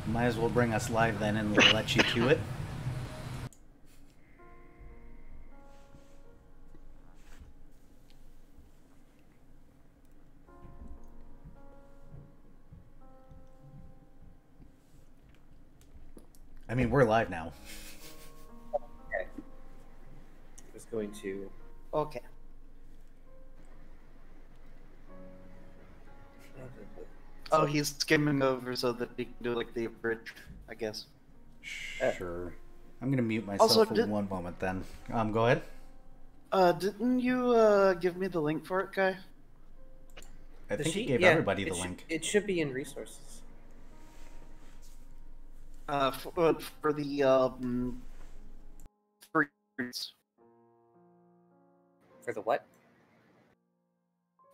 Might as well bring us live then and we'll let you to it. I mean, we're live now. Okay. I was going to... Okay. Oh, he's skimming over so that he can do like the bridge, I guess. Sure. I'm gonna mute myself Also, for one moment then. Go ahead. Didn't you give me the link for it, Guy? I think he gave everybody the link. It should be in resources. For the For the what?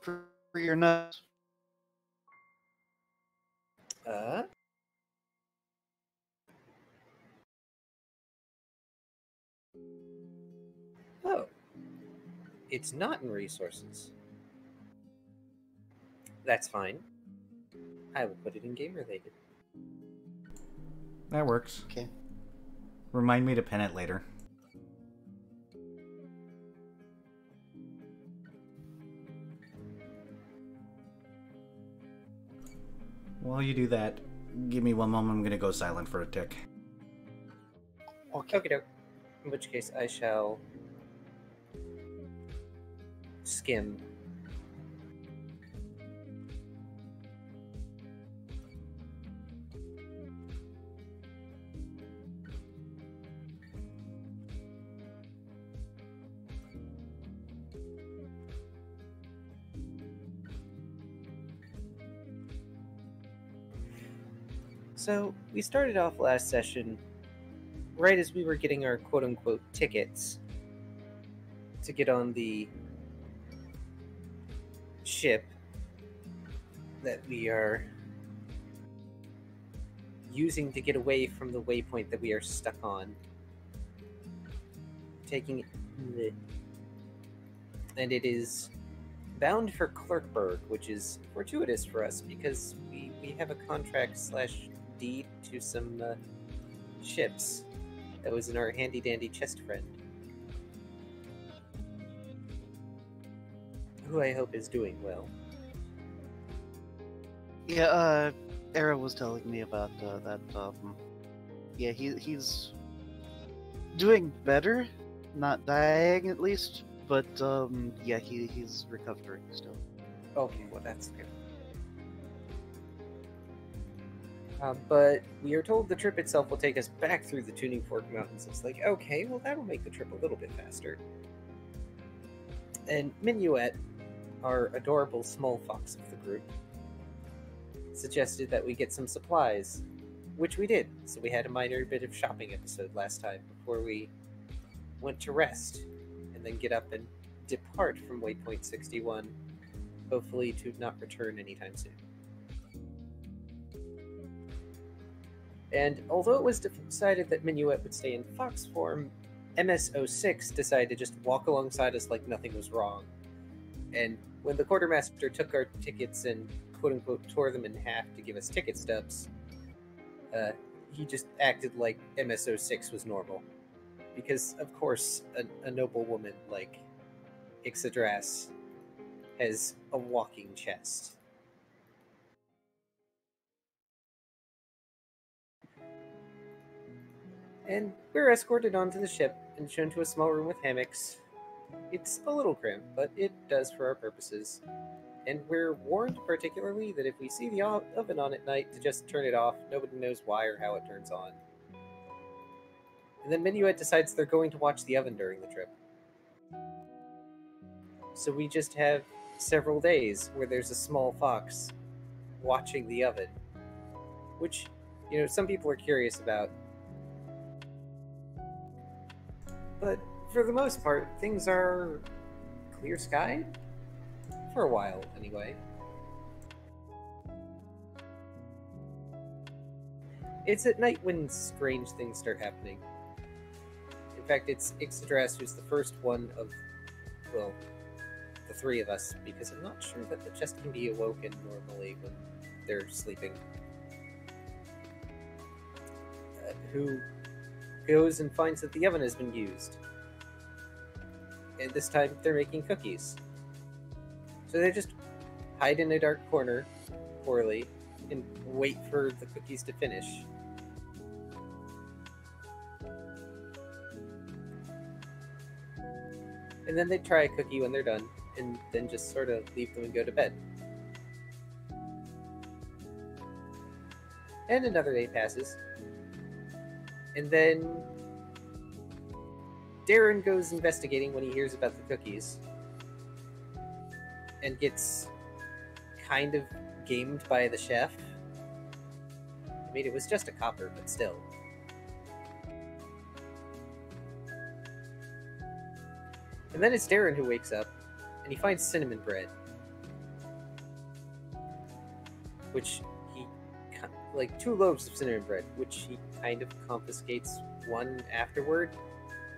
For your notes. Oh. It's not in resources. That's fine. I will put it in game related. That works. Okay. Remind me to pin it later. While you do that, give me one moment. I'm gonna go silent for a tick. Okay. Okie doke. In which case I shall skim. So, we started off last session right as we were getting our quote-unquote tickets to get on the ship that we are using to get away from the waypoint that we are stuck on. And it is bound for Clerksburg, which is fortuitous for us because we have a contract / deed to some ships that was in our handy-dandy chest friend, who I hope is doing well. Yeah, Era was telling me about that. Yeah, he's doing better, not dying at least, but yeah, he's recovering still. Okay, well that's good. But we are told the trip itself will take us back through the Tuning Fork Mountains. It's like, okay, well that'll make the trip a little bit faster. And Minuet, our adorable small fox of the group, suggested that we get some supplies, which we did. So we had a minor bit of shopping episode last time before we went to rest, and then get up and depart from Waypoint 61, hopefully to not return anytime soon. And although it was decided that Minuet would stay in fox form, MS-06 decided to just walk alongside us like nothing was wrong. And when the quartermaster took our tickets and quote-unquote tore them in half to give us ticket stubs, he just acted like MS-06 was normal. Because, of course, a noble woman like Ixodras has a walking chest. And we're escorted onto the ship and shown to a small room with hammocks. It's a little cramped, but it does for our purposes. And we're warned particularly that if we see the oven on at night, to just turn it off. Nobody knows why or how it turns on. And then Minuet decides they're going to watch the oven during the trip. So we just have several days where there's a small fox watching the oven. Which, you know, some people are curious about. But for the most part, things are clear sky. For a while, anyway. It's at night when strange things start happening. In fact, it's Ixodras who's the first one of, well, the three of us, because I'm not sure that the chest can be awoken normally when they're sleeping. who goes and finds that the oven has been used. And this time they're making cookies. So they just hide in a dark corner, poorly, and wait for the cookies to finish. And then they try a cookie when they're done, and then just sort of leave them and go to bed. And another day passes. And then Daron goes investigating when he hears about the cookies. And gets kind of gamed by the chef. I mean, it was just a copper, but still. And then it's Daron who wakes up, and he finds cinnamon bread. Which he, like 2 loaves of cinnamon bread, which he kind of confiscates one afterward,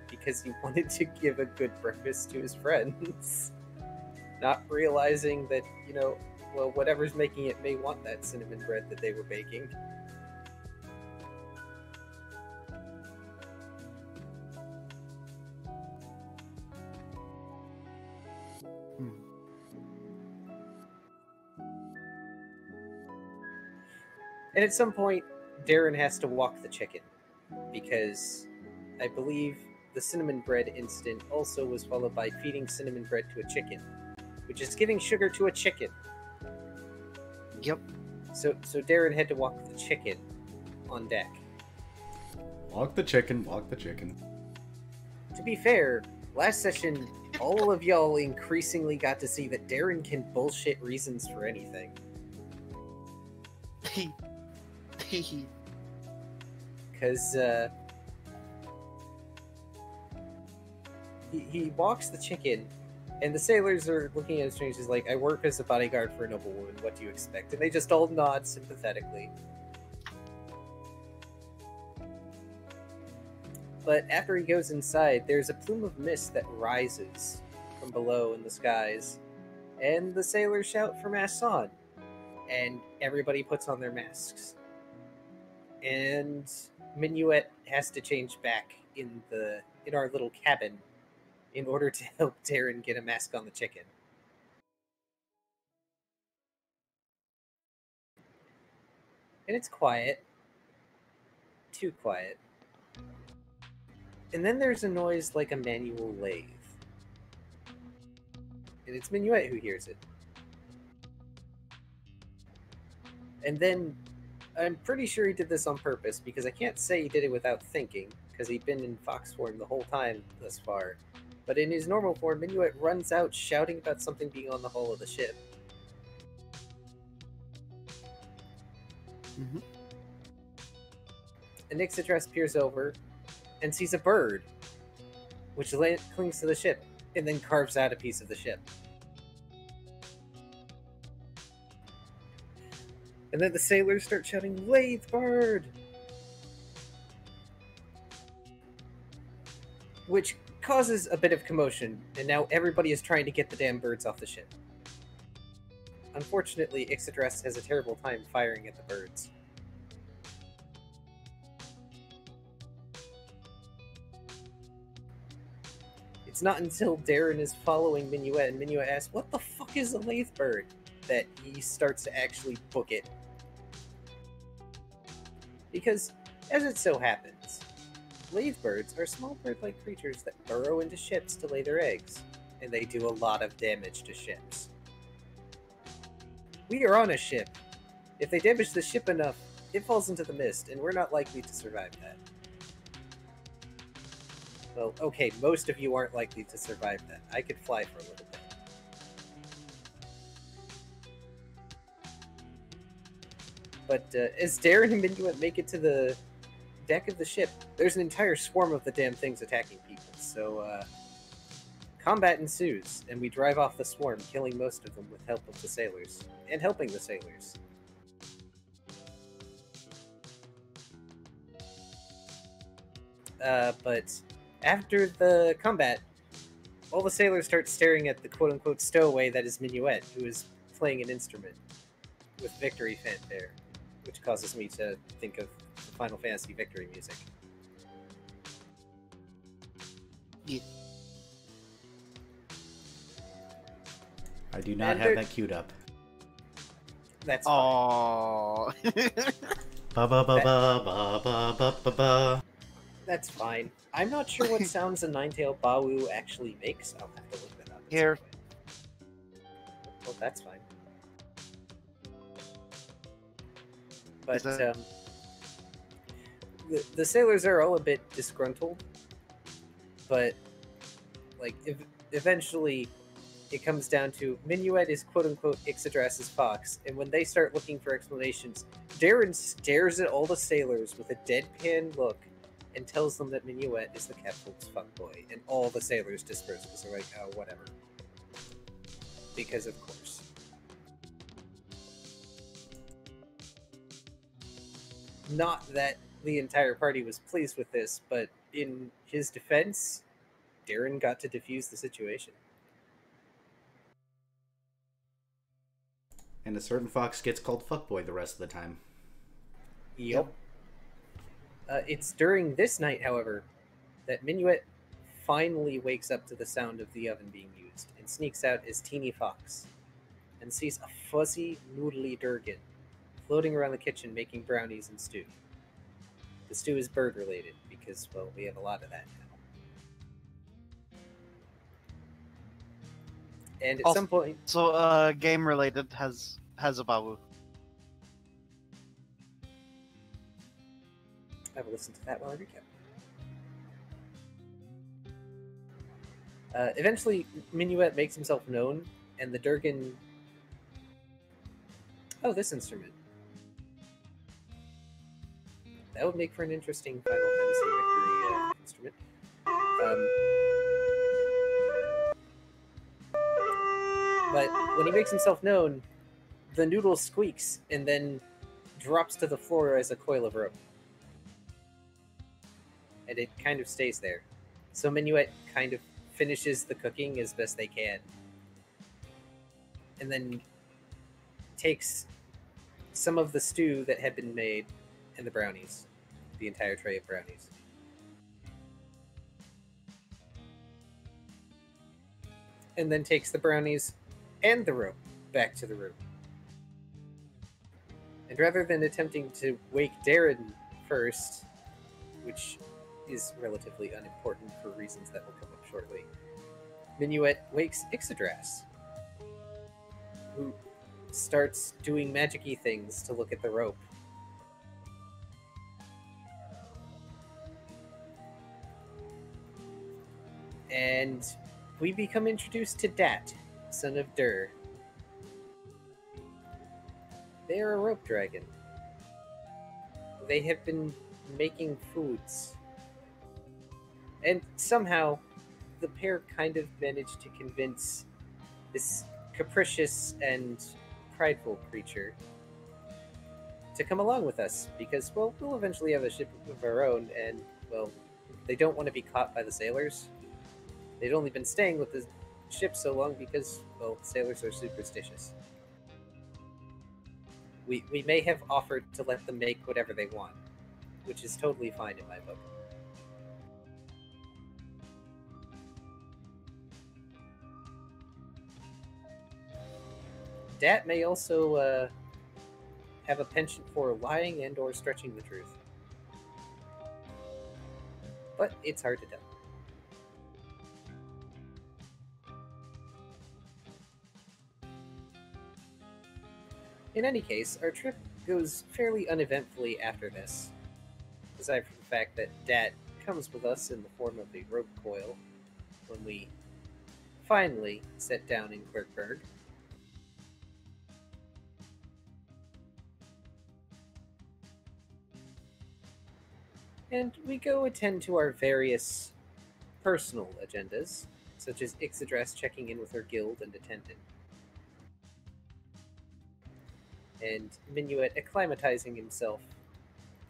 because he wanted to give a good breakfast to his friends. Not realizing that, you know, well, whatever's making it may want that cinnamon bread that they were baking. And at some point, Daron has to walk the chicken, because I believe the cinnamon bread incident also was followed by feeding cinnamon bread to a chicken, which is giving sugar to a chicken. Yep. So Daron had to walk the chicken on deck. Walk the chicken, walk the chicken. To be fair, last session, all of y'all increasingly got to see that Daron can bullshit reasons for anything. Because he walks the chicken, and the sailors are looking at him strange. He's like, I work as a bodyguard for a noblewoman, what do you expect? And they just all nod sympathetically. But after he goes inside, there's a plume of mist that rises from below in the skies, and the sailors shout for masks on, and everybody puts on their masks. And Minuet has to change back in our little cabin in order to help Daron get a mask on the chicken. And it's quiet. Too quiet. And then there's a noise like a manual lathe. And it's Minuet who hears it. And then, I'm pretty sure he did this on purpose, because I can't say he did it without thinking, because he'd been in fox form the whole time thus far. But in his normal form, Minuet runs out shouting about something being on the hull of the ship. Mm-hmm. And Ixodress peers over and sees a bird, which clings to the ship, and then carves out a piece of the ship. And then the sailors start shouting, Lathe bird! Which causes a bit of commotion, and now everybody is trying to get the damn birds off the ship. Unfortunately, Ixodress has a terrible time firing at the birds. It's not until Daron is following Minuet, and Minuet asks, what the fuck is a lathe bird? That he starts to actually book it. Because, as it so happens, lathe birds are small bird-like creatures that burrow into ships to lay their eggs, and they do a lot of damage to ships. We are on a ship. If they damage the ship enough, it falls into the mist, and we're not likely to survive that. Well, okay, most of you aren't likely to survive that. I could fly for a little bit. But as Daron and Minuet make it to the deck of the ship, there's an entire swarm of the damn things attacking people. So, combat ensues, and we drive off the swarm, killing most of them with help of the sailors. And helping the sailors. But after the combat, all the sailors start staring at the quote-unquote stowaway that is Minuet, who is playing an instrument with victory fanfare. which causes me to think of Final Fantasy victory music. Yeah. I do not And have there- that queued up. That's fine. Oh. Ba ba ba ba ba ba ba ba ba. That's fine. I'm not sure what sounds a nine-tailed Bawu actually makes. I'll have to look that up. Here. Well, that's fine. But that- the sailors are all a bit disgruntled, but like eventually it comes down to Minuet is quote unquote Ixadras's fox, and when they start looking for explanations, Daron stares at all the sailors with a deadpan look and tells them that Minuet is the captain's fuckboy, and all the sailors disperse because they're like, oh, whatever. Because of course. Not that the entire party was pleased with this, but in his defense, Daron got to defuse the situation. And a certain fox gets called fuckboy the rest of the time. Yep. It's during this night, however, that Minuet finally wakes up to the sound of the oven being used and sneaks out as Teeny Fox and sees a fuzzy, noodly Durgan floating around the kitchen making brownies and stew. The stew is bird related because, well, we have a lot of that now. And at some point, So, game related has a Bawu. I will listen to that while I recap. Eventually, Minuet makes himself known, and the Durgan... Oh, this instrument. That would make for an interesting Final Fantasy victory instrument. But when he makes himself known, the noodle squeaks and then drops to the floor as a coil of rope. And it kind of stays there. So Minuet kind of finishes the cooking as best they can. And then takes some of the stew that had been made and the brownies. The entire tray of brownies. And then takes the brownies and the rope back to the room. And rather than attempting to wake Daron first, which is relatively unimportant for reasons that will come up shortly, Minuet wakes Ixadras, who starts doing magic-y things to look at the rope. And we become introduced to Dat, son of Dur. They are a rope dragon. They have been making foods. And somehow, the pair kind of managed to convince this capricious and prideful creature to come along with us, because, well, we'll eventually have a ship of our own, and, well, they don't want to be caught by the sailors. They'd only been staying with the ship so long because, well, sailors are superstitious. We may have offered to let them make whatever they want, which is totally fine in my book. Dat may also have a penchant for lying and or stretching the truth. But it's hard to tell. In any case, our trip goes fairly uneventfully after this, aside from the fact that Dat comes with us in the form of a rope coil when we finally set down in Clerksburg. And we go attend to our various personal agendas, such as Ixadras checking in with her guild and attendant, and Minuet acclimatizing himself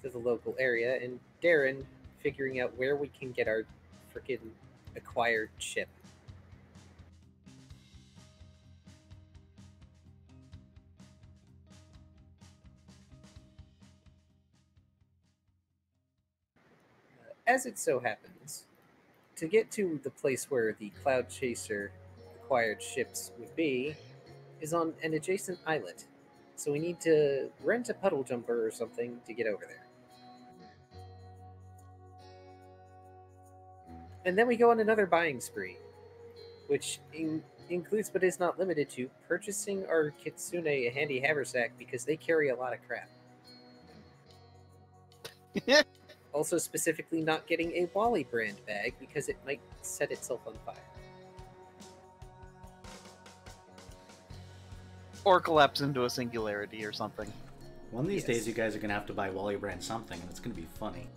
to the local area, and Daron figuring out where we can get our frickin' acquired ship. as it so happens, to get to the place where the Cloud Chaser acquired ships would be is on an adjacent islet. So we need to rent a puddle jumper or something to get over there. And then we go on another buying spree, which includes but is not limited to purchasing our Kitsune a handy haversack because they carry a lot of crap. Also, specifically not getting a Wally brand bag because it might set itself on fire. Or collapse into a singularity or something. One of these Yes. days, you guys are gonna have to buy Wally brand something, and it's gonna be funny.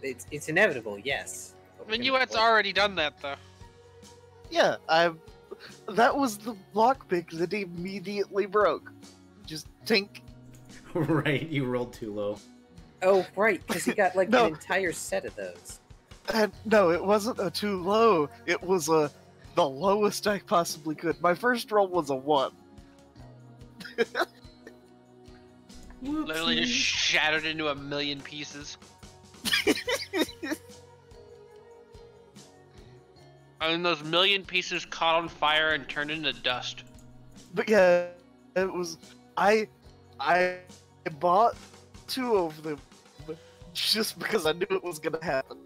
It's inevitable, yes. But we're gonna Minuet's avoid it. already done that, though. Yeah, that was the lockpick that immediately broke. Just tink. Right, you rolled too low. Oh, right, because he got like No. an entire set of those. And no, it wasn't a too low. It was the lowest I possibly could. My first roll was a 1. Literally just shattered into a million pieces. And those million pieces caught on fire and turned into dust. But yeah, it was. I bought 2 of them just because I knew it was gonna happen.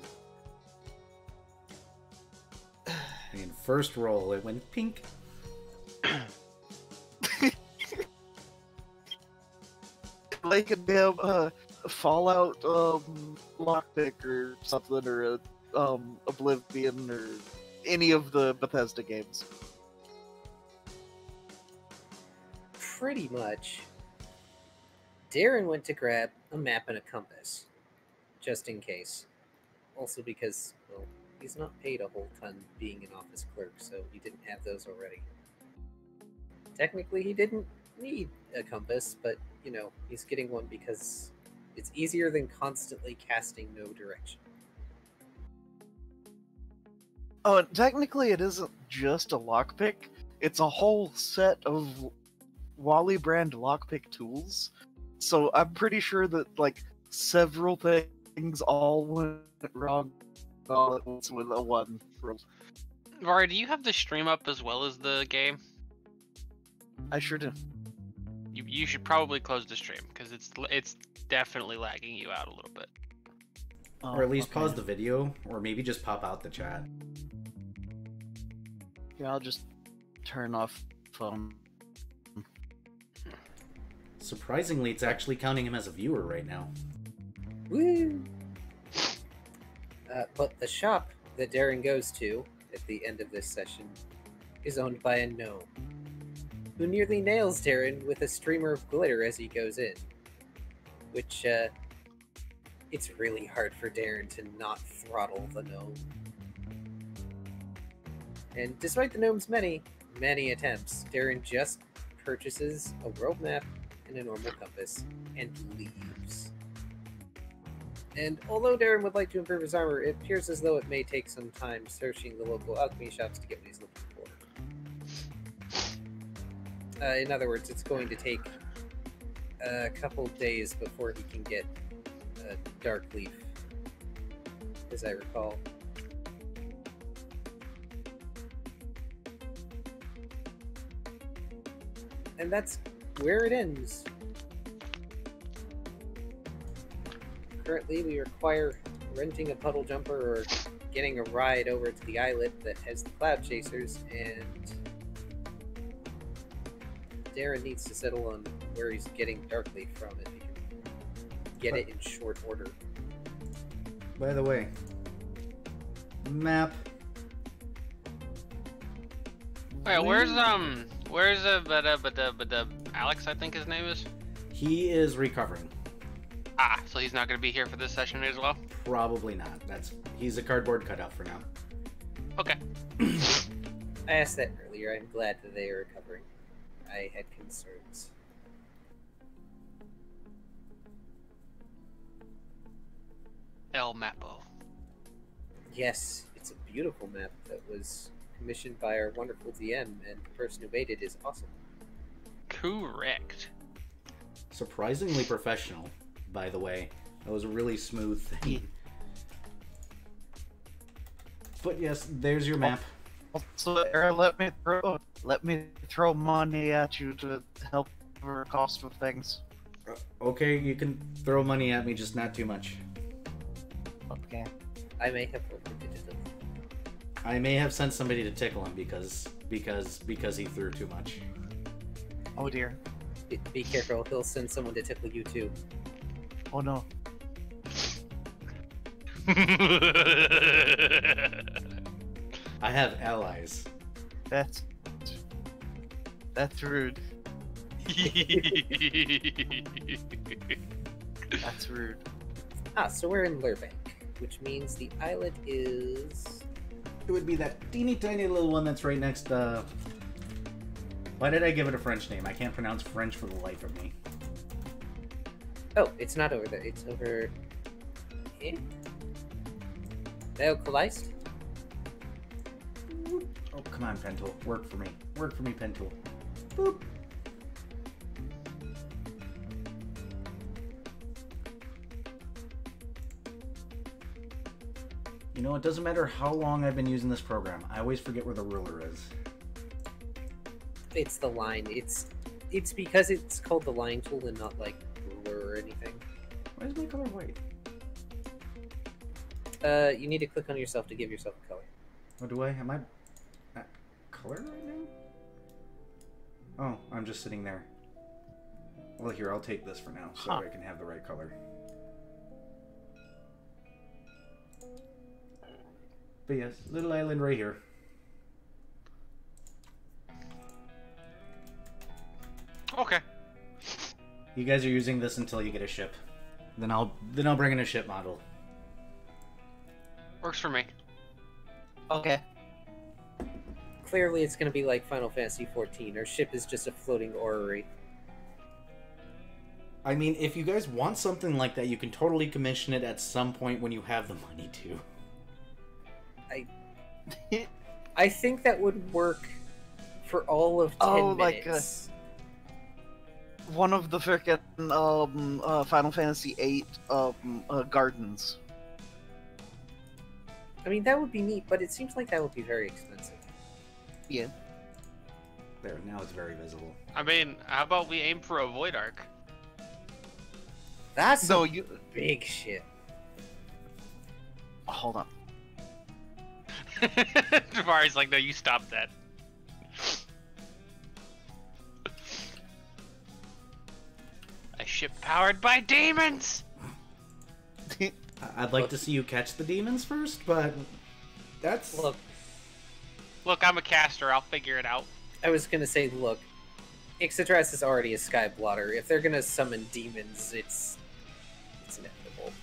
I mean, first roll, it went pink. Like a damn Fallout lockpick or something, or a Oblivion or any of the Bethesda games. Pretty much. Daron went to grab a map and a compass, just in case. Also because, well, he's not paid a whole ton being an office clerk, so he didn't have those already. Technically, he didn't need a compass, but, you know, he's getting one because it's easier than constantly casting no direction. Oh, and technically it isn't just a lockpick. It's a whole set of Wally brand lockpick tools. So I'm pretty sure that like several things all went wrong all at once with a 1 roll. Rory, do you have the stream up as well as the game? I sure do. You should probably close the stream because it's definitely lagging you out a little bit. Or at least Okay. pause the video, or maybe just pop out the chat. Yeah, I'll just turn off phone. Surprisingly, it's actually counting him as a viewer right now. Woo! But the shop that Daron goes to at the end of this session is owned by a gnome, who nearly nails Daron with a streamer of glitter as he goes in. Which, it's really hard for Daron to not throttle the gnome. And despite the gnome's many, many attempts, Daron just purchases a world map and a normal compass and leaves. And although Daron would like to improve his armor, it appears as though it may take some time searching the local alchemy shops to get what he's looking for. In other words, it's going to take a couple days before he can get a dark leaf, as I recall. And that's where it ends. Currently, we require renting a puddle jumper or getting a ride over to the islet that has the cloud chasers, and Daron needs to settle on where he's getting Darkleaf from if he can get it in short order. By the way, map. Wait, where's Alex? I think his name is. He is recovering. Ah, so he's not gonna be here for this session as well. Probably not. He's a cardboard cutout for now. Okay. I asked that earlier. I'm glad that they are recovering. I had concerns. El Mapo. Yes, it's a beautiful map that was commissioned by our wonderful DM, and the person who made it is awesome. Correct. Surprisingly professional, by the way. That was a really smooth thing. But yes, there's your map. Also, Era, let me throw money at you to help cover cost of things. Okay, you can throw money at me, just not too much. Okay. I may have digitally. I may have sent somebody to tickle him because he threw too much. Oh dear. Be careful, he'll send someone to tickle you too. Oh no. I have allies. That's rude. That's rude. Ah, so we're in Lurbank, which means the islet is... It would be that teeny tiny little one that's right next to... Why did I give it a French name? I can't pronounce French for the life of me. Oh, it's not over there. It's over... here? Localized? Oh, come on, Pentool. Work for me. Work for me, Pentool. Boop. You know, it doesn't matter how long I've been using this program. I always forget where the ruler is. It's the line. It's because it's called the line tool and not like ruler or anything. Why is my color white? You need to click on yourself to give yourself a color. Oh, do I? Am I at color right now? Oh, I'm just sitting there. Well, here, I'll take this for now so I can have the right color. But yes, little island right here. Okay. You guys are using this until you get a ship. Then I'll bring in a ship model. Works for me. Okay. Clearly, it's going to be like Final Fantasy XIV. Our ship is just a floating orrery. I mean, if you guys want something like that, you can totally commission it at some point when you have the money to. I think that would work for all of 10 minutes. Like one of the frickin' Final Fantasy VIII gardens. I mean, that would be neat, but it seems like that would be very expensive. Yeah. There, now it's very visible. I mean, how about we aim for a Void Arc? That's So big shit. Hold on. Javari's like, no, you stop that. A ship powered by demons! I'd like to see you catch the demons first, but that's... Look, I'm a caster, I'll figure it out. I was gonna say, look, Ixodras is already a sky blotter. If they're gonna summon demons, it's inevitable.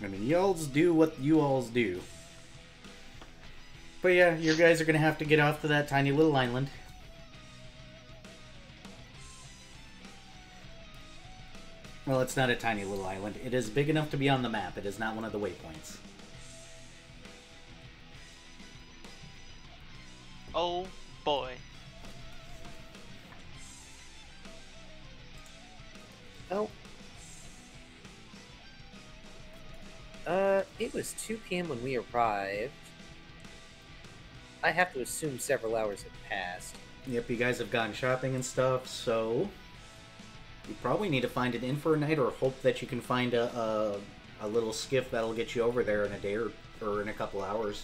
I mean, y'alls do what you alls do. But yeah, you guys are gonna have to get off to that tiny little island. Well, it's not a tiny little island. It is big enough to be on the map. It is not one of the waypoints. Oh boy. Oh. It was 2 p.m. when we arrived. I have to assume several hours have passed. Yep, you guys have gone shopping and stuff, so... You probably need to find an inn for a night or hope that you can find a little skiff that'll get you over there in a day or in a couple hours.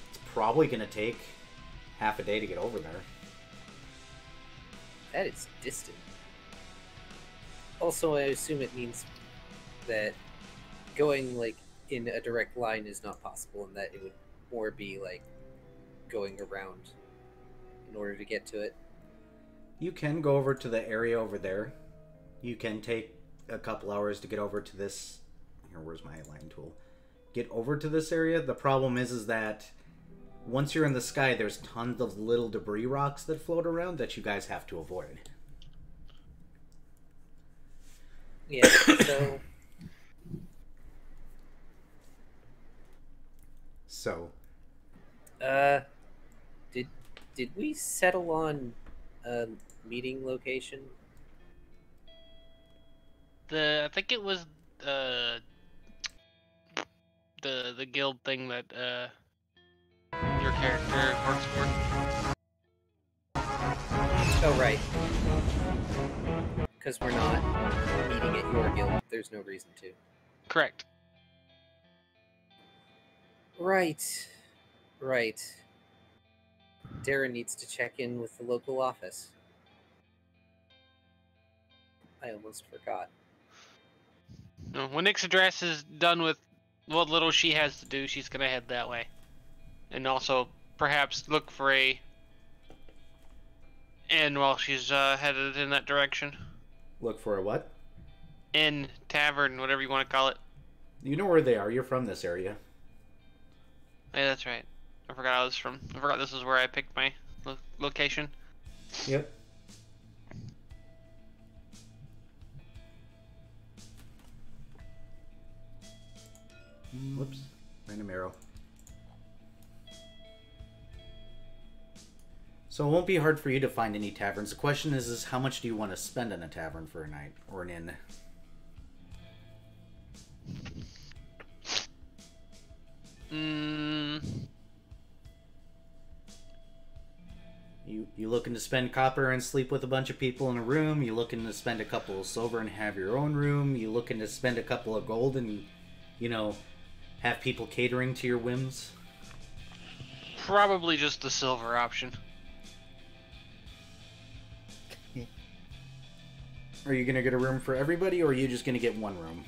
It's probably going to take half a day to get over there. That is distant. Also, I assume it means that going, like, in a direct line is not possible, and that it would more be, like, going around in order to get to it. You can go over to the area over there. You can take a couple hours to get over to this... Here, where's my line tool? Get over to this area. The problem is that once you're in the sky, there's tons of little debris rocks that float around that you guys have to avoid. Yeah, so... So... Did we settle on a meeting location? I think it was the guild thing that your character works for. Oh, right. Because we're not meeting at your guild. There's no reason to. Correct. Right. Right. Daron needs to check in with the local office. I almost forgot. No, when Ixadrass is done with what little she has to do, she's gonna head that way. And also, perhaps look for a inn while she's headed in that direction. Look for a what? Inn, tavern, whatever you want to call it. You know where they are. You're from this area. Yeah, that's right. I forgot this is where I picked my location. Yep. Whoops. Random arrow. So it won't be hard for you to find any taverns. The question is how much do you want to spend in a tavern for a night or an inn? You looking to spend copper and sleep with a bunch of people in a room? You looking to spend a couple of silver and have your own room? You looking to spend a couple of gold and, have people catering to your whims? Probably just the silver option. Are you gonna get a room for everybody, or are you just gonna get one room?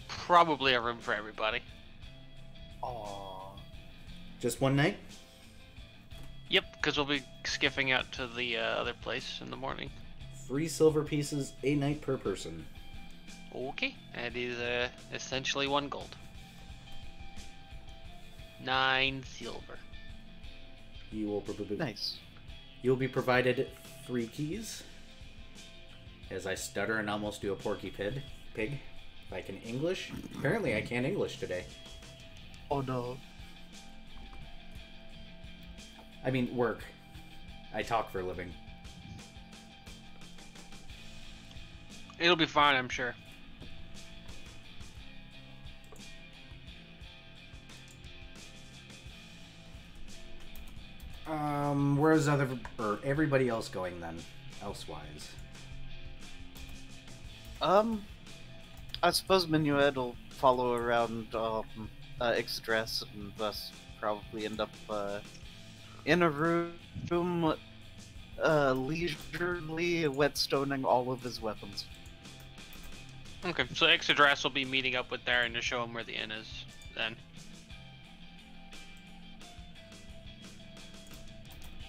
Probably a room for everybody. Aww. Just one night? Yep, because we'll be skiffing out to the other place in the morning. 3 silver pieces a night per person. Okay, that is essentially 1 gold. 9 silver. You will Nice. You'll be provided 3 keys. As I stutter and almost do a porky pig. If I can English. Apparently I can't English today. Oh no. I mean, work. I talk for a living. It'll be fine, I'm sure. Where's everybody else going then? Elsewise. I suppose Minuet will follow around Ixadrass and thus probably end up in a room leisurely whetstoning all of his weapons. Okay, so Ixadrass will be meeting up with Daron to show him where the inn is then.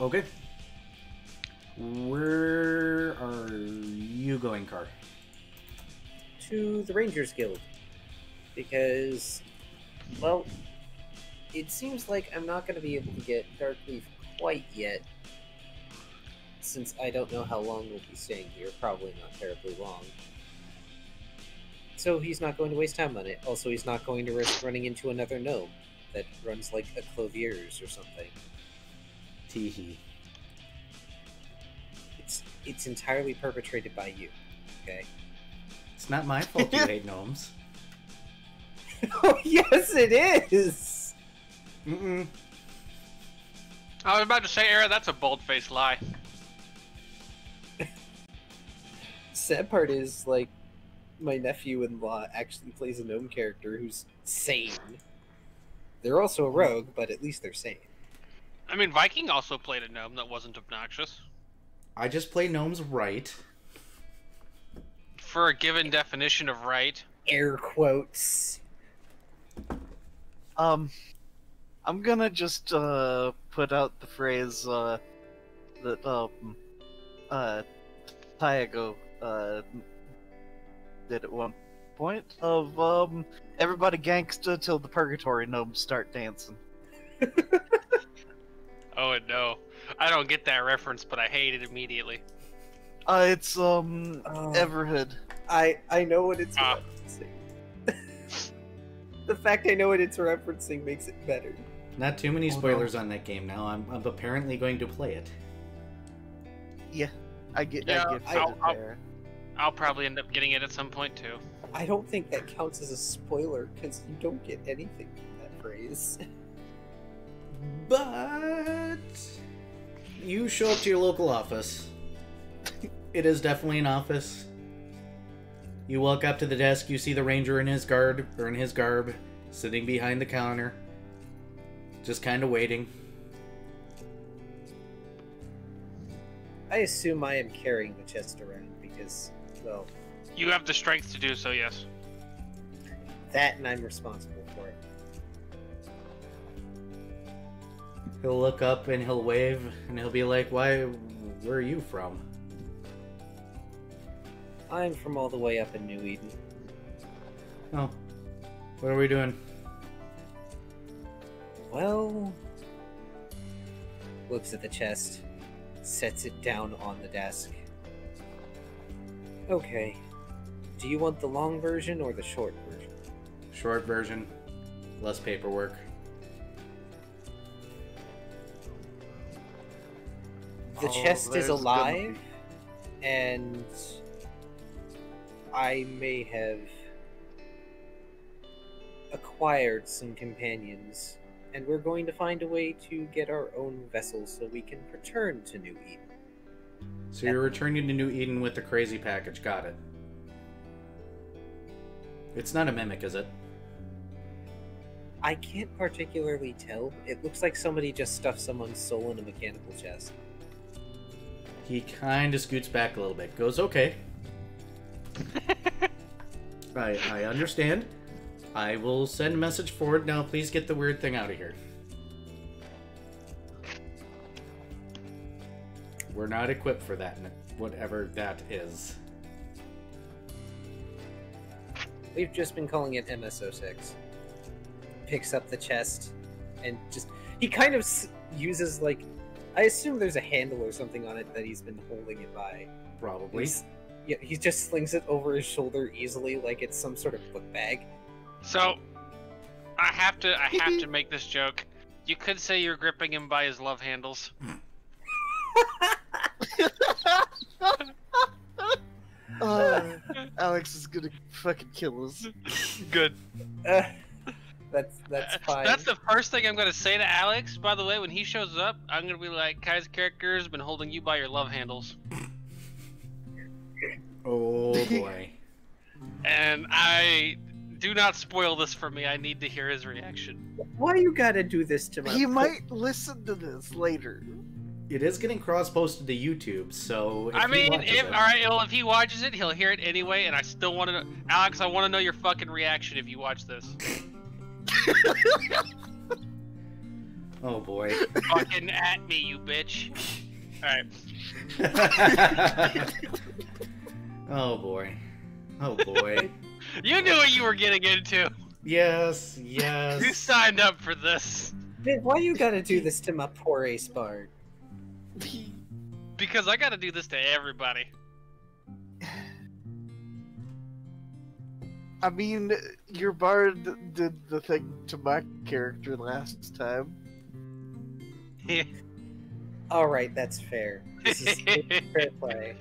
Okay. Where are you going, Car? To the Rangers Guild. Because, well, it seems like I'm not going to be able to get Darkleaf quite yet. Since I don't know how long we'll be staying here. Probably not terribly long. So he's not going to waste time on it. Also, he's not going to risk running into another gnome that runs like a Clovier's or something. Teehee. It's entirely perpetrated by you, okay? It's not my fault you hate gnomes. Oh, yes, it is! Mm-mm. I was about to say, Era, that's a bold-faced lie. Sad part is, like, my nephew-in-law actually plays a gnome character who's sane. They're also a rogue, but at least they're sane. I mean, Viking also played a gnome that wasn't obnoxious. I just play gnomes right. For a given definition of right. Air quotes. I'm gonna just put out the phrase that Tyago did at one point of everybody gangsta till the purgatory gnomes start dancing. Oh no, I don't get that reference, but I hate it immediately. It's Everhood. I know what it's referencing. The fact I know what it's referencing makes it better. Not too many spoilers on that game now. I'm apparently going to play it. Yeah, I get fair. I'll probably end up getting it at some point too. I don't think that counts as a spoiler because you don't get anything from that phrase. But you show up to your local office. It is definitely an office. You walk up to the desk, you see the ranger in his garb, sitting behind the counter, just kind of waiting. I assume I am carrying the chest around because, well, You have the strength to do so, yes. that and I'm responsible for it. He'll look up and he'll wave, and he'll be like, where are you from? I'm from all the way up in New Eden. Oh, what are we doing? Well, looks at the chest, sets it down on the desk. Okay, do you want the long version or the short version? Short version, less paperwork. The chest is there's gonna alive, and I may have acquired some companions, and we're going to find a way to get our own vessel so we can return to New Eden. So you're returning to New Eden with the crazy package, got it. It's not a mimic, is it? I can't particularly tell. It looks like somebody just stuffed someone's soul in a mechanical chest. He kind of scoots back a little bit. Goes, okay. I understand. I will send a message forward. Now, please get the weird thing out of here. We're not equipped for that, whatever that is. We've just been calling it MS-06. Picks up the chest and just... He kind of uses, like... I assume there's a handle or something on it that he's been holding it by. Probably. Yeah, he just slings it over his shoulder easily like it's some sort of book bag. So, I have to make this joke. You could say you're gripping him by his love handles. Alex is gonna fucking kill us. Good. That's fine. That's the first thing I'm gonna say to Alex. By the way, when he shows up, I'm gonna be like, Kai's character has been holding you by your love handles. Oh boy. And do not spoil this for me. I need to hear his reaction. Why you gotta do this to my... He might listen to this later. It is getting cross-posted to YouTube, so if I mean, he if he watches it, he'll hear it anyway. And I still want to know, Alex. I want to know your fucking reaction if you watch this. Oh boy. Fucking at me, you bitch. Alright. Oh boy. Oh boy. You knew what you were getting into. Yes, You yes. signed up for this. Dude, why you gotta do this to my poor ace bard? Because I gotta do this to everybody. I mean, your bard did the thing to my character last time. Alright, that's fair. This is fair play.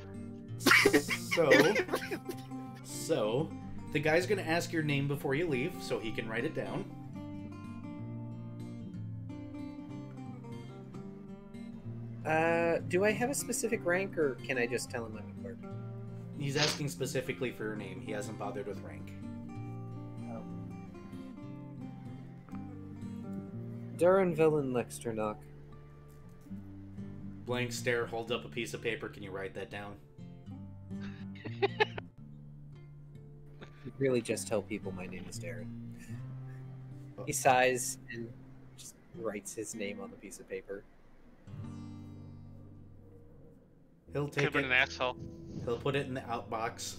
So, the guy's gonna ask your name before you leave, so he can write it down. Do I have a specific rank, or can I just tell him I'm a clerk? He's asking specifically for your name. He hasn't bothered with rank. Daron Villain Lexternock. Blank stare, holds up a piece of paper. Can you write that down? Really just tell people my name is Daron. He sighs and just writes his name on the piece of paper. He'll take Could've been it. an asshole. He'll put it in the outbox.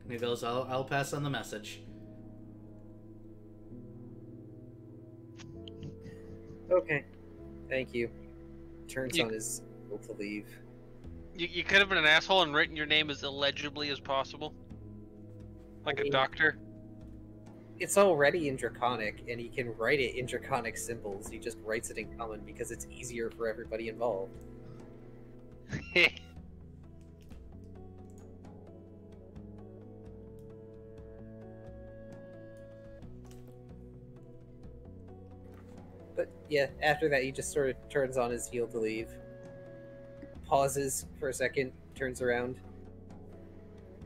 And he goes, I'll pass on the message. Okay. Thank you. Turns You- on his will to leave. You could have been an asshole and written your name as illegibly as possible. Like a doctor. It's already in Draconic, and he can write it in Draconic symbols. He just writes it in common because it's easier for everybody involved. Yeah, after that, he just sort of turns on his heel to leave. Pauses for a second, turns around.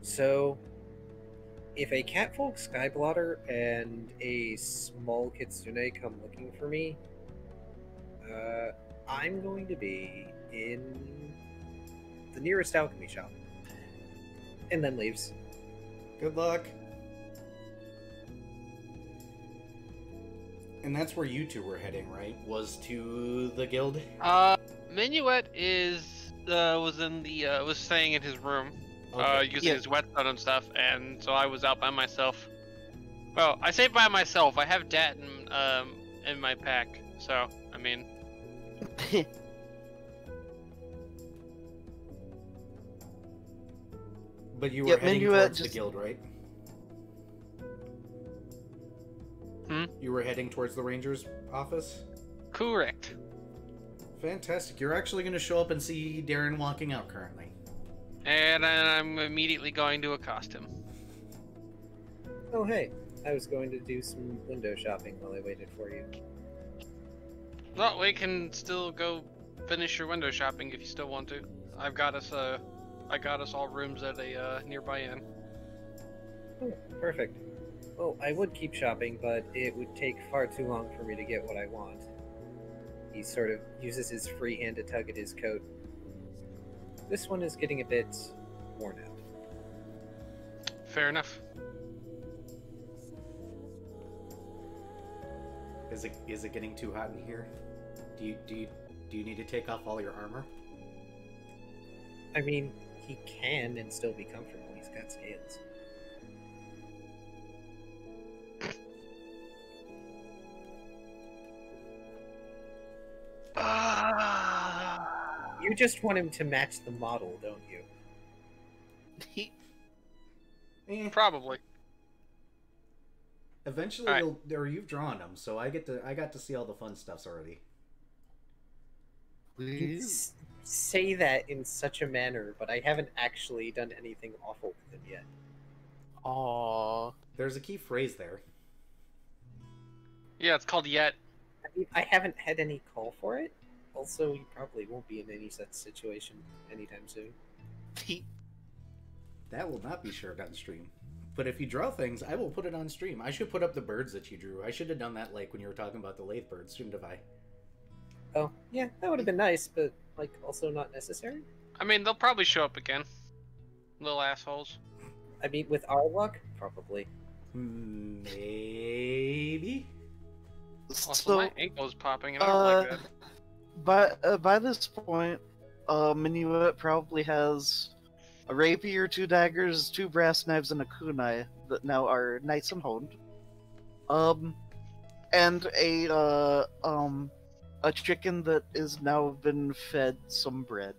So, if a catfolk skyblotter and a small kitsune come looking for me, I'm going to be in the nearest alchemy shop. And then leaves. Good luck. And that's where you two were heading, right? Was to the guild? Minuet was staying in his room, Okay. using his whetstone and stuff, and so I was out by myself. Well, I say by myself. I have Dat in my pack, so I mean. But you were heading Minuet towards the guild, right? You were heading towards the ranger's office? Correct. Fantastic. You're actually going to show up and see Daron walking out currently. And I'm immediately going to accost him. Oh, hey. I was going to do some window shopping while I waited for you. Well, we can still go finish your window shopping if you still want to. I got us all rooms at a nearby inn. Oh, perfect. Well, I would keep shopping, but it would take far too long for me to get what I want. He sort of uses his free hand to tug at his coat. This one is getting a bit worn out. Fair enough. Is it getting too hot in here? Do you need to take off all your armor? I mean, he can and still be comfortable. He's got scales. You just want him to match the model, don't you? Probably. Eventually, All or you've drawn them, so I got to see all the fun stuffs already. You say that in such a manner, but I haven't actually done anything awful with him yet. Aww. There's a key phrase there. Yeah, it's called Yet. I mean, I haven't had any call for it. Also, you probably won't be in any such situation anytime soon. That will not be shared on stream. But if you draw things, I will put it on stream. I should put up the birds that you drew. I should have done that like when you were talking about the lathe birds, shouldn't have I? Oh, yeah, that would have been nice, but, like, also not necessary. I mean, they'll probably show up again. Little assholes. I mean, with our luck, probably. Maybe? Also, So, my ankle's popping, and I don't like that. by this point, Minuet probably has a rapier, 2 daggers, 2 brass knives, and a kunai that now are nice and honed. And a chicken that is now been fed some bread.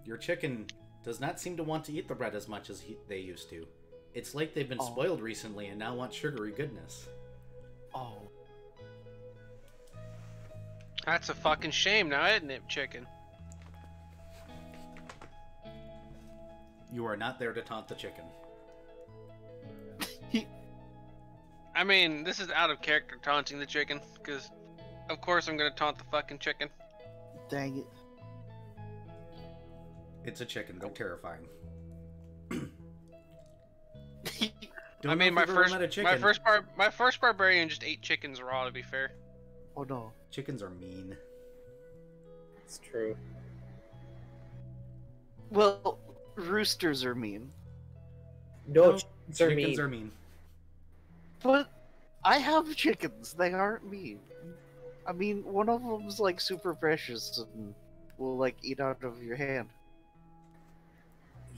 Your chicken does not seem to want to eat the bread as much as they used to. It's like they've been spoiled recently and now want sugary goodness. Oh. That's a fucking shame now, isn't it, chicken? You are not there to taunt the chicken. I mean, this is out of character taunting the chicken, because of course I'm gonna taunt the fucking chicken. Dang it. It's a chicken. They're terrifying. I mean, my first barbarian just ate chickens raw. To be fair. Oh no. Chickens are mean. It's true. Well, roosters are mean. No, Chickens are mean. But I have chickens. They aren't mean. I mean, one of them's like super precious and will like eat out of your hand.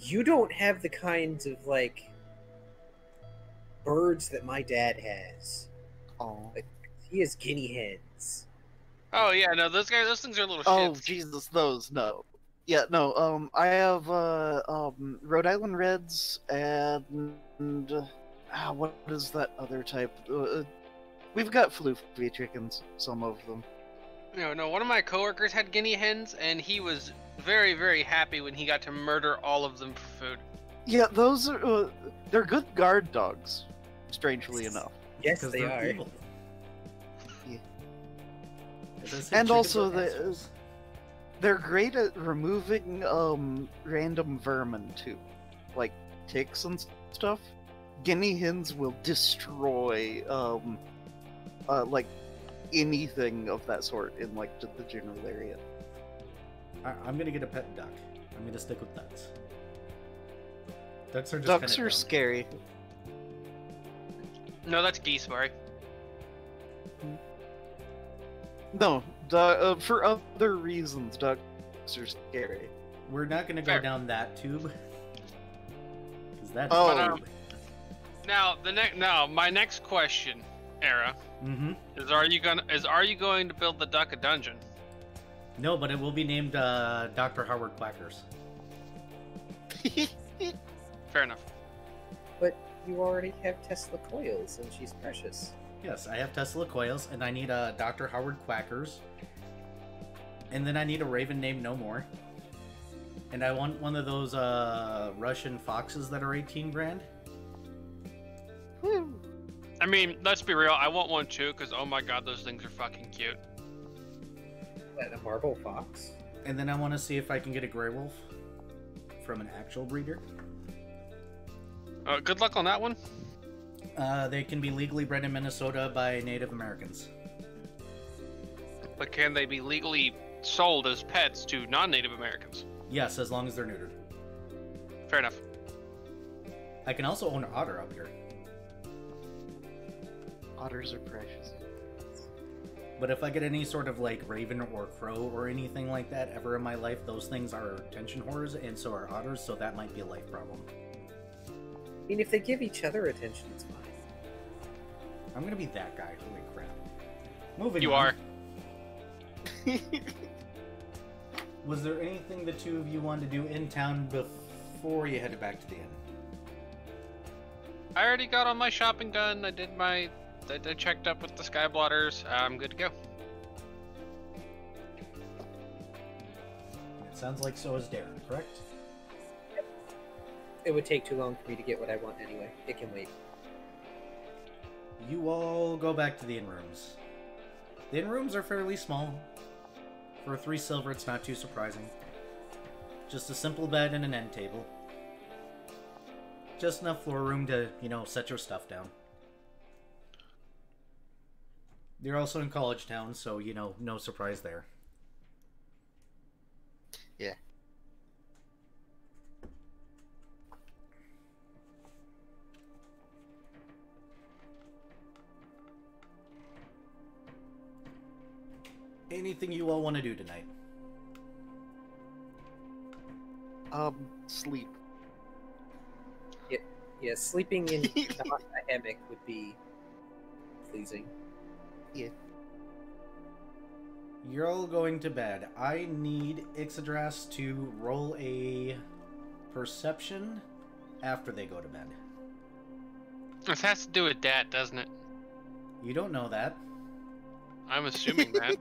You don't have the kinds of, like, birds that my dad has. Oh. Like, he has guinea hens. Oh yeah, no, those things are little Oh shits. Jesus, those no. Yeah, no. I have Rhode Island Reds and what is that other type? We've got floofy chickens. Some of them. No, one of my coworkers had guinea hens, and he was very, very happy when he got to murder all of them for food. Yeah, those are they're good guard dogs. Strangely enough. Yes, Because they they're are. evil. Yeah. As I said, And chickens also are assholes. they're great at removing random vermin too, like ticks and stuff. Guinea hens will destroy like anything of that sort in like the general area. I'm gonna get a pet duck. I'm gonna stick with ducks. Ducks are just Ducks kinda are dumb. scary. No, that's geese, Murray. No, for other reasons, ducks are scary. We're not gonna go Fair. down that tube. Because that's Oh. But, tube. Now, my next question, Era, Mm-hmm. is are you going to build the duck a dungeon? No, but it will be named Dr. Howard Quackers. Fair enough. But you already have Tesla coils, and she's precious. Yes, I have Tesla coils, and I need a Dr. Howard Quackers. And then I need a raven named No More. And I want one of those Russian foxes that are 18 grand. Woo. I mean, let's be real. I want one too, because oh my god, those things are fucking cute. What, a marble fox? And then I want to see if I can get a gray wolf from an actual breeder. Good luck on that one. They can be legally bred in Minnesota by Native Americans. But can they be legally sold as pets to non-Native Americans? Yes, as long as they're neutered. Fair enough. I can also own an otter up here. Otters are precious. But if I get any sort of like raven or crow or anything like that ever in my life, those things are attention whores, and so are otters, so that might be a life problem. I mean, if they give each other attention, it's fine. I'm gonna be that guy. Holy crap. Moving You on. are. Was there anything the two of you wanted to do in town before you headed back to the inn? I already got on my shopping done. I checked up with the skyblotters. I'm good to go. It sounds like so is Daron, correct? It would take too long for me to get what I want anyway. It can wait. You all go back to the inn rooms. The inn rooms are fairly small. For 3 silver, it's not too surprising. Just a simple bed and an end table. Just enough floor room to, set your stuff down. You're also in college town, so, no surprise there. Yeah. Anything you all want to do tonight? Sleep. Yeah, sleeping in not a hammock would be pleasing. You're all going to bed. I need Ixodras to roll a perception after they go to bed. This has to do with that, doesn't it? You don't know that. I'm assuming that.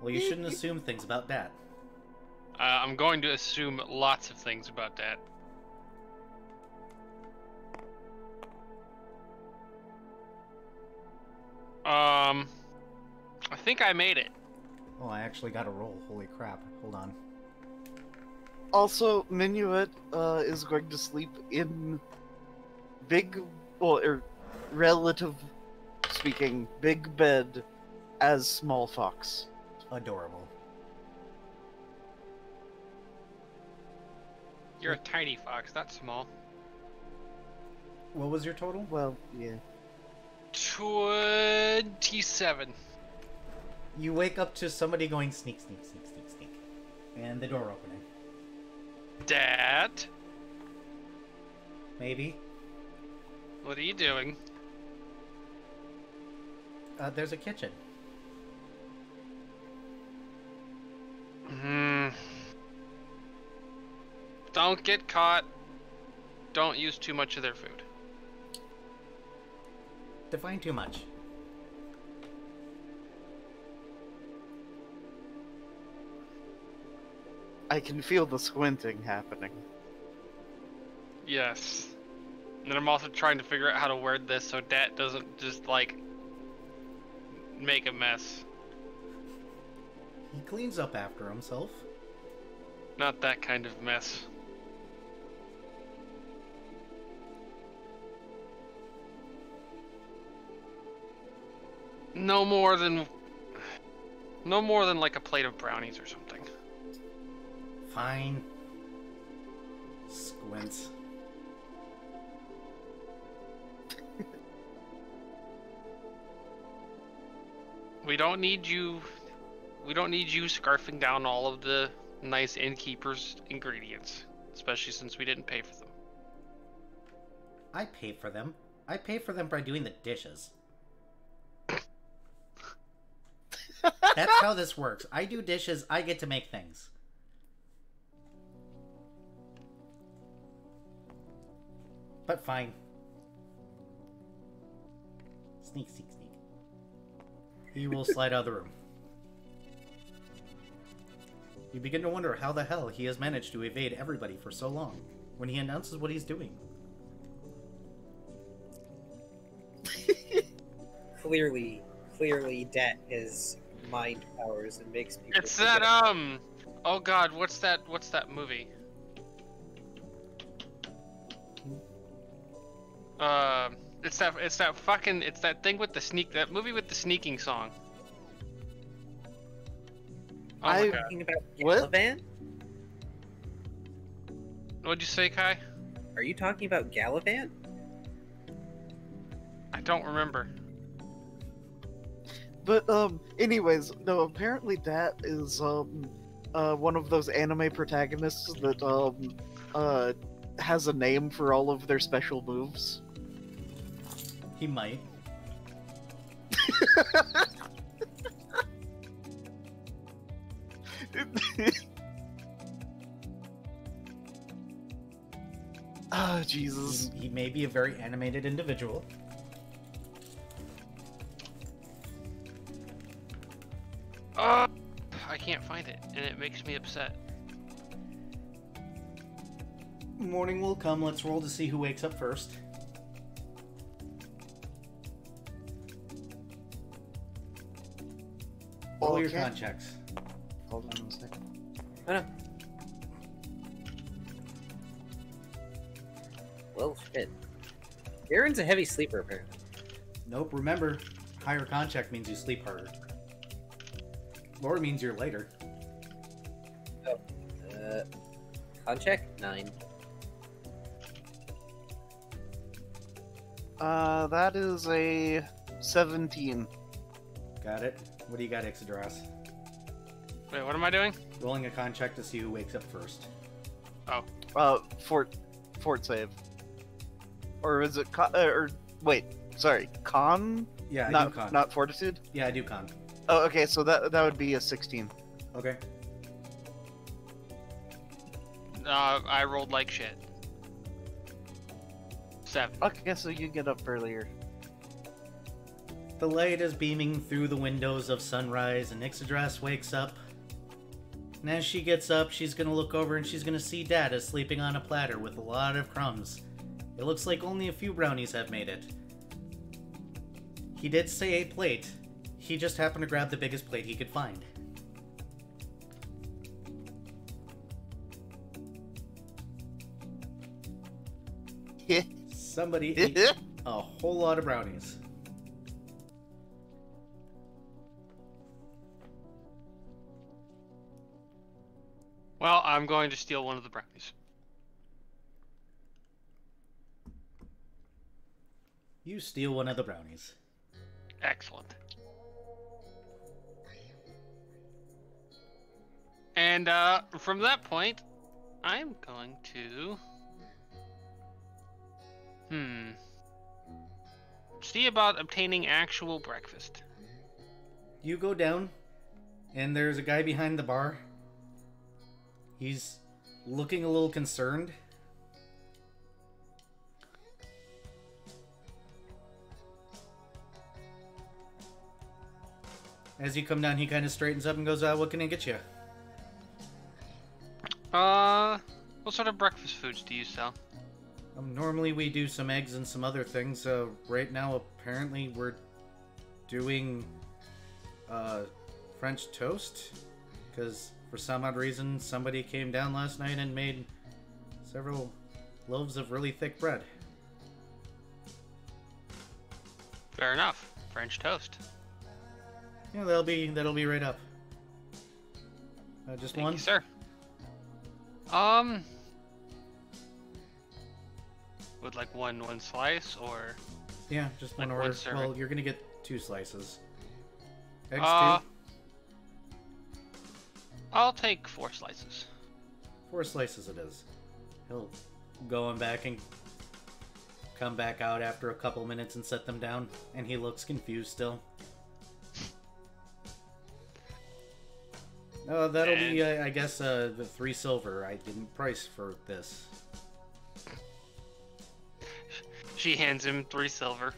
Well, you shouldn't assume things about that. I'm going to assume lots of things about that. I think I made it. Oh, I actually got a roll. Holy crap. Hold on. Also, Minuet is going to sleep in relative speaking, big bed as small fox. Adorable. You're a tiny fox, not small. What was your total? Well, yeah. 27. You wake up to somebody going sneak, sneak, sneak, sneak, sneak. And the door opening. Dad? Maybe. What are you doing? There's a kitchen. Don't get caught. Don't use too much of their food. Define too much. I can feel the squinting happening. Yes. And then I'm also trying to figure out how to word this so Dad doesn't just, like, make a mess. He cleans up after himself. Not that kind of mess. No more than like a plate of brownies or something. Fine. Squints. We don't need you scarfing down all of the nice innkeeper's ingredients, especially since we didn't pay for them. I pay for them. I pay for them by doing the dishes. That's how this works. I do dishes, I get to make things. But fine. Sneak, sneak, sneak. He will slide out of the room. You begin to wonder how the hell he has managed to evade everybody for so long when he announces what he's doing. Clearly, Dat has mind powers and makes people. It's that oh god, what's that movie? It's that thing with that movie with the sneaking song. Oh my god. Talking about What? Gallivant? What'd you say, Kai? Are you talking about Gallivant? I don't remember. But anyways, no. Apparently, that is one of those anime protagonists that has a name for all of their special moves. He might. Ah, Jesus. He may be a very animated individual. I can't find it, and it makes me upset. Morning will come. Let's roll to see who wakes up first. Roll your con checks. Hold on a second. Oh, no. Well, shit. Daron's a heavy sleeper, apparently. Nope, remember, higher con check means you sleep harder. Lower means you're later. Oh. Con check? 9. That is a 17. Got it. What do you got, Ixodros? Wait, what am I doing? Rolling a con check to see who wakes up first. Oh. Fort save. Or is it wait, sorry, con? Yeah, I not, do con. Not fortitude? Yeah, I do con. Oh, okay, so that would be a 16. Okay. I rolled like shit. 7. Okay, so you get up earlier. The light is beaming through the windows of Sunrise, and Ixodros wakes up. And as she gets up, she's gonna look over and she's gonna see Dad sleeping on a platter with a lot of crumbs. It looks like only a few brownies have made it. He did say a plate. He just happened to grab the biggest plate he could find. Somebody ate a whole lot of brownies. Well, I'm going to steal one of the brownies. You steal one of the brownies. Excellent. And from that point, I'm going to see about obtaining actual breakfast. You go down, and there's a guy behind the bar. He's looking a little concerned. As you come down, he kind of straightens up and goes, what can I get you? What sort of breakfast foods do you sell? Normally we do some eggs and some other things. Right now, apparently, we're doing French toast. Because for some odd reason, somebody came down last night and made several loaves of really thick bread. Fair enough. French toast. Yeah, that'll be right up. Just Thank one? you, sir. Would like one slice or? Yeah, just one Like order. one serving. Well, you're gonna get 2 slices. Eggs Uh, 2? I'll take 4 slices. 4 slices it is. He'll go on back and come back out after a couple minutes and set them down, and he looks confused still. That'll be, I guess, the 3 silver. I didn't price for this. She hands him 3 silver.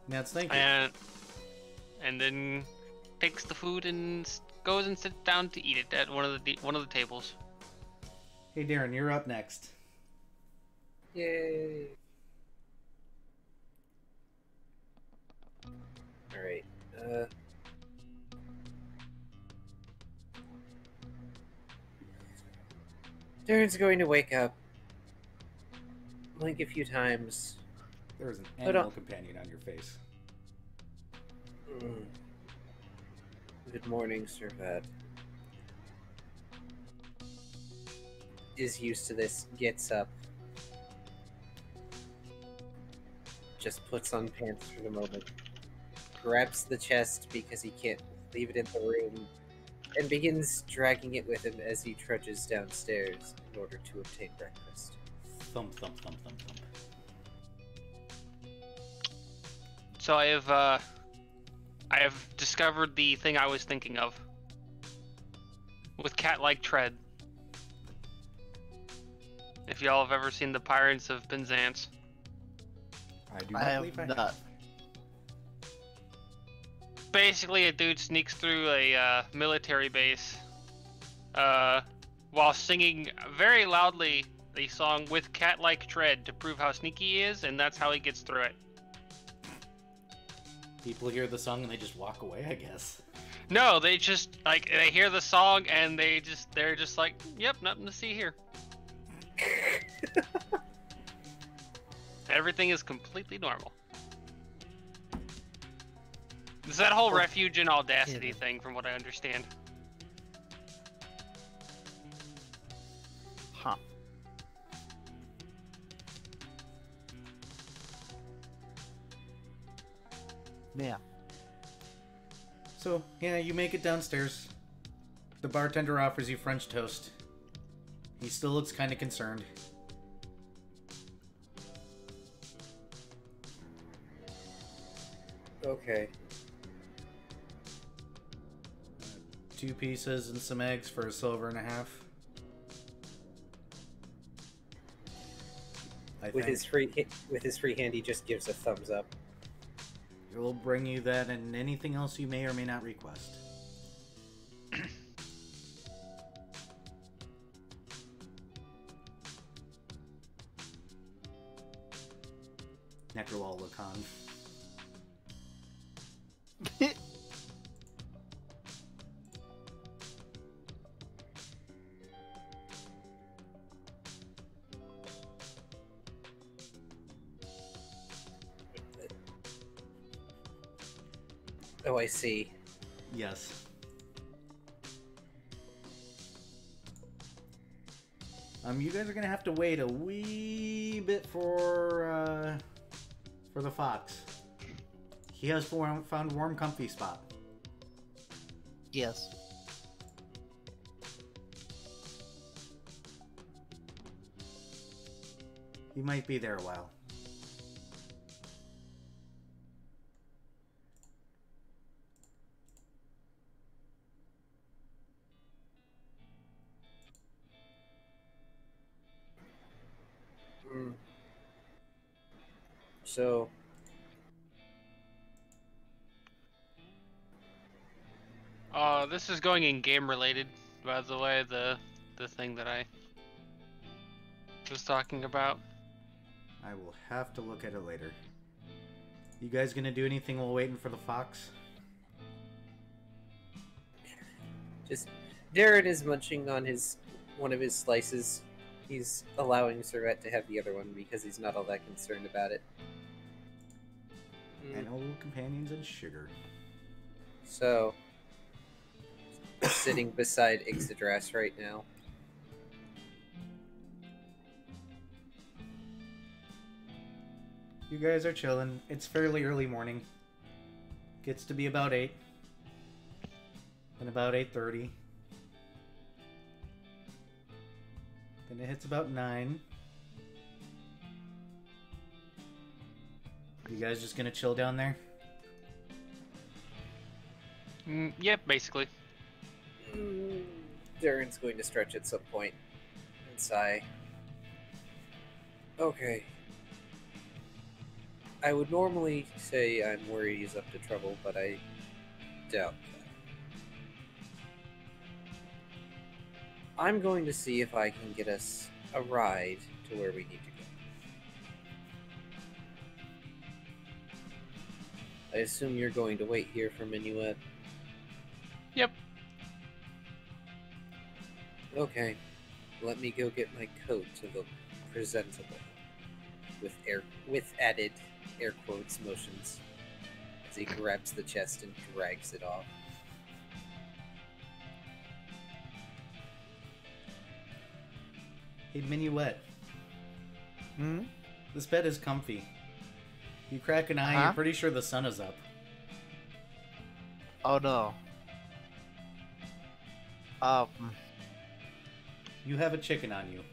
Nats, thank you. And then takes the food and goes and sits down to eat it at one of the tables. Hey, Daron, you're up next. Yay. Alright. Darren's going to wake up, blink a few times. There's an Hold animal on. companion on your face. Good morning, Servat. Is used to this, gets up, just puts on pants for the moment, grabs the chest because he can't leave it in the room, and begins dragging it with him as he trudges downstairs in order to obtain breakfast. Thump, thump, thump, thump, thump. So I have discovered the thing I was thinking of. With cat-like tread. If y'all have ever seen the Pirates of Penzance. I do I not have believe I not. Basically, a dude sneaks through a military base while singing very loudly the song with cat-like tread to prove how sneaky he is, and that's how he gets through it. People hear the song and they just walk away, I guess. No, they just they hear the song and they're just like, yep, nothing to see here. Everything is completely normal. It's that whole refuge and audacity thing, from what I understand. Huh. Yeah. So, yeah, you make it downstairs. The bartender offers you French toast. He still looks kind of concerned. Okay. 2 pieces and some eggs for $1.50 silver. With his free hand, he just gives a thumbs up. We'll bring you that and anything else you may or may not request. Necrolol Lacan. Oh, I see. Yes. You guys are gonna have to wait a wee bit for the fox. He has found a warm, comfy spot. Yes. He might be there a while. So, This is going in game related, by the way, the thing that I was talking about. I will have to look at it later. You guys gonna do anything while waiting for the fox? Just Daron is munching on one of his slices. He's allowing Servette to have the other one because he's not all that concerned about it. Animal companions and sugar. So, sitting beside Ixodras right now. You guys are chilling. It's fairly early morning. Gets to be about 8. Then about 8:30. Then it hits about 9. You guys just gonna chill down there? Yep, basically. Daron's going to stretch at some point and sigh. Okay. I would normally say I'm worried he's up to trouble, but I doubt that. I'm going to see if I can get us a ride to where we need to go. I assume you're going to wait here for Minuet. Yep. Okay. Let me go get my coat to look presentable. With added air quotes motions as he grabs the chest and drags it off. Hey, Minuet. Hmm? This bed is comfy. You crack an eye, Huh? you're pretty sure the sun is up. Oh no. You have a chicken on you.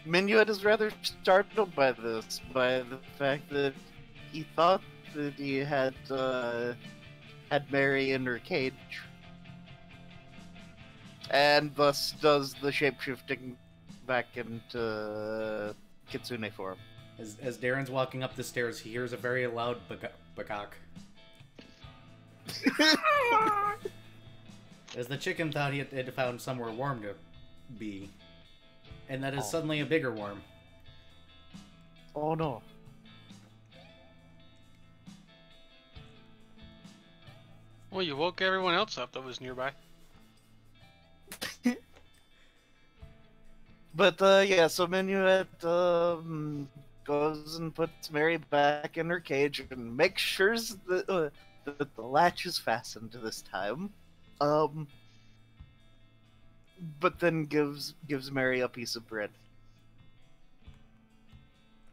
Minuet is rather startled by this, by the fact that he thought that he had Mary in her cage, and thus does the shapeshifting back into Kitsune form. As Daron's walking up the stairs, he hears a very loud bagak. As the chicken thought he had found somewhere warm to be. And that is suddenly a bigger worm. Oh no. Well, you woke everyone else up that was nearby. But yeah, so Minuet goes and puts Mary back in her cage and makes sure that the latch is fastened this time. But then gives Mary a piece of bread.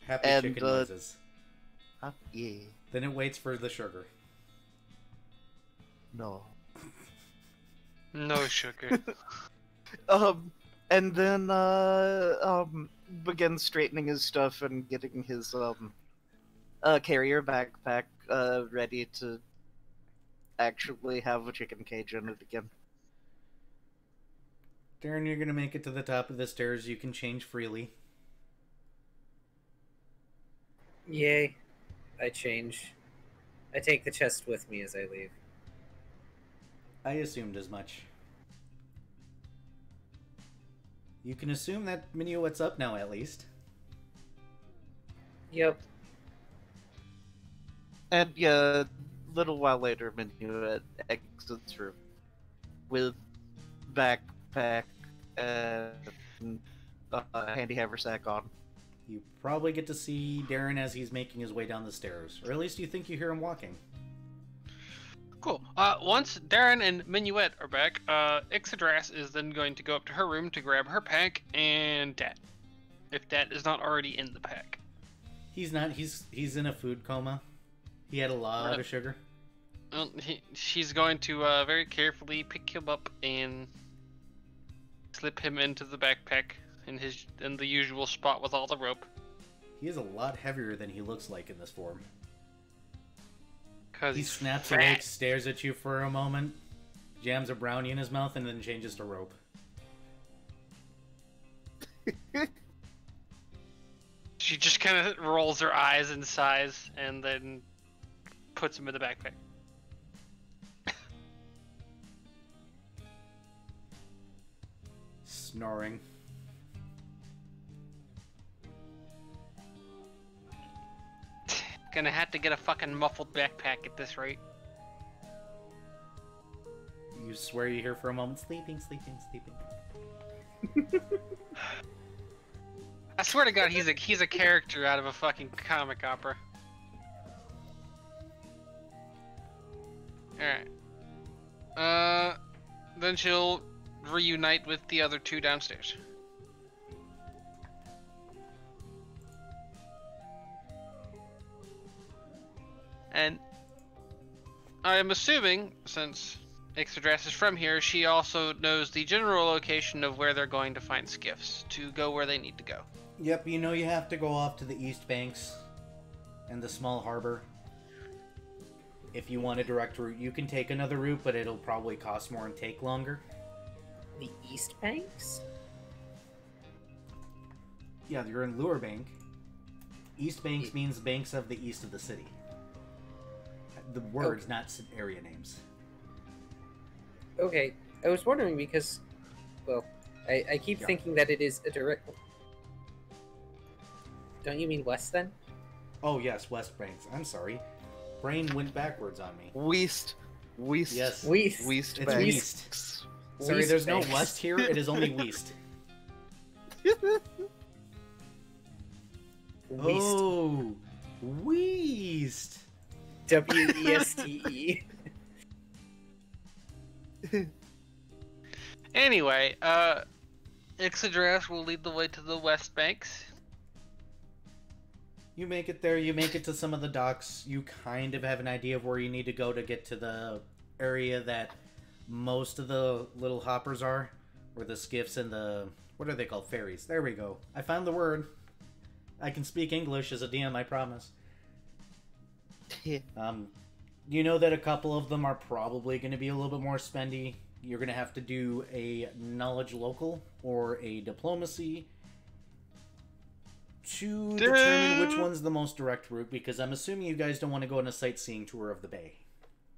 Happy And, chicken noises. Yeah. Then it waits for the sugar. No. No sugar. And then begins straightening his stuff and getting his carrier backpack ready to actually have a chicken cage in it again. Daron, you're gonna make it to the top of the stairs. You can change freely. Yay. I change. I take the chest with me as I leave. I assumed as much. You can assume that Minuet's up now, at least. Yep. And yeah, a little while later, Minuet exits room with backpack and handy haversack on. You probably get to see Daron as he's making his way down the stairs. Or at least you think you hear him walking. Cool. Once Daron and Minuet are back, Ixodras is then going to go up to her room to grab her pack and Dat. If Dat is not already in the pack. He's not. He's in a food coma. He had a lot of sugar. Well, she's going to very carefully pick him up and slip him into the backpack in the usual spot with all the rope. He is a lot heavier than he looks like in this form. Cause He he's snaps fat. awake, stares at you for a moment, jams a brownie in his mouth, and then changes to rope. She just kind of rolls her eyes and sighs, and then puts him in the backpack. Snoring. Gonna have to get a fucking muffled backpack at this rate. You swear you hear for a moment, sleeping, sleeping, sleeping. I swear to God, he's a character out of a fucking comic opera. Alright. Then she'll reunite with the other two downstairs. And I am assuming, since Ixodras is from here, she also knows the general location of where they're going to find skiffs to go where they need to go. Yep, you know you have to go off to the East Banks and the small harbor. If you want a direct route, you can take another route, but it'll probably cost more and take longer. The East Banks? Yeah, you're in Lure Bank. East Banks means banks of the east of the city. The words, not area names. Okay, I was wondering because, well, I keep thinking that it is a direct... Don't you mean west then? Oh yes, West Banks. I'm sorry. Brain went backwards on me. West. Yes. West. West It's Banks. West. Sorry, West there's Banks. no west here. It is only West. West. Oh, West. W-E-S-T-E. Anyway, Ixodras will lead the way to the West Banks. You make it there, you make it to some of the docks, you kind of have an idea of where you need to go to get to the area that most of the little hoppers are, where the skiffs and the, what are they called, ferries. There we go. I found the word. I can speak English as a DM, I promise. You know that a couple of them are probably going to be a little bit more spendy. You're going to have to do a knowledge local or a diplomacy to determine which one's the most direct route, because I'm assuming you guys don't want to go on a sightseeing tour of the bay.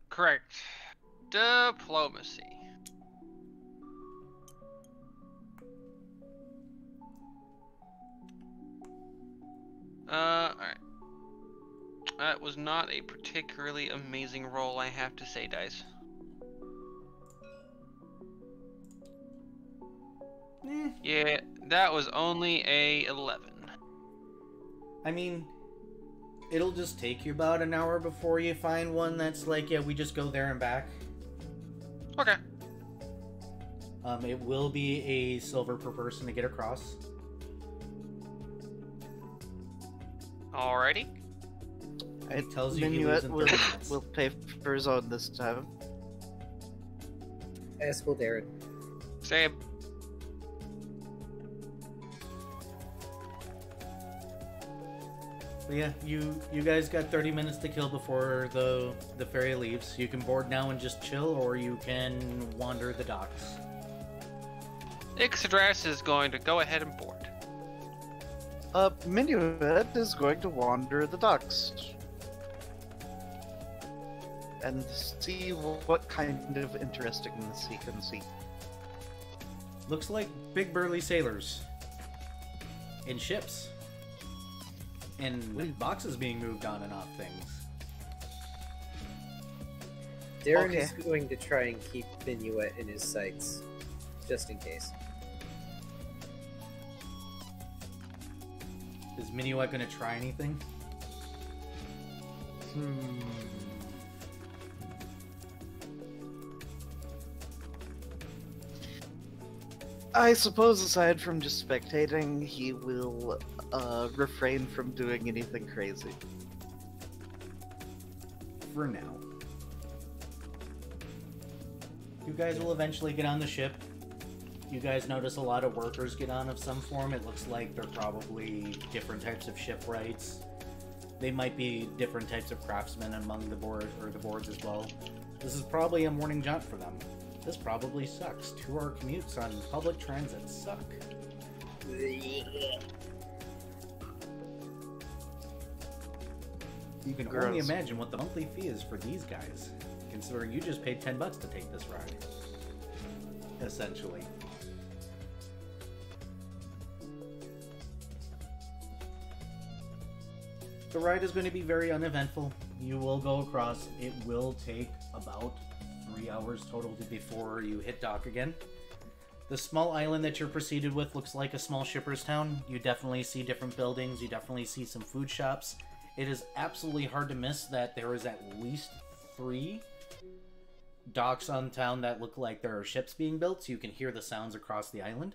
Correct. Diplomacy. Alright. That was not a particularly amazing roll, I have to say, dice. Yeah, that was only a 11. I mean, it'll just take you about an hour before you find one that's like, yeah, we just go there and back. Okay. It will be a silver per person to get across. Alrighty. It tells you he lives Minuet in will, 30 minutes. will pay for his own this time. As will Daron. Same. But yeah, you guys got 30 minutes to kill before the ferry leaves. You can board now and just chill, or you can wander the docks. Ixodras is going to go ahead and board. Minuet is going to wander the docks and see what kind of interestingness he can see. Looks like big burly sailors. In ships. And boxes being moved on and off things. Daron Okay. is going to try and keep Minuet in his sights, just in case. Is Minuet gonna try anything? I suppose aside from just spectating, he will refrain from doing anything crazy. For now. You guys will eventually get on the ship. You guys notice a lot of workers get on of some form. It looks like they're probably different types of shipwrights. They might be different types of craftsmen among the board or the boards as well. This is probably a morning jaunt for them. This probably sucks. 2-hour commutes on public transit suck. You can only Gross. imagine what the monthly fee is for these guys, considering you just paid $10 to take this ride. Essentially. The ride is going to be very uneventful. You will go across. It will take about 3 hours total before you hit dock again. The small island that you're preceded with looks like a small shipper's town. You definitely see different buildings. You definitely see some food shops. It is absolutely hard to miss that there is at least 3 docks on town that look like there are ships being built, so you can hear the sounds across the island.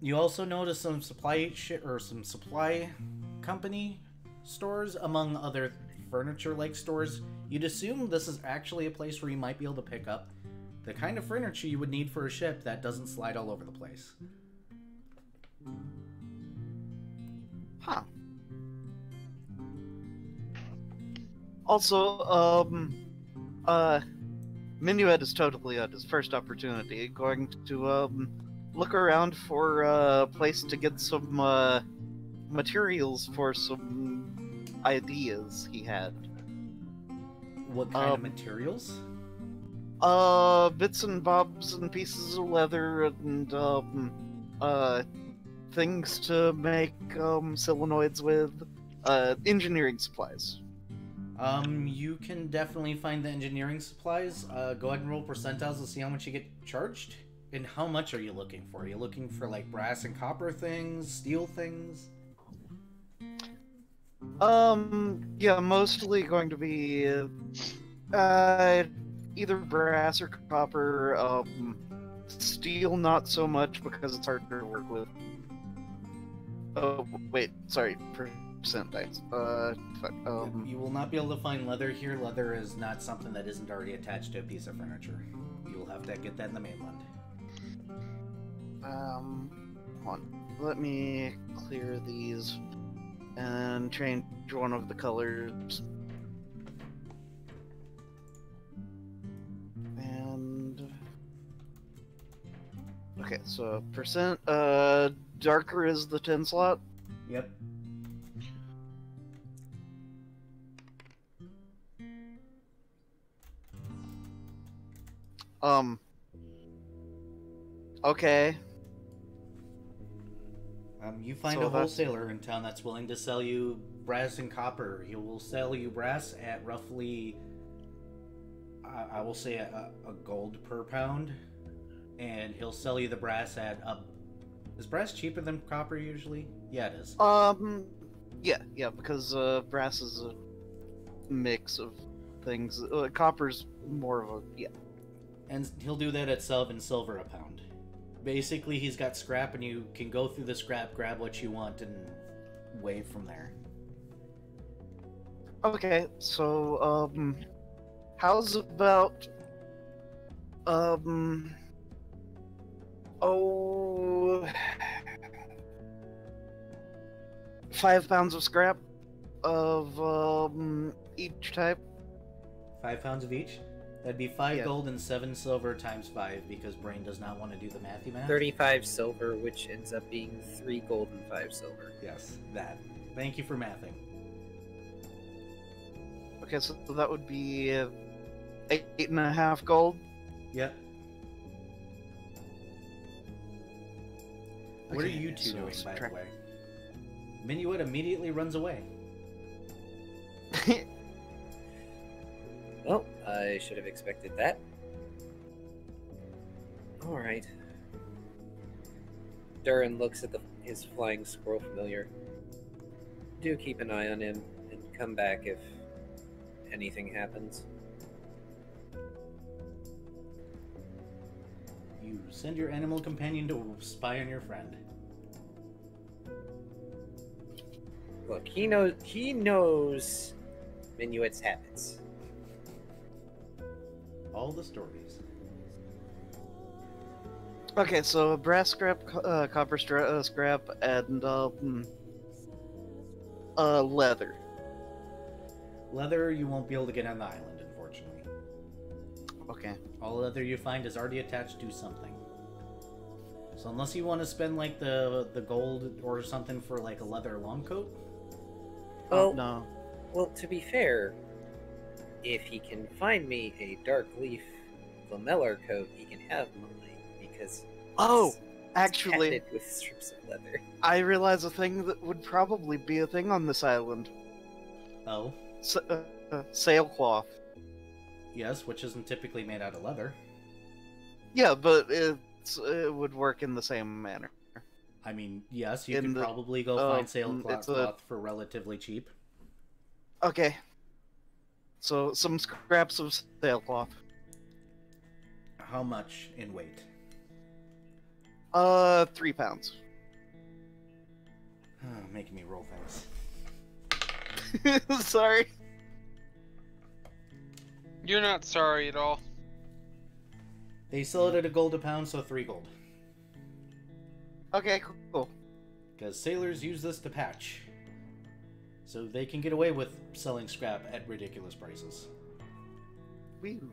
You also notice some supply company stores among other furniture-like stores. You'd assume this is actually a place where you might be able to pick up the kind of furniture you would need for a ship that doesn't slide all over the place. Huh. Also, Minuet is totally on his first opportunity going to, look around for a place to get some, materials for some ideas he had. What kind of materials? Bits and bobs and pieces of leather and, things to make, solenoids with, engineering supplies. You can definitely find the engineering supplies. Go ahead and roll percentiles to see how much you get charged. And how much are you looking for? Are you looking for, like, brass and copper things, steel things? Yeah, mostly going to be, either brass or copper, steel not so much because it's harder to work with. Oh, wait, sorry, percent dice. You will not be able to find leather here. Leather is not something that isn't already attached to a piece of furniture. You will have to get that in the mainland. Hold on. Let me clear these and change one of the colors. And okay, so percent darker is the 10 slot. Yep. Okay. You find So a wholesaler in town that's willing to sell you brass and copper. He will sell you brass at roughly, I will say, a gold per pound. And he'll sell you the brass at a... Is brass cheaper than copper usually? Yeah, it is. Yeah, because brass is a mix of things. Copper's more of a, yeah. And he'll do that at 7 silver a pound. Basically, he's got scrap, and you can go through the scrap, grab what you want, and wave from there. Okay, so, how's about, oh, 5 pounds of scrap of, each type? 5 pounds of each? That'd be 5 Yeah. gold and 7 silver times 5, because Brain does not want to do the mathy math. 35 silver, which ends up being 3 gold and 5 silver. Yes, that. Thank you for mathing. Okay, so that would be 8.5 gold. Yep. What are Okay, you two so doing, by the subtract- way? Minuet immediately runs away. Well, I should have expected that. Alright. Daron looks at his flying squirrel familiar. Do keep an eye on him, and come back if anything happens. You send your animal companion to spy on your friend. Look, he knows Minuet's habits. All the stories. Okay, so brass scrap, copper scrap, and leather. Leather you won't be able to get on the island, unfortunately. Okay. All leather you find is already attached to something. So unless you want to spend like the gold or something for like a leather long coat. Well, No. well, to be fair, if he can find me a dark leaf lamellar coat, he can have mine, because... Oh, Actually, Padded with strips of leather. I realize a thing that would probably be a thing on this island. Oh, Sailcloth. yes, which isn't typically made out of leather. Yeah, but it would work in the same manner. I mean, yes, you In could the- probably go find it's sailcloth a- for relatively cheap. Okay. So, some scraps of sailcloth. How much in weight? 3 pounds. Making me roll things. Sorry. You're not sorry at all. They sell it at a gold a pound, so 3 gold. Okay, cool. Because sailors use this to patch. So they can get away with selling scrap at ridiculous prices. Whew.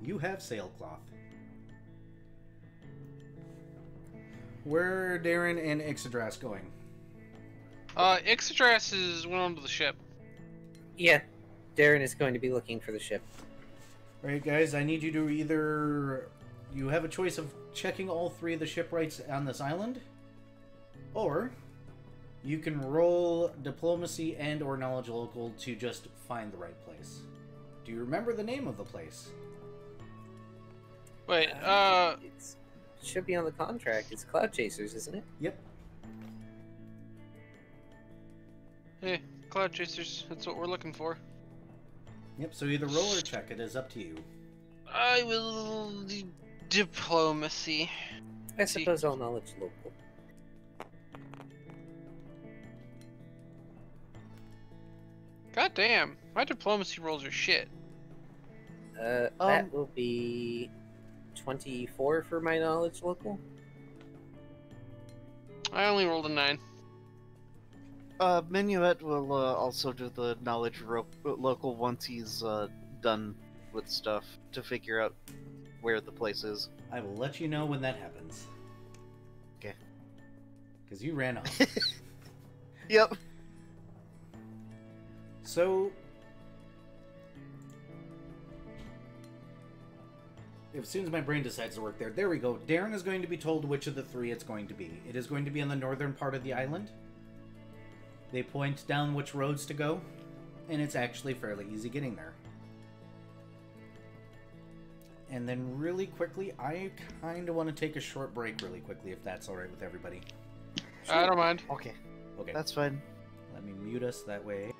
You have sailcloth. Where are Daron and Ixodras going? Ixodras went onto the ship. Yeah, Daron is going to be looking for the ship. Alright guys, I need you to either... You have a choice of checking all 3 of the shipwrights on this island, or you can roll diplomacy and or knowledge local to just find the right place. Do you remember the name of the place? Wait, It should be on the contract. It's Cloud Chasers, isn't it? Yep. hey, Cloud Chasers, that's what we're looking for. Yep, so either roll or check. It is up to you. I will do diplomacy. I suppose all knowledge local. God damn, my diplomacy rolls are shit. That will be 24 for my knowledge local. I only rolled a 9. Minuet will also do the knowledge local once he's done with stuff to figure out where the place is. I will let you know when that happens. Okay. Because you ran off. Yep. So... as soon as my brain decides to work there we go. Daron is going to be told which of the 3 it's going to be. It is going to be on the northern part of the island. They point down which roads to go, and it's actually fairly easy getting there. And then really quickly, I kind of want to take a short break really quickly, if that's alright with everybody. I don't mind. Okay, Okay, that's fine. let me mute us that way.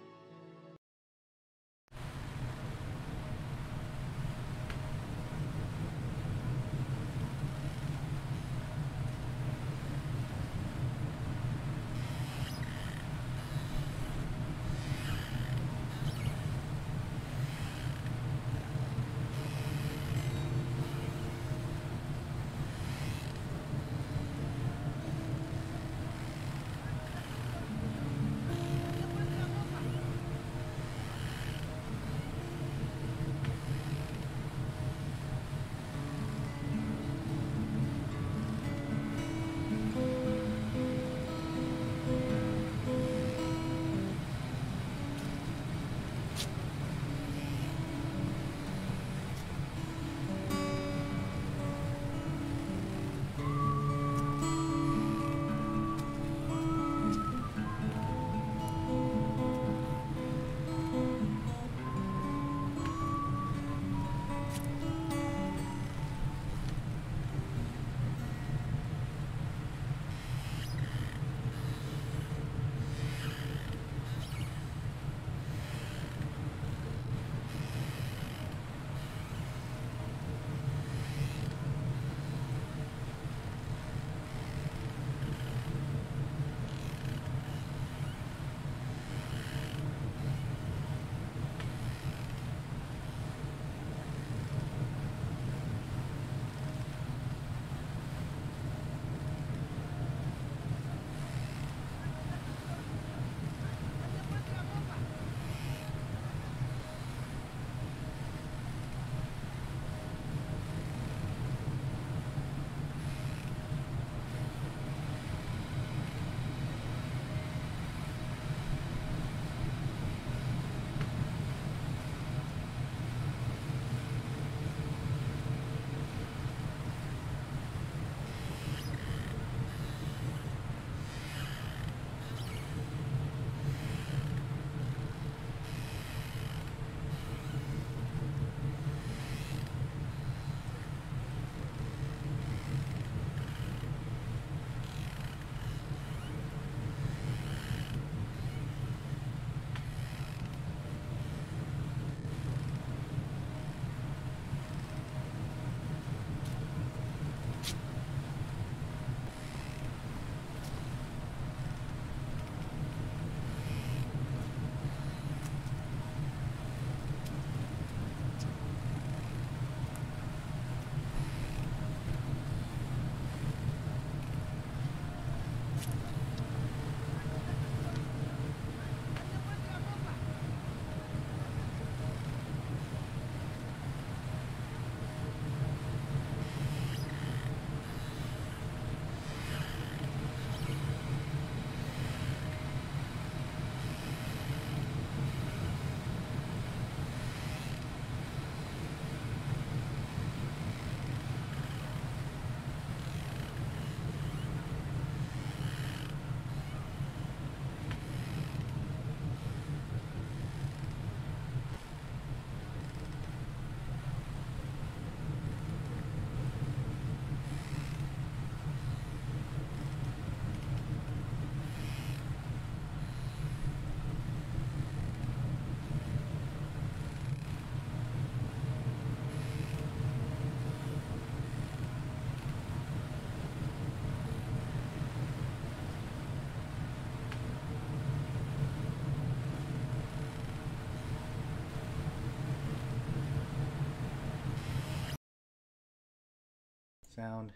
Sound.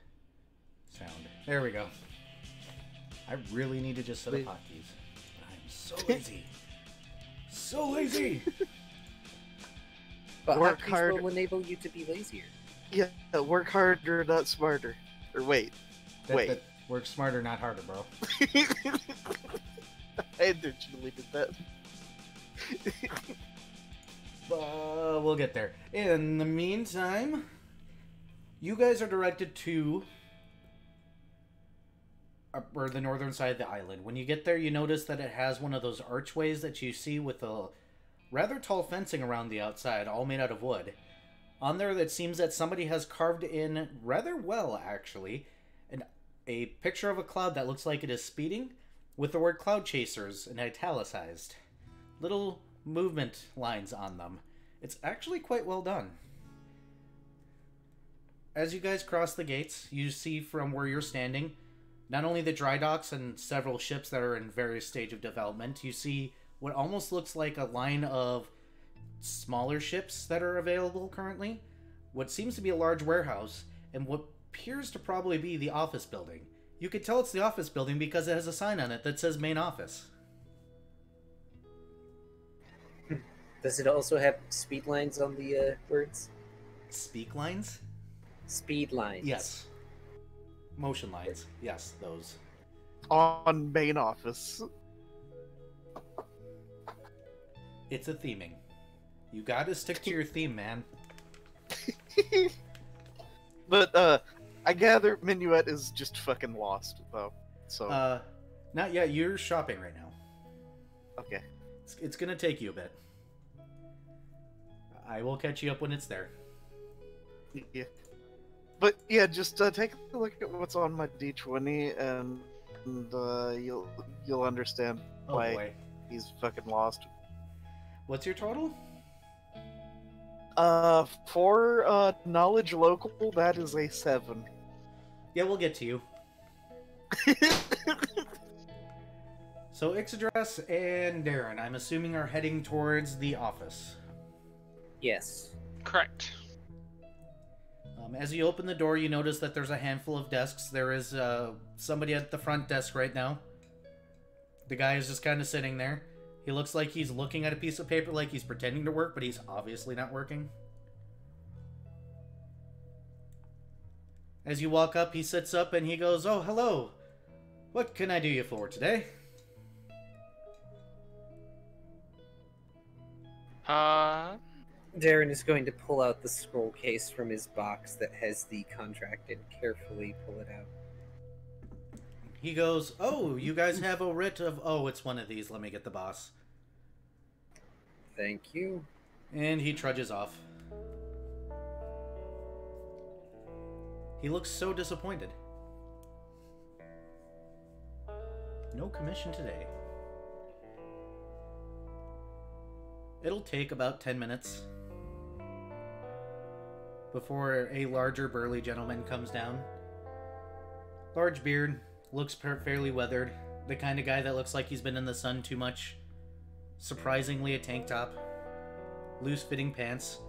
There we go. I really need to just set up hotkeys. I'm so lazy. So lazy! But Work hotkeys hard. will enable you to be lazier. Yeah, work harder, not smarter. Or wait. That work smarter, not harder, bro. I intentionally did that. We'll get there. In the meantime, you guys are directed to or the northern side of the island. When you get there, you notice that it has one of those archways that you see with a rather tall fencing around the outside, all made out of wood. On there, it seems that somebody has carved in rather well, actually, a picture of a cloud that looks like it is speeding, with the word "cloud chasers" in italicized. Little movement lines on them. It's actually quite well done. As you guys cross the gates, you see from where you're standing not only the dry docks and several ships that are in various stage of development, you see what almost looks like a line of smaller ships that are available currently, what seems to be a large warehouse, and what appears to probably be the office building. You could tell it's the office building because it has a sign on it that says main office. Does it also have speed lines on the words? Speak lines? Speed lines. Yes. Motion lines. Yes, those. On main office. It's a theming. You gotta stick to your theme, man. But, I gather Minuet is just fucking lost, though. So, Not yet. You're shopping right now. okay. It's gonna take you a bit. I will catch you up when it's there. Yeah. But, yeah, just take a look at what's on my D20, and you'll understand Oh why boy. he's fucking lost. What's your total? For knowledge local, that is a 7. Yeah, we'll get to you. So Ixodras and Daron, I'm assuming, are heading towards the office. Yes. Correct. As you open the door, you notice that there's a handful of desks. There is somebody at the front desk right now. The guy is just kind of sitting there. He looks like he's looking at a piece of paper like he's pretending to work, but he's obviously not working. As you walk up, he sits up and he goes, "Oh, hello. What can I do you for today?" Daron is going to pull out the scroll case from his box that has the contract and carefully pull it out. He goes, "Oh, you guys have a writ of..." "Oh, it's one of these. Let me get the boss." Thank you. And he trudges off. He looks so disappointed. No commission today. It'll take about 10 minutes before a larger burly gentleman comes down. Large beard, looks fairly weathered, the kind of guy that looks like he's been in the sun too much. Surprisingly, a tank top, loose-fitting pants.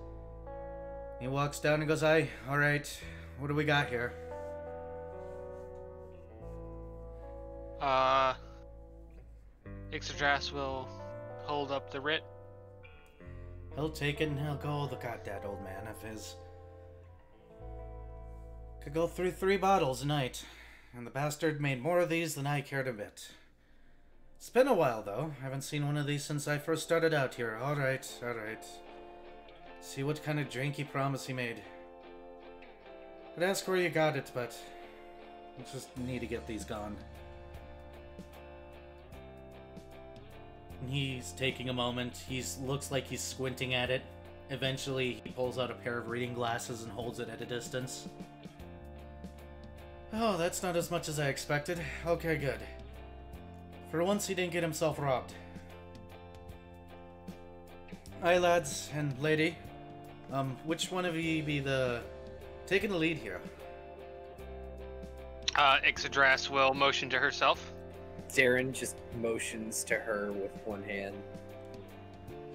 He walks down and goes, "Hi, alright, what do we got here?" Ixodras will hold up the writ. He'll take it and he'll go, "Look at that old man of his. Could go through 3 bottles a night, and the bastard made more of these than I cared a bit. It's been a while, though. I haven't seen one of these since I first started out here. Alright, alright. See what kind of janky promise he made. I'd ask where you got it, but I just need to get these gone." And he's taking a moment. He looks like he's squinting at it. Eventually, he pulls out a pair of reading glasses and holds it at a distance. "Oh, that's not as much as I expected. Okay, good. For once, he didn't get himself robbed. Aye, lads and lady. Which one of you be taking the lead here?" Ixodras will motion to herself. Daron just motions to her with one hand.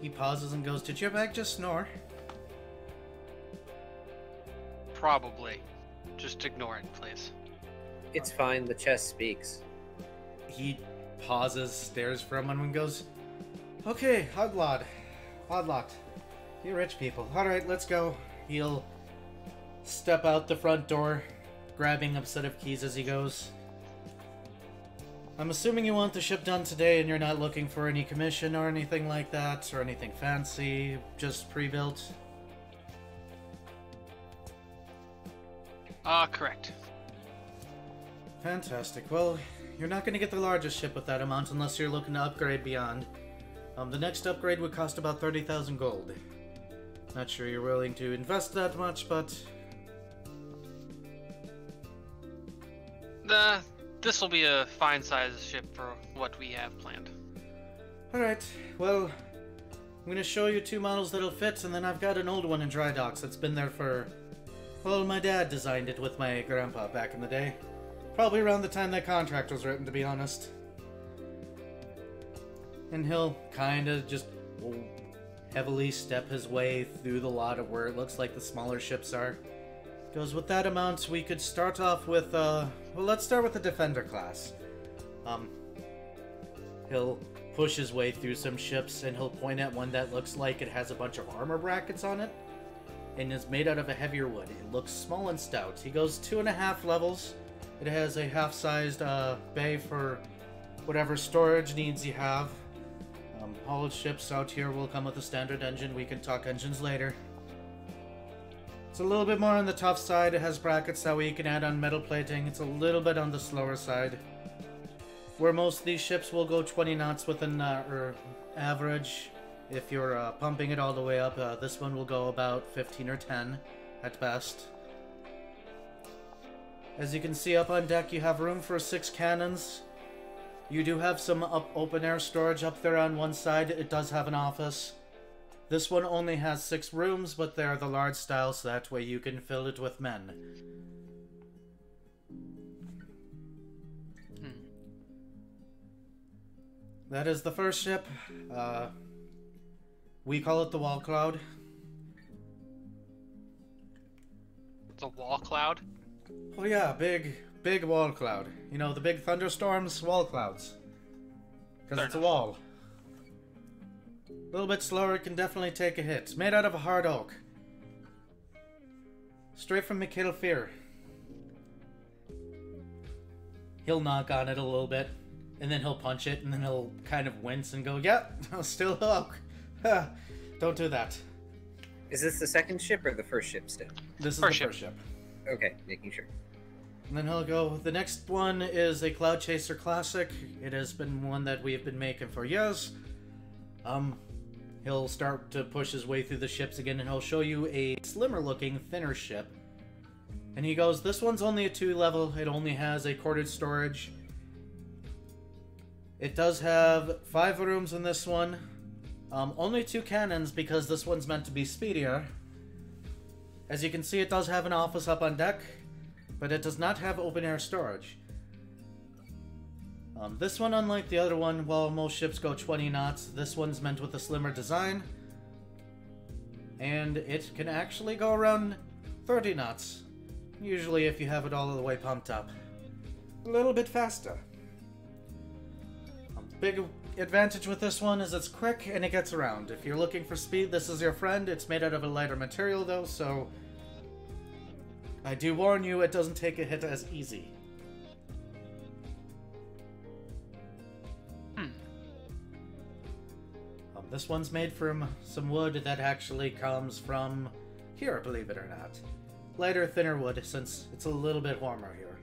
He pauses and goes, "Did your bag just snore?" Probably. Just ignore it, please. It's fine, the chest speaks. He pauses, stares for a moment, and goes, "Okay, Hodlot. You rich people. Alright, let's go." He'll step out the front door, grabbing a set of keys as he goes. "I'm assuming you want the ship done today and you're not looking for any commission or anything like that, or anything fancy, just pre-built?" Correct. Fantastic. Well, you're not going to get the largest ship with that amount unless you're looking to upgrade beyond. The next upgrade would cost about 30,000 gold. Not sure you're willing to invest that much, but... This will be a fine-sized ship for what we have planned. Alright, well, I'm going to show you 2 models that'll fit, and then I've got an old one in dry docks that's been there for... Well, my dad designed it with my grandpa back in the day. Probably around the time that contract was written, to be honest. And he'll kinda just heavily step his way through the lot of where it looks like the smaller ships are. Goes, with that amount, we could start off with, well, let's start with the Defender class. He'll push his way through some ships, and he'll point at one that looks like it has a bunch of armor brackets on it, and is made out of a heavier wood. It looks small and stout. He goes 2.5 levels. It has a half-sized bay for whatever storage needs you have. All ships out here will come with a standard engine. We can talk engines later. It's a little bit more on the tough side. It has brackets that way you can add on metal plating. It's a little bit on the slower side. Where most of these ships will go 20 knots with an average. If you're pumping it all the way up, this one will go about 15 or 10 at best. As you can see up on deck, you have room for 6 cannons. You do have some open-air storage up there on one side. It does have an office. This one only has 6 rooms, but they're the large style, so that way you can fill it with men. That is the first ship. We call it the Wall Cloud. The wall cloud? Oh yeah, big wall cloud. You know, the big thunderstorms, wall clouds. Because it's a wall. A little bit slower, it can definitely take a hit. Made out of a hard oak. Straight from Mikhail Fear. He'll knock on it a little bit, and then he'll punch it, and then he'll kind of wince and go, "Yep, still oak." Don't do that. Is this the second ship or the first ship still? This is the first ship. Okay, making sure. And then he'll go, the next one is a Cloud Chaser Classic. It has been one that we have been making for years. He'll start to push his way through the ships again, and he'll show you a slimmer looking, thinner ship. And he goes, this one's only a 2 level. It only has a corded storage. It does have 5 rooms in this one. Only 2 cannons because this one's meant to be speedier. As you can see, it does have an office up on deck, but it does not have open-air storage. This one, unlike the other one, while most ships go 20 knots, this one's meant with a slimmer design. And it can actually go around 30 knots. Usually if you have it all the way pumped up. A little bit faster. Big advantage with this one is it's quick and it gets around. If you're looking for speed, this is your friend. It's made out of a lighter material though, so I do warn you, it doesn't take a hit as easy. This one's made from some wood that actually comes from here, believe it or not. Lighter, thinner wood, since it's a little bit warmer here.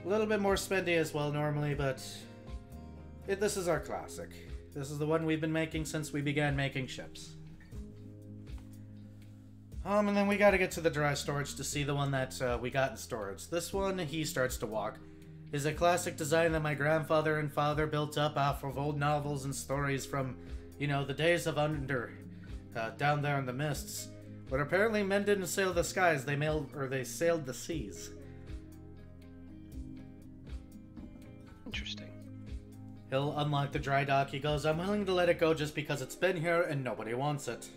A little bit more spendy as well normally, but this is our classic. This is the one we've been making since we began making ships. And then we gotta get to the dry storage to see the one that we got in storage. This one, he starts to walk, is a classic design that my grandfather and father built up off of old novels and stories from, you know, the days of down there in the mists. But apparently men didn't sail the skies, they sailed the seas. Interesting. He'll unlock the dry dock. He goes, I'm willing to let it go just because it's been here and nobody wants it.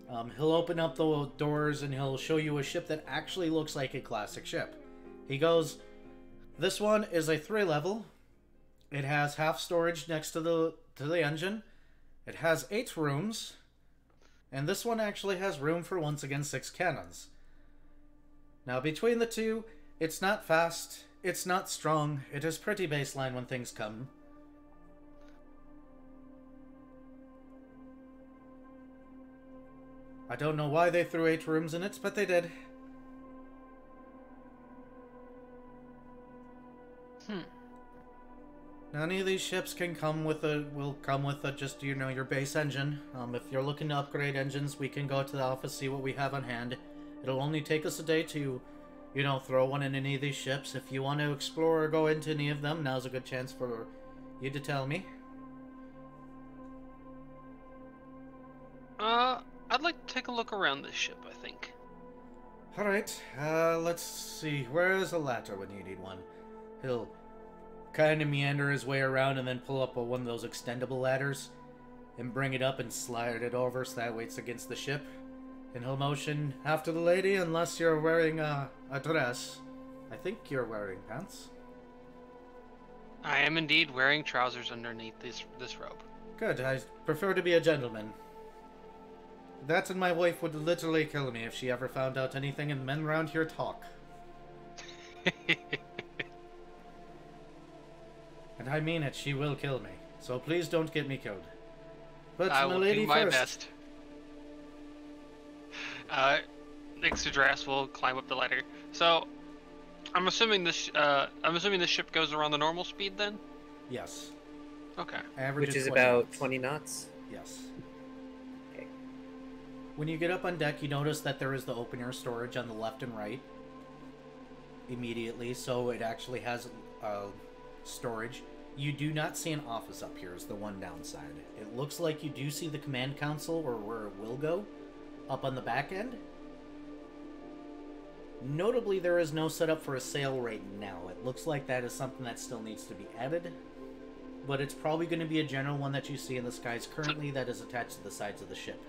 He'll open up the doors and he'll show you a ship that actually looks like a classic ship. He goes, this one is a 3-level. It has half storage next to the engine. It has 8 rooms. And this one actually has room for, once again, 6 cannons. Now, between the two, it's not fast, it's not strong, it is pretty baseline when things come. I don't know why they threw 8 rooms in it, but they did. Now, any of these ships will come with just, your base engine. If you're looking to upgrade engines, we can go to the office, see what we have on hand. It'll only take us a day to, throw one in any of these ships. If you want to explore or go into any of them, now's a good chance for you to tell me. I'd like to take a look around this ship, I think. Alright, let's see. Where is a ladder when you need one? He'll kind of meander his way around and then pull up one of those extendable ladders and bring it up and slide it over so that way it's against the ship. And he'll motion after the lady unless you're wearing a dress. I think you're wearing pants. I am indeed wearing trousers underneath this robe. Good, I prefer to be a gentleman. That and my wife would literally kill me if she ever found out anything and men around here talk. And I mean it, she will kill me. So please don't get me killed. But I will do my first. best. Ixodras will climb up the ladder. So, I'm assuming this ship goes around the normal speed then? Yes. Okay. Average Which is 20 about knots. 20 knots? Yes. Okay. When you get up on deck, you notice that there is the open-air storage on the left and right. Immediately, so it actually has storage. You do not see an office up here is the one downside. It looks like you do see the command console, or where it will go, up on the back end. Notably, there is no setup for a sail right now. It looks like that is something that still needs to be added. But it's probably going to be a general one that you see in the skies currently that is attached to the sides of the ship.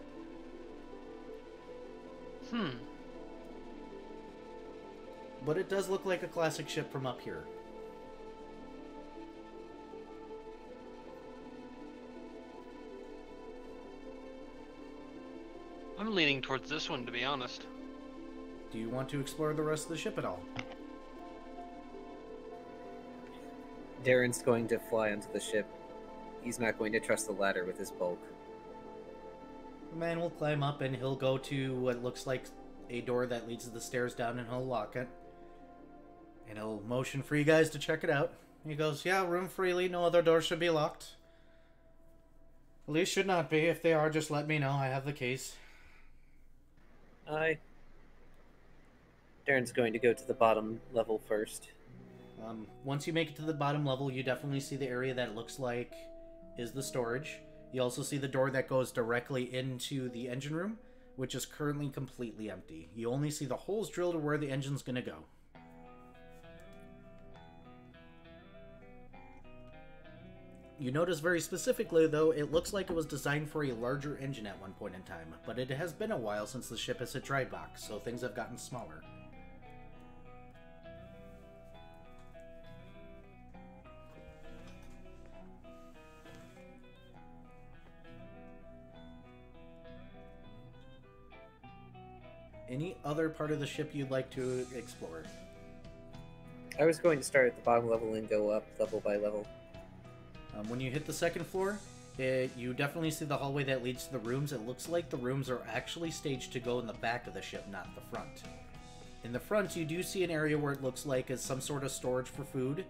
But it does look like a classic ship from up here. I'm leaning towards this one, to be honest. Do you want to explore the rest of the ship at all? Daron's going to fly onto the ship. He's not going to trust the ladder with his bulk. The man will climb up and he'll go to what looks like a door that leads to the stairs down, and he'll lock it. And he'll motion for you guys to check it out. He goes, yeah, room freely, no other doors should be locked. At least should not be. If they are, just let me know. I have the keys. Aye. Daron's going to go to the bottom level first. Once you make it to the bottom level, you definitely see the area that looks like is the storage. You also see the door that goes directly into the engine room, which is currently completely empty. You only see the holes drilled to where the engine's going to go. You notice very specifically, though, it looks like it was designed for a larger engine at one point in time, but it has been a while since the ship has hit dry dock, so things have gotten smaller. Any other part of the ship you'd like to explore? I was going to start at the bottom level and go up level by level. When you hit the second floor, you definitely see the hallway that leads to the rooms. It looks like the rooms are actually staged to go in the back of the ship, not the front. In the front, you do see an area where it looks like is some sort of storage for food.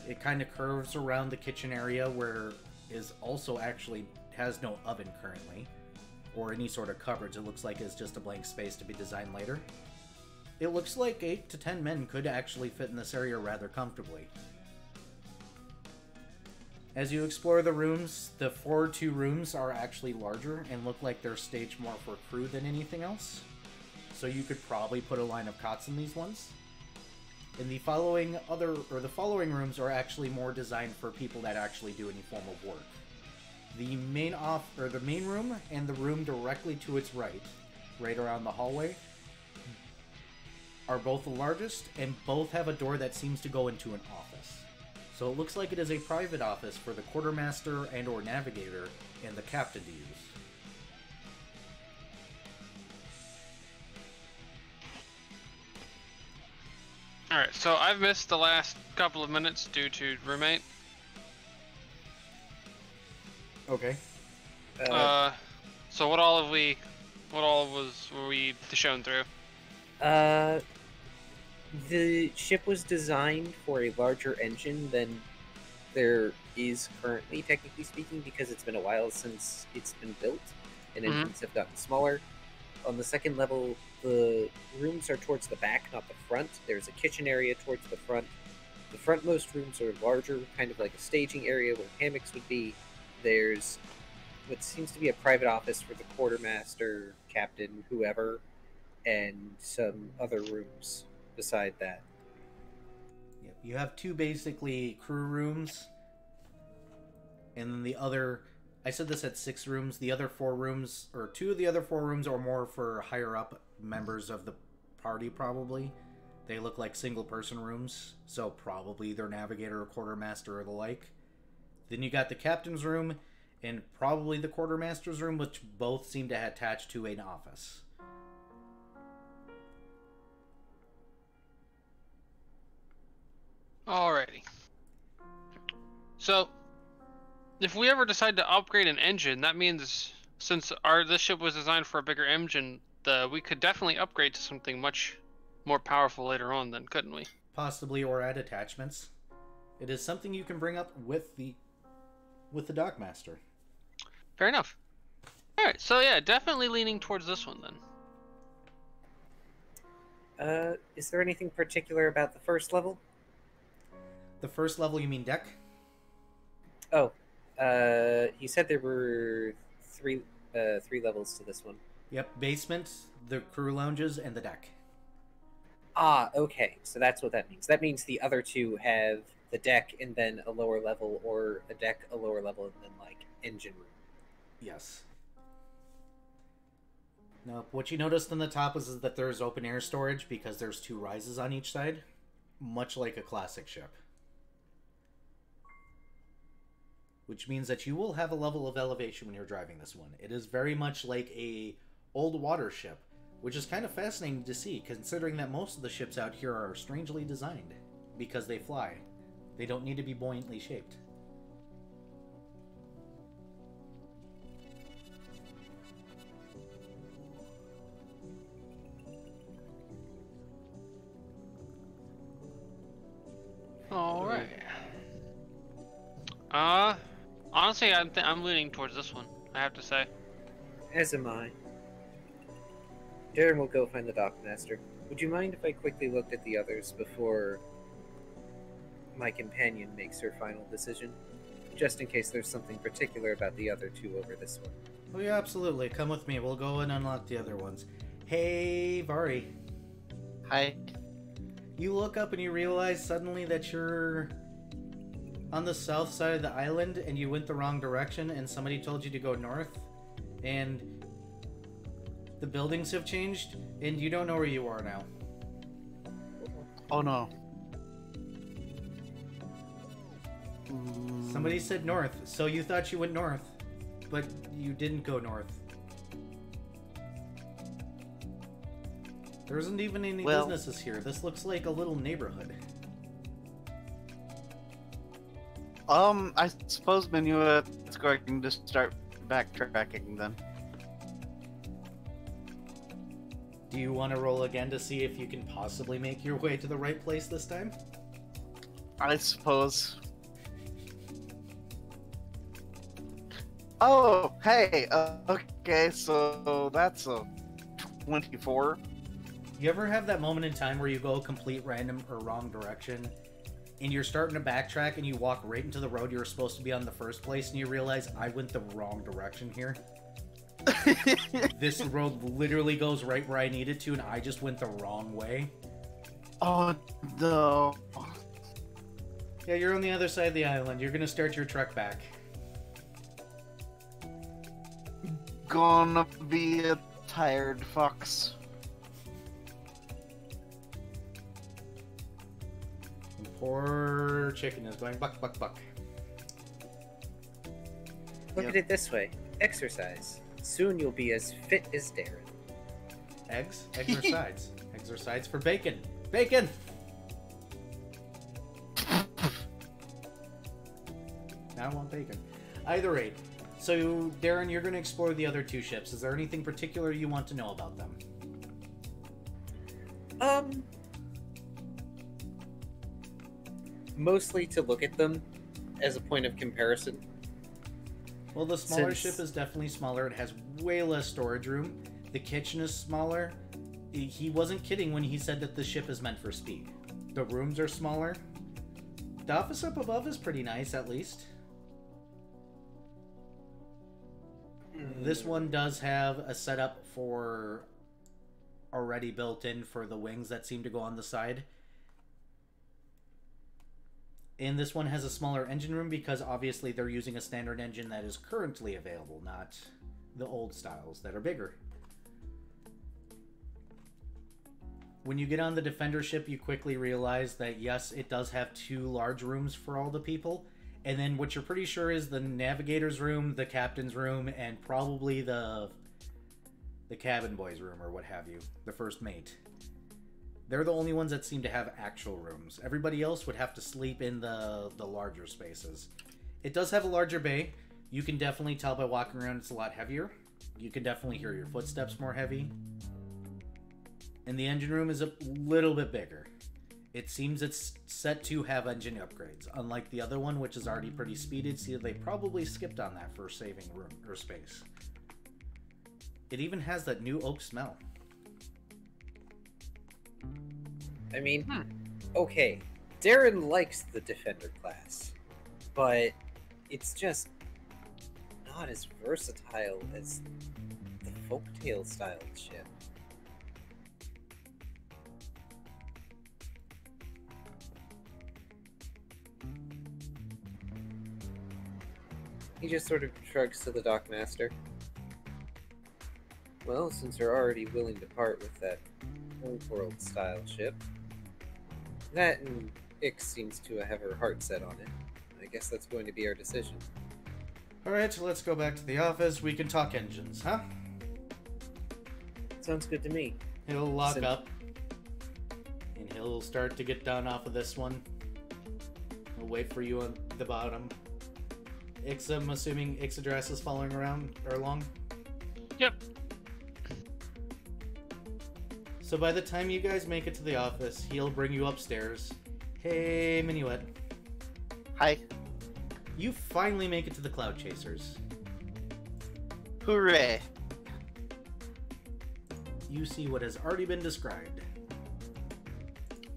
It kind of curves around the kitchen area where is also actually has no oven currently, or any sort of cupboards. It looks like it's just a blank space to be designed later. It looks like 8 to 10 men could actually fit in this area rather comfortably. As you explore the rooms, the 4-2 rooms are actually larger and look like they're staged more for crew than anything else. So you could probably put a line of cots in these ones. And the following rooms are actually more designed for people that actually do any form of work. The main room and the room directly to its right right around the hallway are both the largest, and both have a door that seems to go into an office. So it looks like it is a private office for the quartermaster and or navigator and the captain to use. Alright, so I've missed the last couple of minutes due to roommate. Okay. So what all were we shown through? The ship was designed for a larger engine than there is currently, technically speaking, because it's been a while since it's been built, and engines have gotten smaller. On the second level, the rooms are towards the back, not the front. There's a kitchen area towards the front. The frontmost rooms are larger, kind of like a staging area where hammocks would be. There's what seems to be a private office for the quartermaster, captain, whoever, and some other rooms beside that. Yep. You have two basically crew rooms, and then the other, I said this at 6 rooms, the other 4 rooms, or 2 of the other 4 rooms are more for higher up members of the party probably. They look like single person rooms, so probably their navigator or quartermaster or the like. Then you got the captain's room and probably the quartermaster's room, which both seem to attach to an office. Alrighty. So, if we ever decide to upgrade an engine, that means since this ship was designed for a bigger engine, we could definitely upgrade to something much more powerful later on, then, couldn't we? Possibly, or add attachments. It is something you can bring up with the dockmaster. Fair enough. Alright, so yeah, definitely leaning towards this one then. Is there anything particular about the first level? The first level, you mean deck? Oh, you said there were three levels to this one. Yep, basement, the crew lounges, and the deck. Ah, okay. So that's what that means. That means the other two have the deck and then a lower level, or a deck, a lower level, and then, like, engine room. Yes. Now, what you noticed on the top is that there's open air storage because there's 2 rises on each side, much like a classic ship. Which means that you will have a level of elevation when you're driving this one. It is very much like a old water ship, which is kind of fascinating to see, considering that most of the ships out here are strangely designed because they fly. They don't need to be buoyantly shaped. Alright. Honestly, I'm leaning towards this one, I have to say. As am I. Daron will go find the dockmaster. Would you mind if I quickly looked at the others before my companion makes her final decision? Just in case there's something particular about the other 2 over this one. Oh yeah, absolutely. Come with me. We'll go and unlock the other ones. Hey, Vari. Hi. You look up and you realize suddenly that you're on the south side of the island and you went the wrong direction and somebody told you to go north. And the buildings have changed and you don't know where you are now. Oh no. Somebody said north, so you thought you went north, but you didn't go north. There isn't even any businesses here. This looks like a little neighborhood. I suppose Minuet's going to start backtracking then. Do you want to roll again to see if you can possibly make your way to the right place this time? I suppose. Oh, hey, okay, so that's a 24. You ever have that moment in time where you go a complete random or wrong direction and you're starting to backtrack and you walk right into the road you were supposed to be on the first place and you realize I went the wrong direction here? This road literally goes right where I needed to and I just went the wrong way. Oh no. Yeah, you're on the other side of the island. You're gonna start your trek back. Gonna be a tired fox. Poor chicken is going buck, buck, buck. Look Yep. at it this way. Exercise. Soon you'll be as fit as Daron. Eggs? Eggs or sides? Eggs or sides for bacon. Bacon! Now I want bacon. Either rate. So, Daron, you're going to explore the other two ships. Is there anything particular you want to know about them? Mostly to look at them as a point of comparison. Well, the smaller Since- ship is definitely smaller. It has way less storage room. The kitchen is smaller. He wasn't kidding when he said that the ship is meant for speed. The rooms are smaller. The office up above is pretty nice, at least. This one does have a setup for already built in for the wings that seem to go on the side. And this one has a smaller engine room because obviously they're using a standard engine that is currently available, not the old styles that are bigger. When you get on the Defender ship, you quickly realize that yes, it does have two large rooms for all the people. And then what you're pretty sure is the navigator's room, the captain's room, and probably the cabin boy's room or what have you, the first mate. They're the only ones that seem to have actual rooms. Everybody else would have to sleep in the larger spaces. It does have a larger bay. You can definitely tell by walking around it's a lot heavier. You can definitely hear your footsteps more heavy. And the engine room is a little bit bigger. It seems it's set to have engine upgrades, unlike the other one, which is already pretty speeded, so they probably skipped on that for saving room or space. It even has that new oak smell. I mean, okay, Daron likes the Defender class, but it's just not as versatile as the Folktale style ship. He just sort of shrugs to the dockmaster. Well, since you're already willing to part with that old world style ship, that and Ix seems to have her heart set on it. I guess that's going to be our decision. Alright, so let's go back to the office. We can talk engines, huh? Sounds good to me. He'll lock Sim- up. And he'll start to get down off of this one. He'll wait for you on the bottom. Ix, I'm assuming Ixadrass is following around or along? Yep. So by the time you guys make it to the office, he'll bring you upstairs. Hey, Minuet. Hi. You finally make it to the Cloud Chasers. Hooray. You see what has already been described.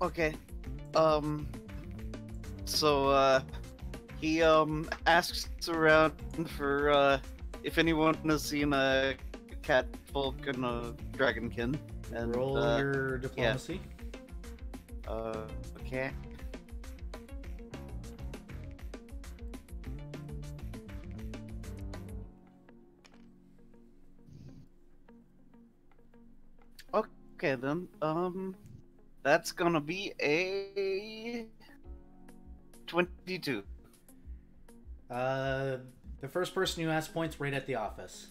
Okay. So, he, asks around for, if anyone has seen a catfolk and a dragonkin. And, Roll your diplomacy. Okay. Okay then, that's gonna be a 22. The first person who has points right at the office.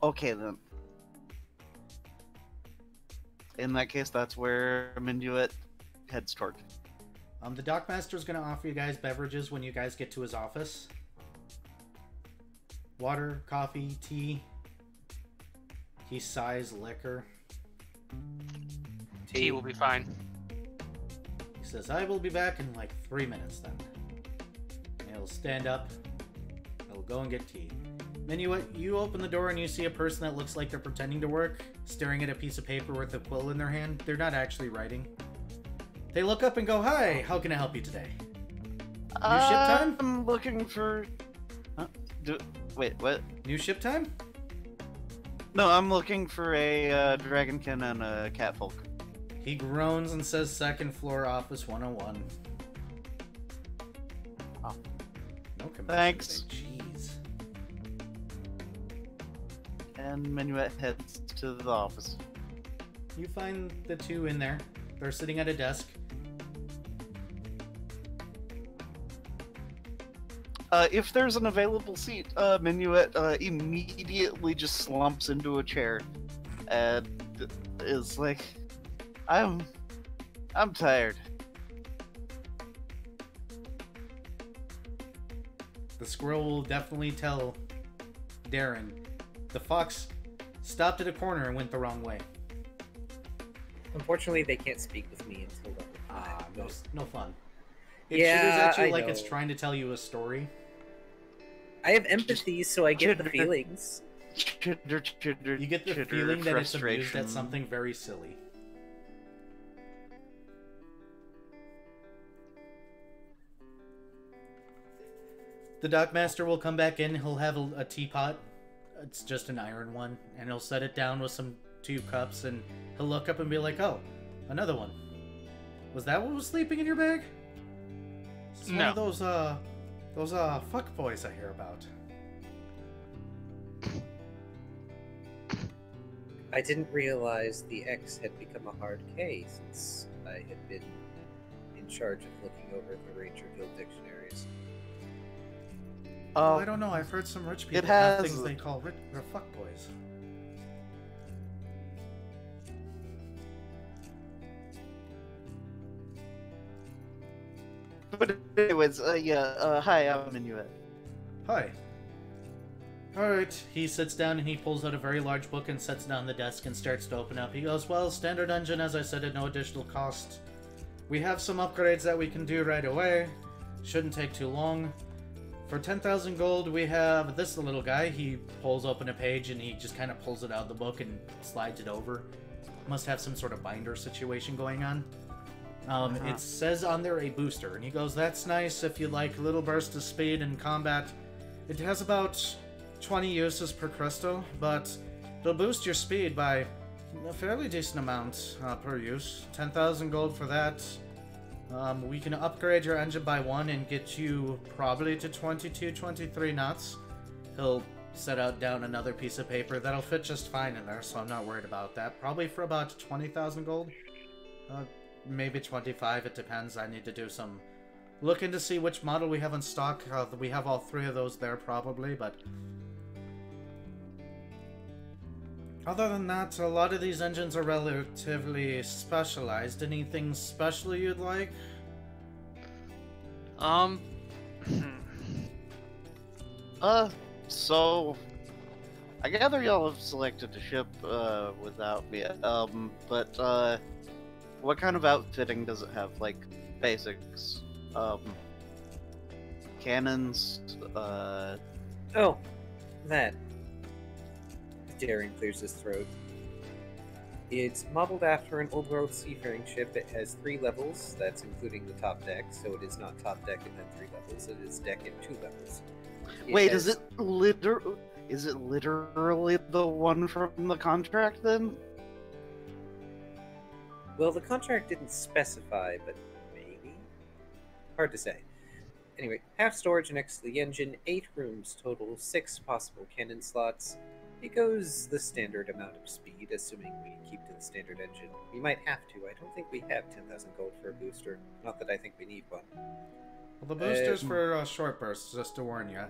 Okay then. In that case, that's where Minuet heads toward. The dockmaster's gonna offer you guys beverages when you guys get to his office. Water, coffee, tea. He sighs liquor. Tea will be fine. He says, I will be back in like 3 minutes then. And he'll stand up. He'll go and get tea. Minuet, you open the door and you see a person that looks like they're pretending to work, staring at a piece of paper with a quill in their hand. They're not actually writing. They look up and go, hi, how can I help you today? New ship time? I'm looking for... Huh? Wait, what? New ship time? No, I'm looking for a dragonkin and a catfolk. He groans and says second floor office 101. Oh. No commission Thanks. today, jeez. And Minuet heads to the office. You find the two in there. They're sitting at a desk. If there's an available seat, Minuet immediately just slumps into a chair and is like, I'm tired. The squirrel will definitely tell Daron. The fox stopped at a corner and went the wrong way. Unfortunately, they can't speak with me until level 5. No fun. It Yeah, chitters at you I like know. it's trying to tell you a story. I have empathy, so I get the Chitter. feelings. Chitter, chitter, You get the chitter, feeling that it's amused frustration. at something very silly. The dockmaster will come back in. He'll have a teapot. It's just an iron one. And he'll set it down with some 2 cups. And he'll look up and be like, oh, another one. Was that what was sleeping in your bag? It's one No. of those fuck boys I hear about. I didn't realize the X had become a hard K since I had been in charge of looking over the Ranger Guild dictionaries. I don't know. I've heard some rich people it have has- things they call they're fuck boys. But anyways, hi, I'm Minuet. Hi. Alright, he sits down and he pulls out a very large book and sets it on the desk and starts to open up. He goes, well, standard engine, as I said, at no additional cost. We have some upgrades that we can do right away. Shouldn't take too long. For 10,000 gold, we have this little guy. He pulls open a page and he just kind of pulls it out of the book and slides it over. Must have some sort of binder situation going on. It says on there a booster, and he goes, that's nice if you like a little burst of speed in combat. It has about 20 uses per crystal, but it'll boost your speed by a fairly decent amount per use. 10,000 gold for that. We can upgrade your engine by 1 and get you probably to 22, 23 knots. He'll set out down another piece of paper that'll fit just fine in there, so I'm not worried about that. Probably for about 20,000 gold. Maybe 25, it depends. I need to do some looking to see which model we have in stock. We have all 3 of those there probably, but other than that, a lot of these engines are relatively specialized. Anything special you'd like? So I gather y'all have selected a ship without me. But what kind of outfitting does it have? Like basics, cannons, Oh, that. Daron clears his throat. It's modeled after an old world seafaring ship. It has 3 levels, that's including the top deck, so it is not top deck and then 3 levels, it is deck and 2 levels. Wait, has- is it literally the one from the contract then? Well, the contract didn't specify, but maybe? Hard to say. Anyway, half storage next to the engine, 8 rooms total, 6 possible cannon slots. It goes the standard amount of speed, assuming we keep to the standard engine. We might have to. I don't think we have 10,000 gold for a booster. Not that I think we need one. Well, the booster's for short bursts, just to warn you.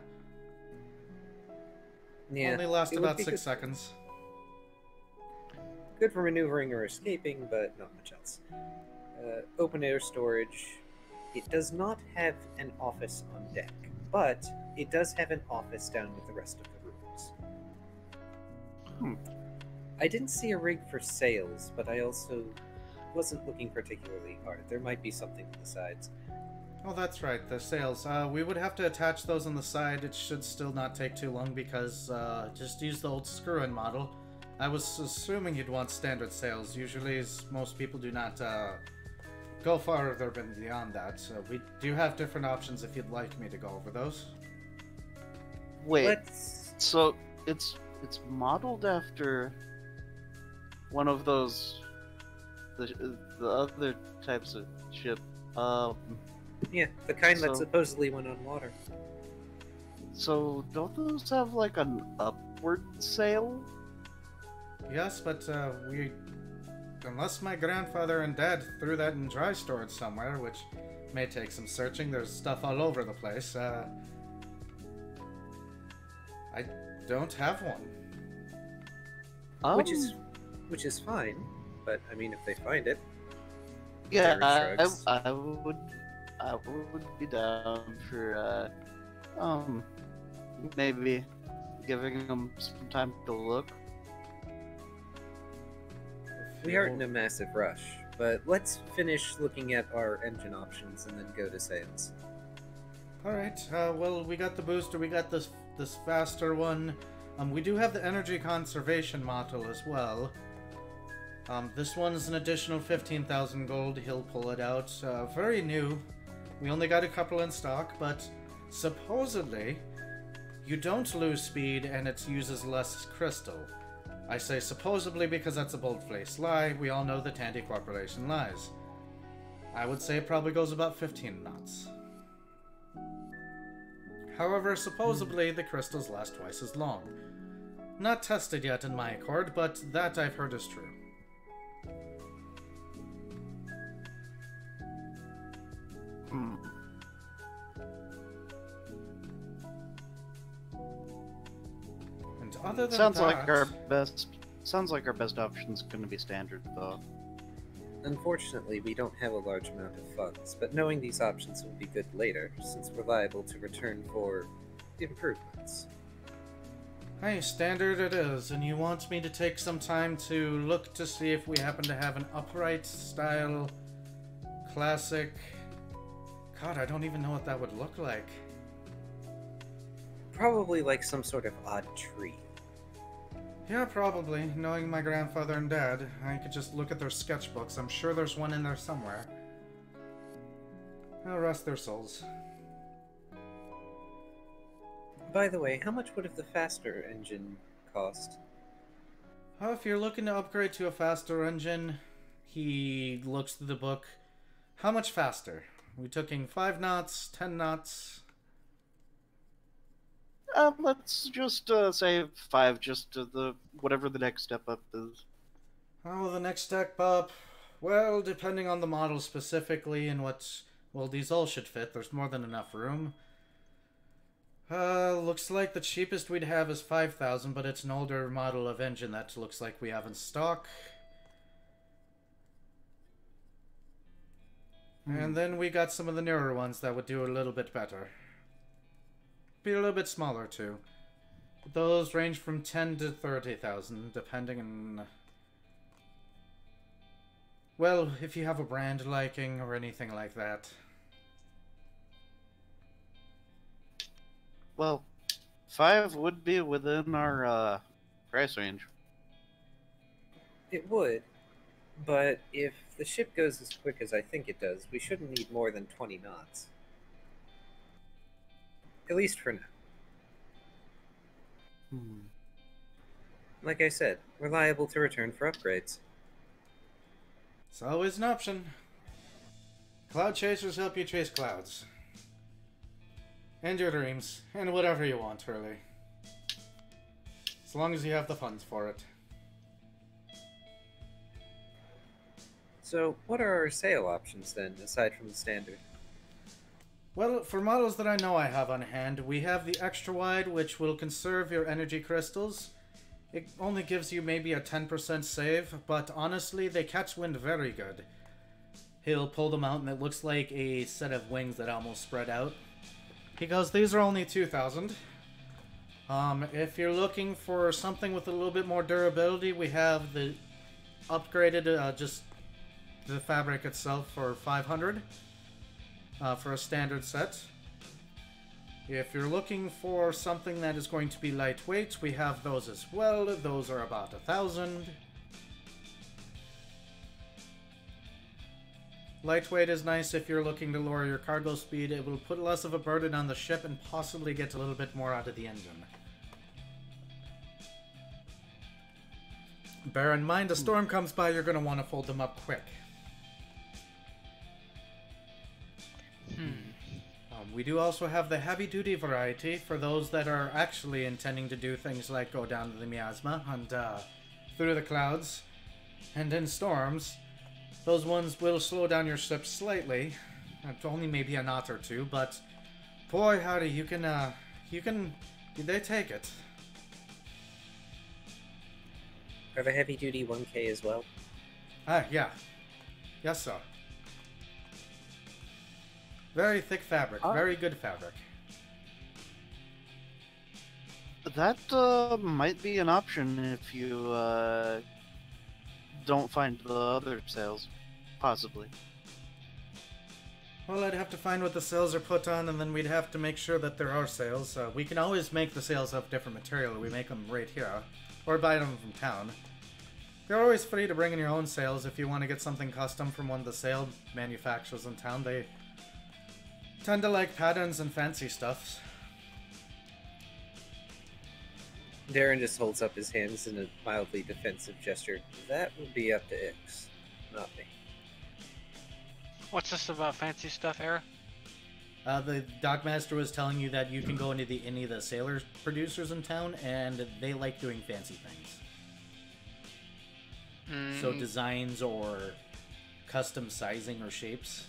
Yeah, Only last it would about be 6 seconds. good for maneuvering or escaping, but not much else. Open air storage. It does not have an office on deck, but it does have an office down with the rest of the rooms. I didn't see a rig for sails, but I also wasn't looking particularly hard. There might be something to the sides. Oh, that's right, the sails. We would have to attach those on the side. It should still not take too long because just use the old screw-in model. I was assuming you'd want standard sails. Usually, most people do not go farther beyond that. So we do have different options if you'd like me to go over those. Wait, Let's... so it's modeled after one of those the other types of ship. Yeah, the kind that So- supposedly went on water. So don't those have like an upward sail? Yes, but we... Unless my grandfather and dad threw that in dry storage somewhere, which may take some searching, there's stuff all over the place, I don't have one. Which is fine, but I mean, if they find it, Yeah, Daron shrugs. I would be down for maybe giving them some time to look. We aren't in a massive rush, but let's finish looking at our engine options and then go to sales. Alright, well, we got the booster, we got this faster one. We do have the energy conservation module as well. This one's an additional 15,000 gold. He'll pull it out. Very new. We only got a couple in stock, but supposedly you don't lose speed and it uses less crystal. I say supposedly because that's a bold-faced lie. We all know that anti-corporation lies. I would say it probably goes about 15 knots. However, supposedly the crystals last twice as long. Not tested yet in my accord, but that I've heard is true. And other than Sounds that, like our best option's going to be standard, though. Unfortunately, we don't have a large amount of funds, but knowing these options will be good later, since we're liable to return for improvements. hey, standard it is, and you want me to take some time to look to see if we happen to have an upright style classic. God, I don't even know what that would look like. Probably like some sort of odd tree. Yeah, probably. Knowing my grandfather and dad, I could just look at their sketchbooks. I'm sure there's one in there somewhere. Oh, rest their souls. By the way, how much would the faster engine cost? Oh, if you're looking to upgrade to a faster engine, he looks through the book. How much faster? We talking 5 knots, 10 knots? Let's just say 5, just the whatever the next step up is. Oh, the next step up. Well, depending on the model specifically and what... Well, these all should fit. There's more than enough room. Looks like the cheapest we'd have is 5,000, but it's an older model of engine that looks like we have in stock. And then we got some of the newer ones that would do a little bit better. Be a little bit smaller too. Those range from 10 to 30,000, depending on... Well, if you have a brand liking or anything like that. Well, 5 would be within our price range. It would, but if the ship goes as quick as I think it does, we shouldn't need more than 20 knots. At least for now. Like I said, we're liable to return for upgrades. It's always an option. Cloud chasers help you chase clouds. And your dreams. And whatever you want, really. As long as you have the funds for it. So, what are our sale options then, aside from the standard? Well, for models that I know I have on hand, we have the extra wide, which will conserve your energy crystals. It only gives you maybe a 10% save, but honestly, they catch wind very good. He'll pull them out and it looks like a set of wings that almost spread out. He goes, these are only 2,000. If you're looking for something with a little bit more durability, we have the upgraded, just the fabric itself for 500. For a standard set. If you're looking for something that is going to be lightweight, we have those as well. Those are about 1,000. Lightweight is nice if you're looking to lower your cargo speed. It will put less of a burden on the ship and possibly get a little bit more out of the engine. Bear in mind, a storm comes by, you're going to want to fold them up quick. We do also have the heavy-duty variety for those that are actually intending to do things like go down to the miasma and through the clouds, and in storms, those ones will slow down your ship slightly. Only maybe a knot or two, but boy howdy, they take it. Are the heavy duty 1K as well? Yeah. Yes, sir. Very thick fabric, very good fabric. That might be an option if you don't find the other sails, possibly. Well, I'd have to find what the sails are put on, and then we'd have to make sure that there are sails. We can always make the sails of different material. We make them right here, or buy them from town. You're always free to bring in your own sails if you want to get something custom from one of the sail manufacturers in town. They tend to like patterns and fancy stuff. Daron just holds up his hands in a mildly defensive gesture. That would be up to Ix, not me. What's this about fancy stuff, Era? The Dockmaster was telling you that you can go into any of the sailor producers in town, and they like doing fancy things. So designs or custom sizing or shapes.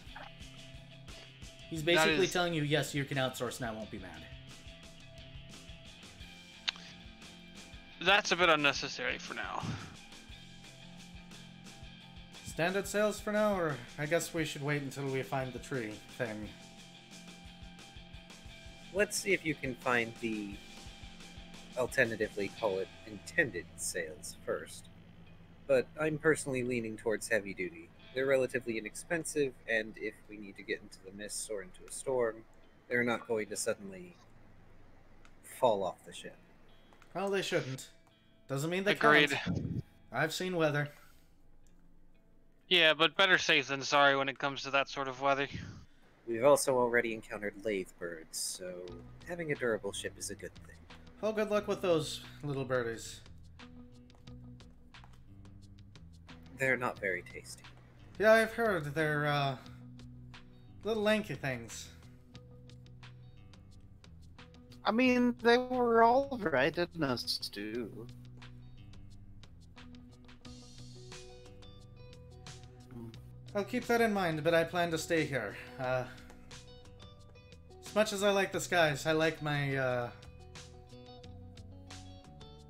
He's basically telling you, yes, you can outsource and I won't be mad. That's a bit unnecessary for now. Standard sales for now, or I guess we should wait until we find the tree thing. Let's see if you can find the, alternatively call it intended sales first. But I'm personally leaning towards heavy duty. They're relatively inexpensive, and if we need to get into the mists or into a storm, they're not going to suddenly fall off the ship. Well, they shouldn't. Doesn't mean they Agreed. can't. I've seen weather. Yeah, but better safe than sorry when it comes to that sort of weather. We've also already encountered lathe birds, so having a durable ship is a good thing. Oh, good luck with those little birdies. They're not very tasty. Yeah, I've heard they're, little lanky things. I mean, they were all right in a stew. I'll keep that in mind, but I plan to stay here. As much as I like the skies, I like my,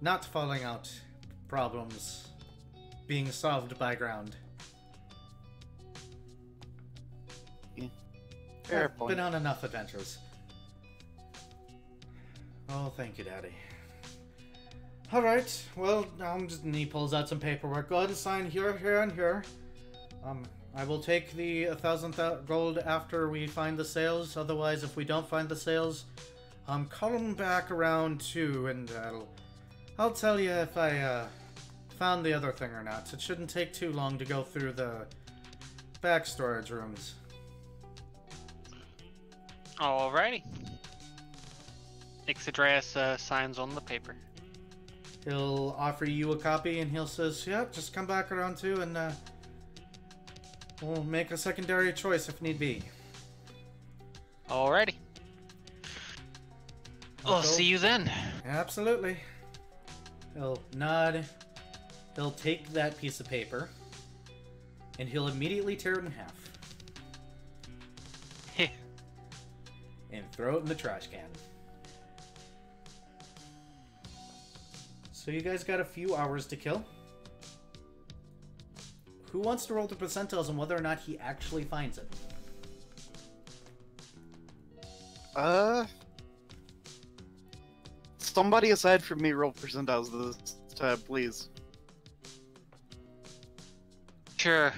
not falling out problems being solved by ground. Fair I've point. been on enough adventures. Oh, thank you, Daddy. Alright, well, and he pulls out some paperwork. Go ahead and sign here, here, and here. I will take the 1,000 gold after we find the sales. Otherwise, if we don't find the sales, call them back around 2, and I'll tell you if I found the other thing or not. It shouldn't take too long to go through the back storage rooms. Alrighty. Ixodras signs on the paper. He'll offer you a copy, and he'll says, "Yeah, just come back around 2, and we'll make a secondary choice if need be." Alrighty. I'll see you then. Absolutely. He'll nod. He'll take that piece of paper, and he'll immediately tear it in half. And throw it in the trash can. So you guys got a few hours to kill. Who wants to roll the percentiles on whether or not he actually finds it? Somebody aside from me roll percentiles this time, please. Sure.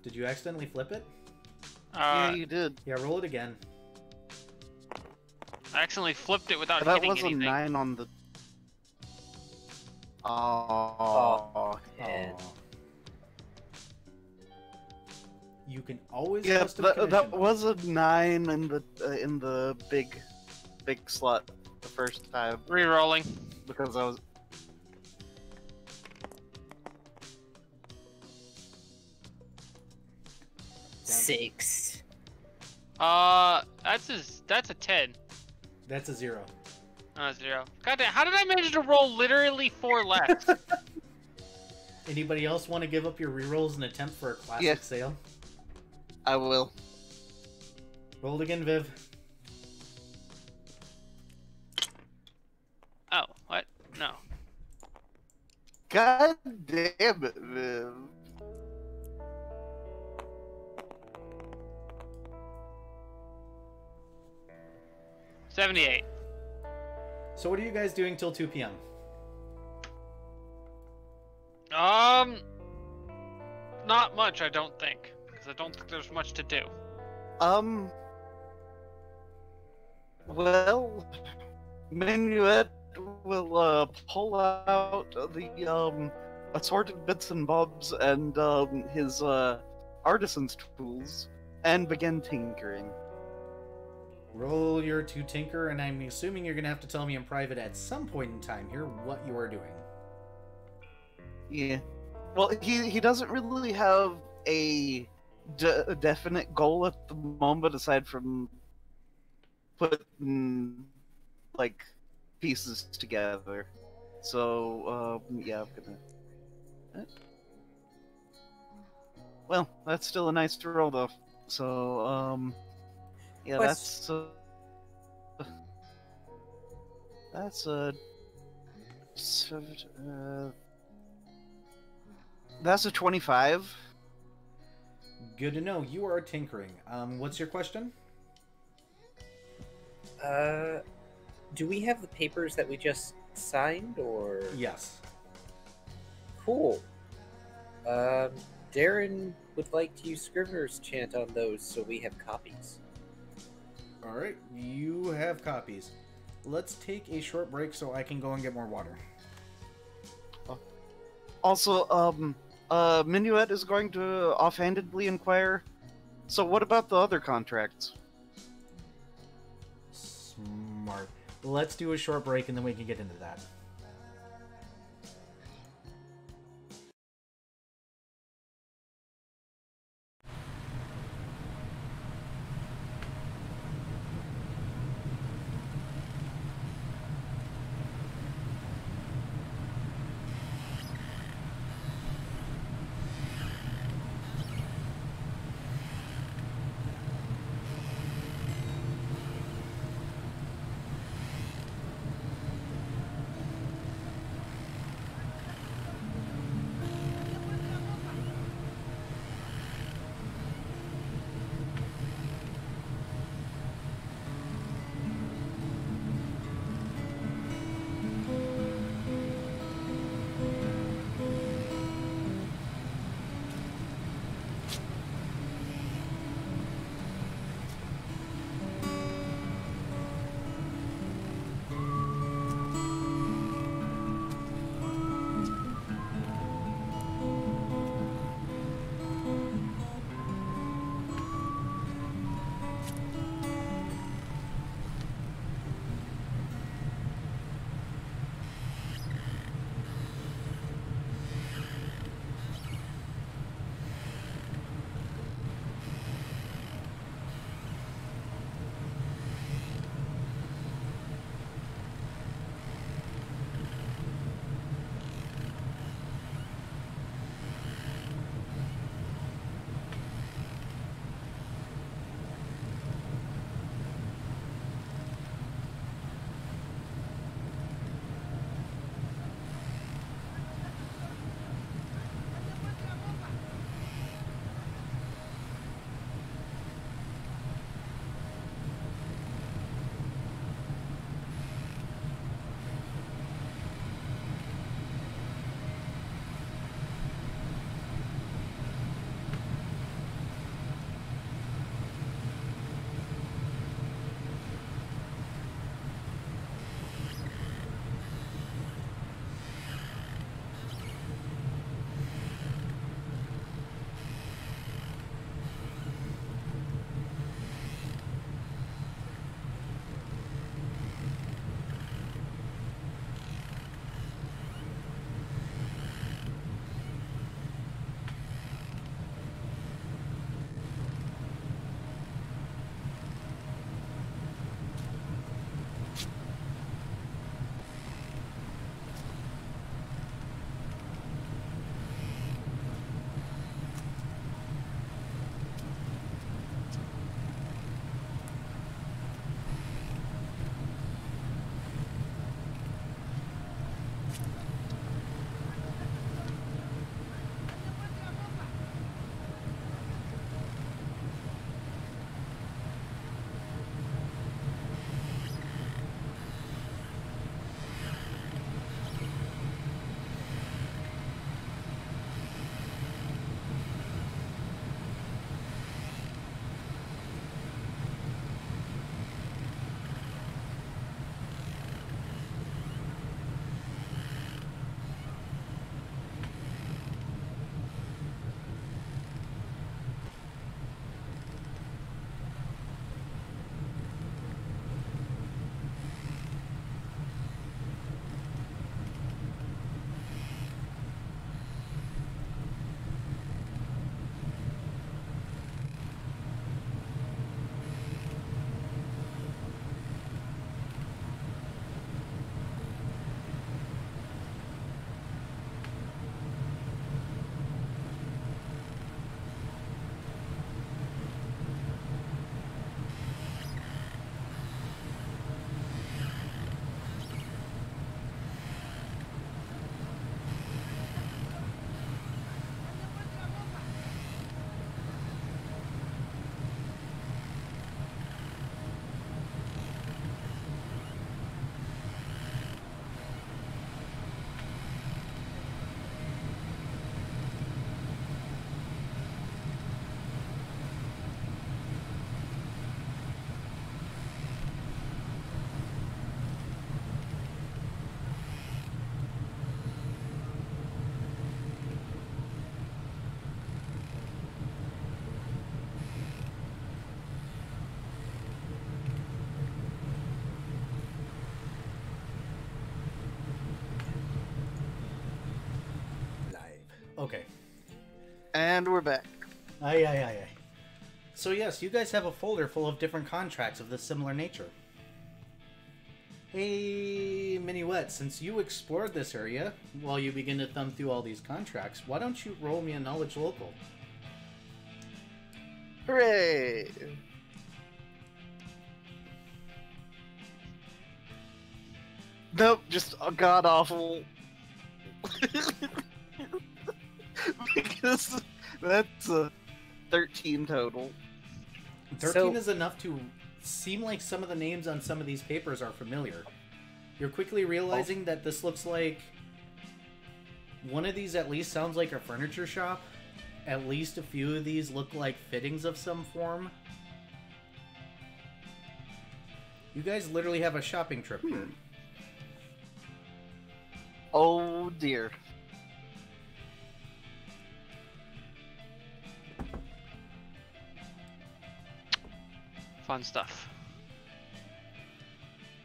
Did you accidentally flip it? Yeah, you did. Yeah, roll it again. I accidentally flipped it without That hitting was anything. a 9 on the... Oh, Aw. You can always yeah, custom that commission. was a 9 in the big slot the first time Rerolling. because I was. 6. That's a 10. That's a 0. 0. Goddamn, how did I manage to roll literally 4 less? Anybody else want to give up your rerolls and attempt for a classic Yeah. sale? I will. Roll it again, Viv. Oh, what? No. God damn it, Viv. $78. So what are you guys doing till 2 p.m.? Not much, I don't think, because I don't think there's much to do. Well, Minuet will pull out the assorted bits and bobs and his artisan's tools and begin tinkering. Roll your 2 tinker, and I'm assuming you're going to have to tell me in private at some point in time here what you are doing. Yeah. Well, he doesn't really have a definite goal at the moment aside from putting like pieces together. So yeah, I'm gonna. Well, that's still a nice roll though. So yeah, that's a 25. Good to know. You are tinkering. What's your question? Do we have the papers that we just signed, or? Yes. Cool. Daron would like to use Scrivener's chant on those, so we have copies. Alright, you have copies. Let's take a short break so I can go and get more water. Also, Minuet is going to offhandedly inquire, so what about the other contracts? Smart. Let's do a short break and then we can get into that. Okay. And we're back. Aye. So yes, you guys have a folder full of different contracts of this similar nature. Hey, Minuet, since you explored this area, while you begin to thumb through all these contracts, why don't you roll me a knowledge local? Hooray! Nope, just a god awful. Because that's a 13 total. 13 is enough to seem like some of the names on some of these papers are familiar. You're quickly realizing that this looks like... One of these at least sounds like a furniture shop. At least a few of these look like fittings of some form. You guys literally have a shopping trip here. Oh dear. Fun stuff.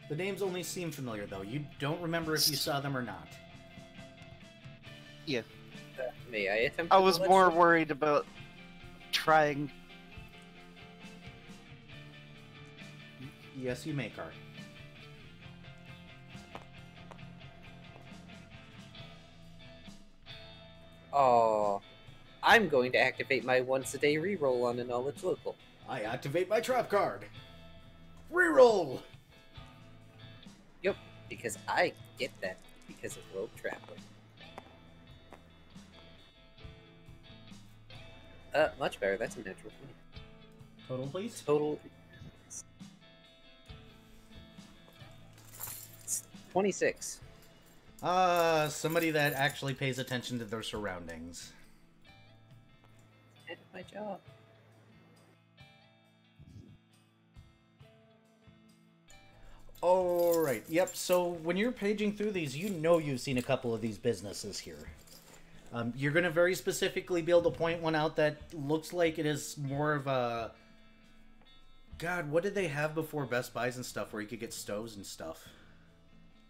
The names only seem familiar, though. You don't remember if you saw them or not. Yeah. May I attempt? I was more worried about trying. Yes, you may, Car. Oh, I'm going to activate my once-a-day reroll on a knowledge local. I activate my trap card. Reroll! Yep, because I get that because of rope trapping. Much better. That's a natural 20. Total, please. Total. 26. Somebody that actually pays attention to their surroundings. I did my job. Alright, yep, so when you're paging through these, you know you've seen a couple of these businesses here. You're going to very specifically be able to point one out that looks like it is more of a... God, what did they have before Best Buys and stuff where you could get stoves and stuff?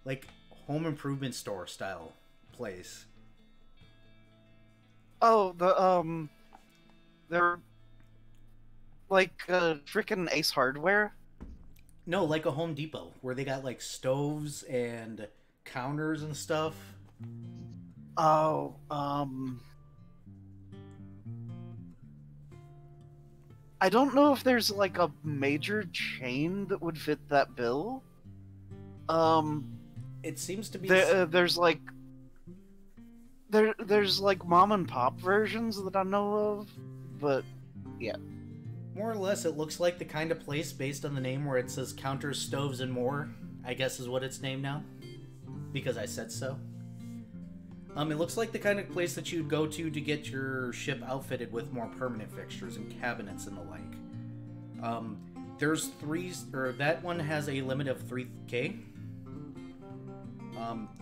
Like, home improvement store style place. Oh, they're like frickin' Ace Hardware. No, like a Home Depot, where they got like stoves and counters and stuff. Oh, I don't know if there's like a major chain that would fit that bill. It seems to be... there's like there's like mom and pop versions that I know of, but yeah. More or less, it looks like the kind of place based on the name where it says counters, stoves, and more, I guess is what it's named now. Because I said so. It looks like the kind of place that you'd go to get your ship outfitted with more permanent fixtures and cabinets and the like. There's that one has a limit of 3K.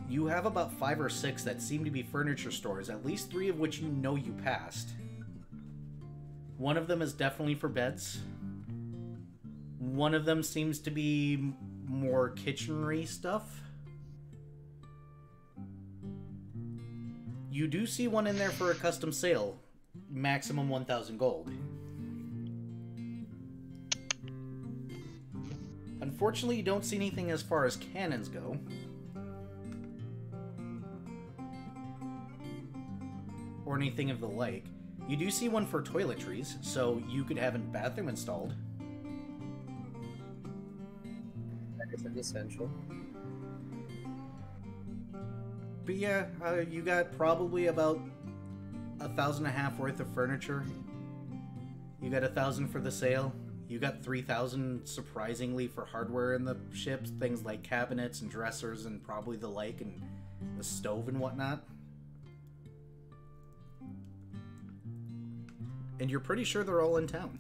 You have about 5 or 6 that seem to be furniture stores, at least 3 of which you know you passed. One of them is definitely for beds. One of them seems to be more kitchenery stuff. You do see one in there for a custom sale. Maximum 1,000 gold. Unfortunately, you don't see anything as far as cannons go. Or anything of the like. You do see one for toiletries, so you could have a bathroom installed. That is an essential. But yeah, you got probably about 1,500 worth of furniture. You got 1,000 for the sale. You got 3,000 surprisingly for hardware in the ships, things like cabinets and dressers and probably the like, and the stove and whatnot. And you're pretty sure they're all in town.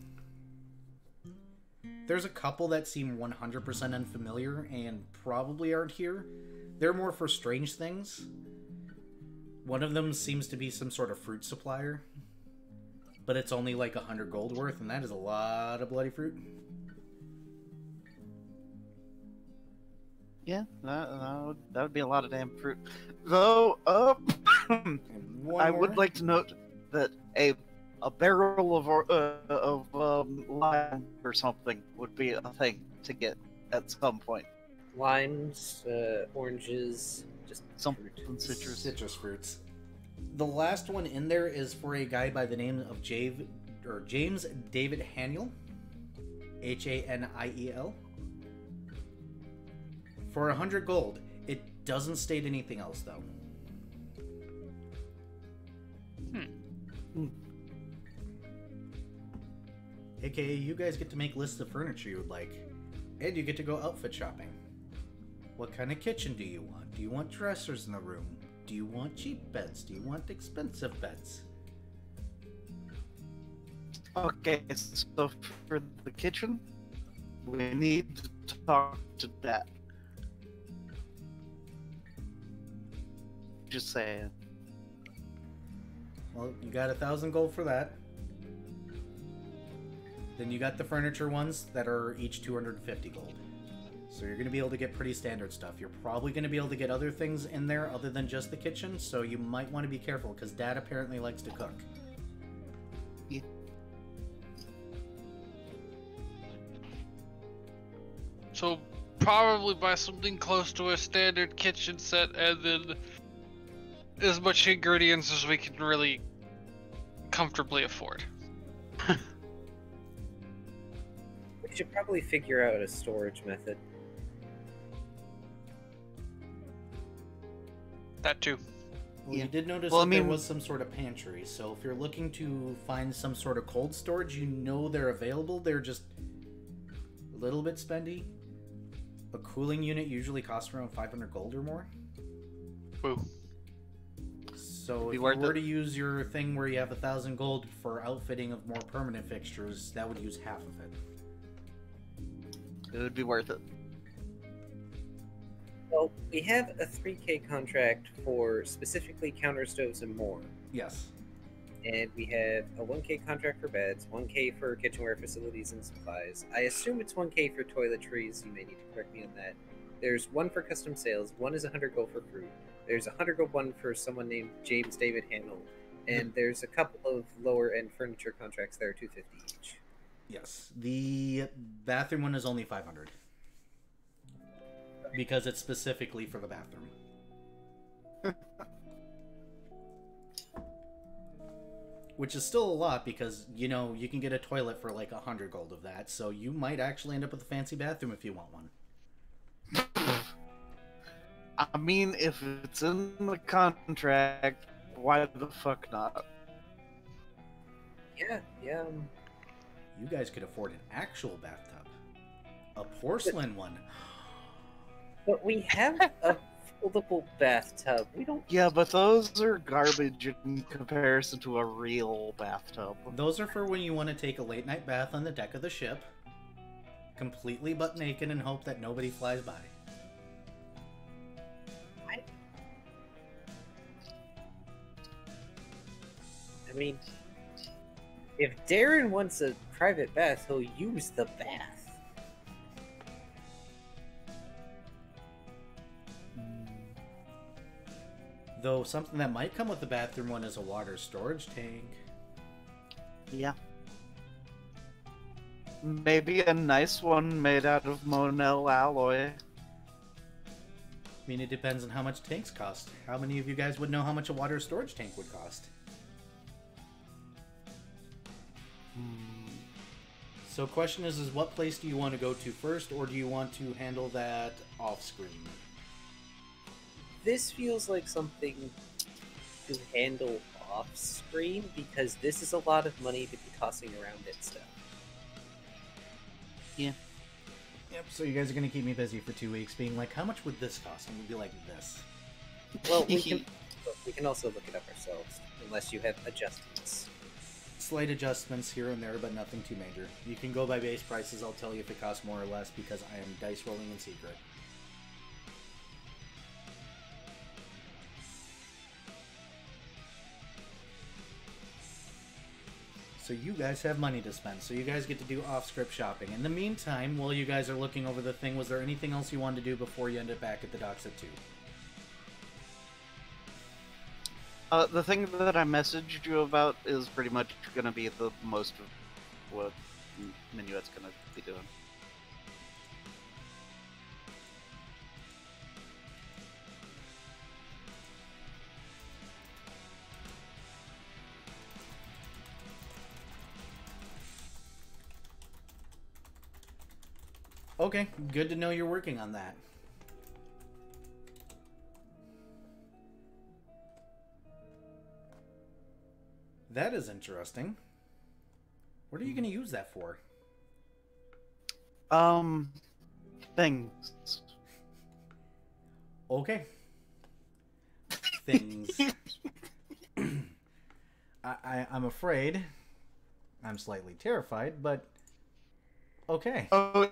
There's a couple that seem 100% unfamiliar and probably aren't here. They're more for strange things. One of them seems to be some sort of fruit supplier. But it's only like 100 gold worth, and that is a lot of bloody fruit. Yeah, that would be a lot of damn fruit. Though, And one I more. would like to note that a barrel of lime or something would be a thing to get at some point. Limes, oranges, just Something fruit. citrus. Citrus fruits. The last one in there is for a guy by the name of James David Haniel, Haniel. For 100 gold. It doesn't state anything else though. AKA, you guys get to make lists of furniture you would like, and you get to go outfit shopping. What kind of kitchen do you want? Do you want dressers in the room? Do you want cheap beds? Do you want expensive beds? Okay, so for the kitchen, we need to talk to that. Just saying. Well, you got 1,000 gold for that. Then you got the furniture ones that are each 250 gold. So you're going to be able to get pretty standard stuff. You're probably going to be able to get other things in there other than just the kitchen, so you might want to be careful, because Dad apparently likes to cook. Yeah. So probably buy something close to a standard kitchen set, and then as much ingredients as we can really comfortably afford. We should probably figure out a storage method. That too. Well, Yeah. you did notice Well, that I mean- there was some sort of pantry, so if you're looking to find some sort of cold storage, you know they're available. They're just a little bit spendy. A cooling unit usually costs around 500 gold or more. Woo. So Be if worth you were it. to use your thing where you have 1,000 gold for outfitting of more permanent fixtures, that would use half of it. It would be worth it. Well, we have a 3K contract for specifically counter stoves and more. Yes. And we have a 1K contract for beds, 1K for kitchenware facilities and supplies. I assume it's 1K for toiletries. You may need to correct me on that. There's one for custom sales. One is 100 gold for fruit. There's a 100 gold one for someone named James David Handel. And there's a couple of lower end furniture contracts that are 250 each. Yes. The bathroom one is only 500. Because it's specifically for the bathroom. Which is still a lot because, you know, you can get a toilet for like 100 gold of that, so you might actually end up with a fancy bathroom if you want one. I mean, if it's in the contract, why the fuck not? Yeah. You guys could afford an actual bathtub. A porcelain one. But we have a foldable bathtub. We don't. Yeah, but those are garbage in comparison to a real bathtub. Those are for when you want to take a late night bath on the deck of the ship, completely butt naked and hope that nobody flies by. I mean, if Daron wants a private bath, he'll use the bath. Though something that might come with the bathroom one is a water storage tank. Yeah. Maybe a nice one made out of Monel alloy. I mean, it depends on how much tanks cost. How many of you guys would know how much a water storage tank would cost? So question is what place do you want to go to first, or do you want to handle that off-screen? This feels like something to handle off screen because this is a lot of money to be tossing around and stuff. Yep, so you guys are going to keep me busy for 2 weeks being like, how much would this cost? And we'll be like, this. Well, we can also look it up ourselves, unless you have adjustments. Slight adjustments here and there, but nothing too major. You can go by base prices, I'll tell you if it costs more or less, because I am dice rolling in secret. So you guys have money to spend. So you guys get to do off-script shopping. In the meantime, while you guys are looking over the thing, was there anything else you wanted to do before you ended back at the docks at 2? The thing that I messaged you about is pretty much going to be the most of what Minuet's going to be doing. Okay, good to know you're working on that. That is interesting. What are you going to use that for? Things. Okay. Things. I'm afraid. I'm slightly terrified, but okay. Oh,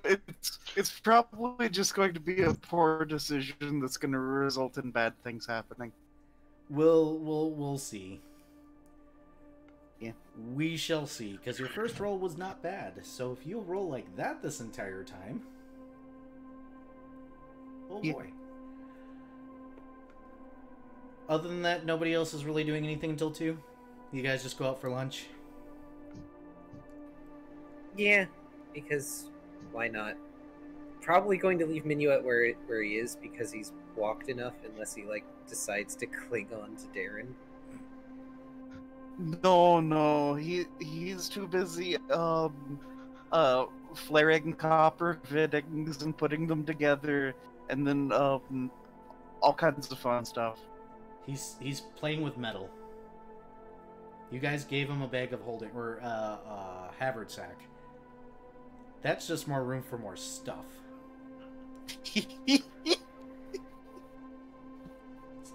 it's probably just going to be a poor decision that's going to result in bad things happening. We'll see. Yeah. We shall see, because your first roll was not bad. So if you roll like that this entire time, oh Yeah. boy. Other than that, nobody else is really doing anything until 2. You guys just go out for lunch. Yeah, because why not? Probably going to leave Minuet where he is because he's walked enough, unless he like decides to cling on to Daron. No, he's too busy flaring copper fittings and putting them together, and then all kinds of fun stuff. He's playing with metal. You guys gave him a bag of holding or haversack. That's just more room for more stuff. It's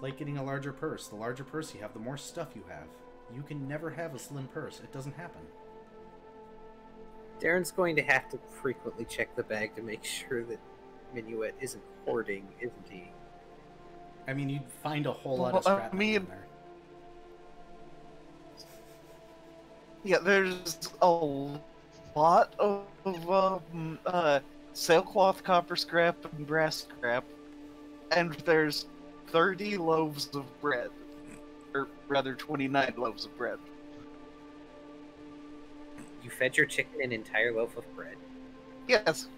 like getting a larger purse. The larger purse you have, the more stuff you have. You can never have a slim purse. It doesn't happen. Daron's going to have to frequently check the bag to make sure that Minuet isn't hoarding, isn't he? I mean, you'd find a whole lot of scrap metal in there. Yeah, there's a lot of sailcloth, copper scrap, and brass scrap, and there's 30 loaves of bread. Or rather, 29 loaves of bread. You fed your chicken an entire loaf of bread? Yes.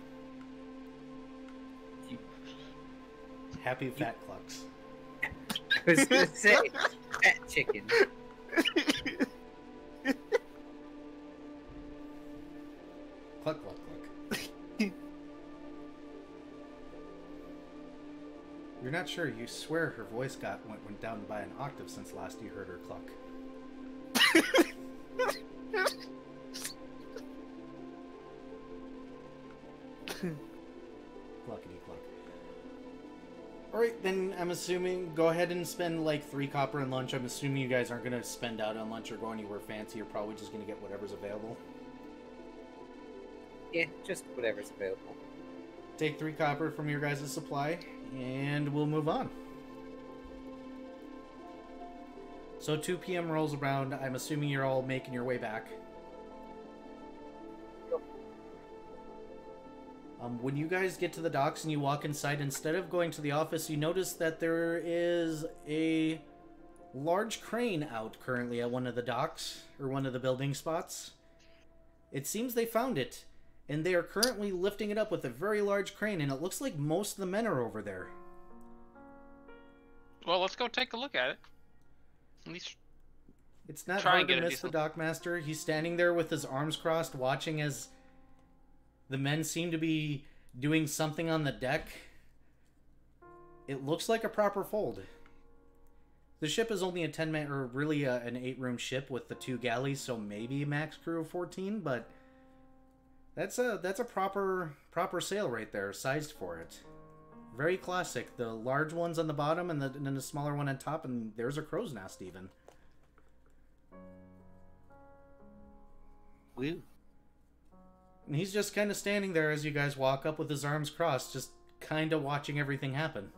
Happy fat clucks. I was gonna say, fat chicken. Cluck, cluck, cluck. You're not sure. You swear her voice went down by an octave since last you heard her cluck. Cluckety cluck. Alright, then I'm assuming, go ahead and spend like 3 copper in lunch. I'm assuming you guys aren't going to spend out on lunch or go anywhere fancy. You're probably just going to get whatever's available. Yeah, just whatever's available. Take 3 copper from your guys' supply, and we'll move on. So 2 p.m. rolls around. I'm assuming you're all making your way back. When you guys get to the docks and you walk inside, instead of going to the office, you notice that there is a large crane out currently at one of the docks, or one of the building spots. It seems they found it, and they are currently lifting it up with a very large crane, and it looks like most of the men are over there. Well, let's go take a look at it. At least It's not try hard and to get a miss the decent... dockmaster. He's standing there with his arms crossed, watching as the men seem to be doing something on the deck. It looks like a proper fold. The ship is only a 10-man, or really an 8-room ship with the 2 galleys, so maybe a max crew of 14, but that's a proper sail right there, sized for it. Very classic. The large ones on the bottom and then the smaller one on top, and there's a crow's nest even. Woo. And he's just kind of standing there as you guys walk up with his arms crossed, just kind of watching everything happen.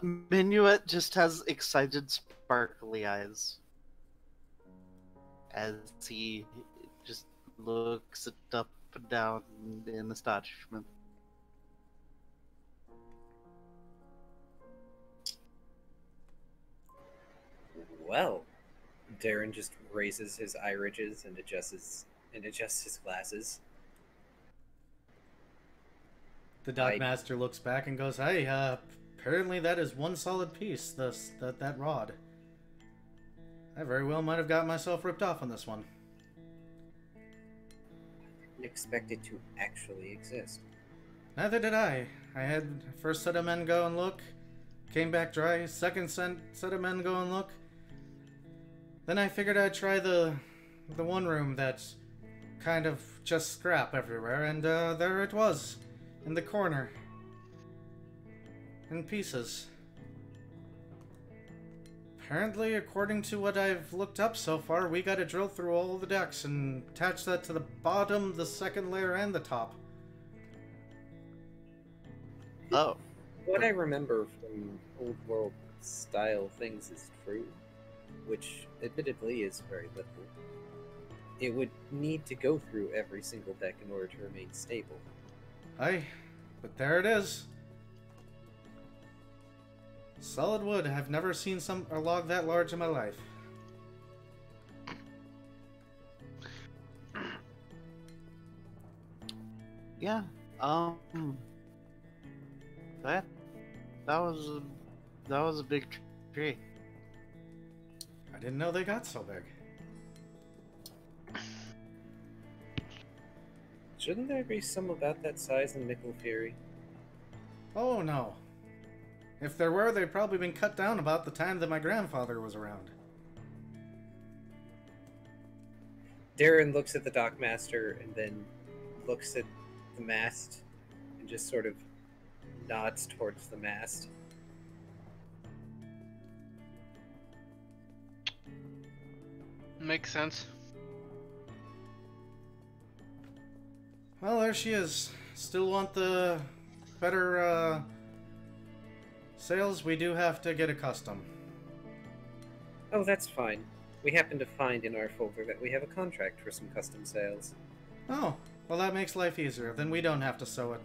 Minuet just has excited, sparkly eyes. as he just looks it up and down in astonishment. Well, Daron just raises his eye ridges and adjusts his glasses. The dock master looks back and goes, "Hey, apparently that is one solid piece. That rod. I very well might have got myself ripped off on this one." Didn't expect it to actually exist. Neither did I. I had first set of men go and look, came back dry. Second set of men go and look. Then I figured I'd try the one room that's kind of just scrap everywhere, and there it was, in the corner, in pieces. Apparently, according to what I've looked up so far, we gotta drill through all the decks and attach that to the bottom, the second layer, and the top. Oh. What I remember from old world style things is true, which admittedly is very little. It would need to go through every single deck in order to remain stable. Aye, but there it is. Solid wood. I've never seen a log that large in my life. Yeah. That was a big tree. I didn't know they got so big. Shouldn't there be some about that size in Mickle Fury? Oh no. If there were, they'd probably been cut down about the time that my grandfather was around. Daron looks at the dockmaster and then looks at the mast and just sort of nods towards the mast. Makes sense. Well, there she is. Still want the better sails? We do have to get a custom. Oh, that's fine. We happen to find in our folder that we have a contract for some custom sails. Oh, well that makes life easier. Then we don't have to sew it.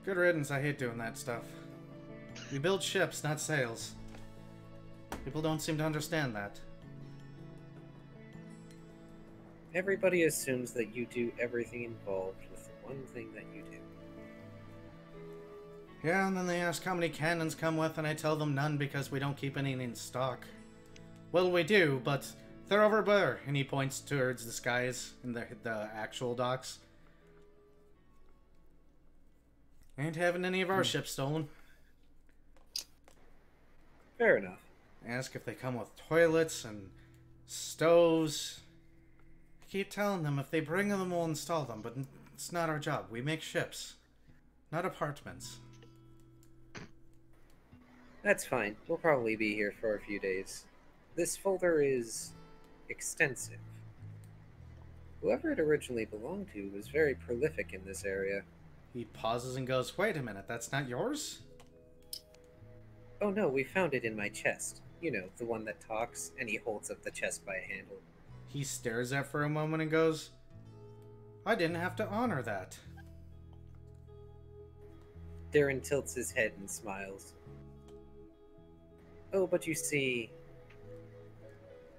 Good riddance, I hate doing that stuff. We build ships, not sails. People don't seem to understand that. Everybody assumes that you do everything involved with the one thing that you do. Yeah, and then they ask how many cannons come with, and I tell them none because we don't keep any in stock. Well, we do, but they're over there, and he points towards the skies in the actual docks. Ain't having any of our ships stolen. Fair enough. Ask if they come with toilets and stoves. I keep telling them if they bring them, we'll install them, but it's not our job. We make ships, not apartments. That's fine. We'll probably be here for a few days. This folder is extensive. Whoever it originally belonged to was very prolific in this area. He pauses and goes, "Wait a minute, that's not yours?" Oh no, we found it in my chest. You know, the one that talks, and he holds up the chest by a handle. He stares at it for a moment and goes, "I didn't have to honor that." Daron tilts his head and smiles. Oh, but you see,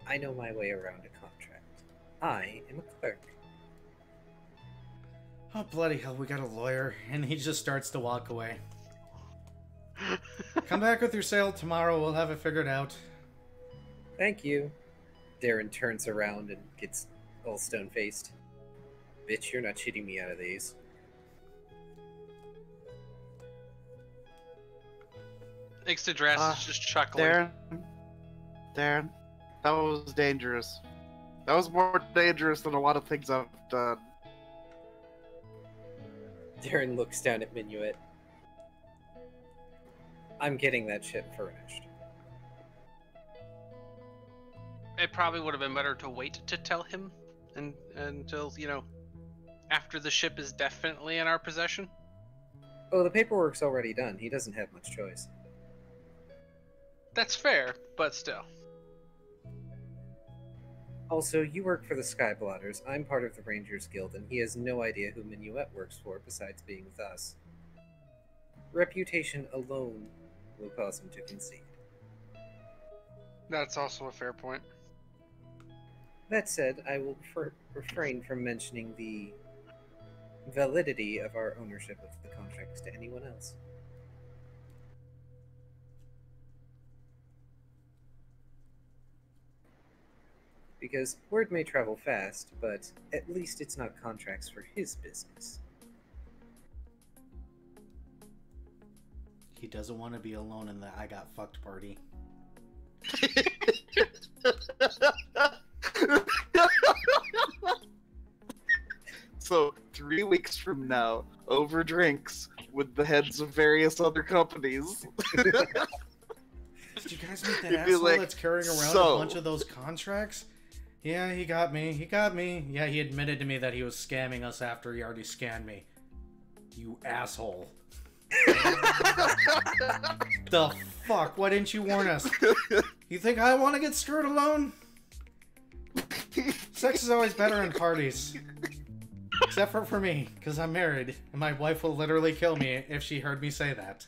I know my way around a contract. I am a clerk. Oh, bloody hell, we got a lawyer. And he just starts to walk away. Come back with your sale tomorrow. We'll have it figured out. Thank you. Daron turns around and gets all stone-faced. Bitch, you're not cheating me out of these. Ixtadras is just chuckling. Daron, that was dangerous. That was more dangerous than a lot of things I've done. Daron looks down at Minuet. I'm getting that ship furnished. It probably would have been better to wait to tell him until, after the ship is definitely in our possession. Oh, the paperwork's already done. He doesn't have much choice. That's fair, but still. Also, you work for the Skyblotters. I'm part of the Rangers Guild, and he has no idea who Minuet works for besides being with us. Reputation alone will cause him to concede. That's also a fair point. That said, I will refrain from mentioning the validity of our ownership of the contracts to anyone else. Because word may travel fast, but at least it's not contracts for his business. He doesn't want to be alone in the I got fucked party. So 3 weeks from now, over drinks with the heads of various other companies. Did you guys meet that You'd be asshole like, that's carrying around "So?" a bunch of those contracts? Yeah, he got me. He got me. Yeah, he admitted to me that he was scamming us after he already scanned me. You asshole. The fuck? Why didn't you warn us? You think I want to get screwed alone? Sex is always better in parties. Except for me, because I'm married, and my wife will literally kill me if she heard me say that.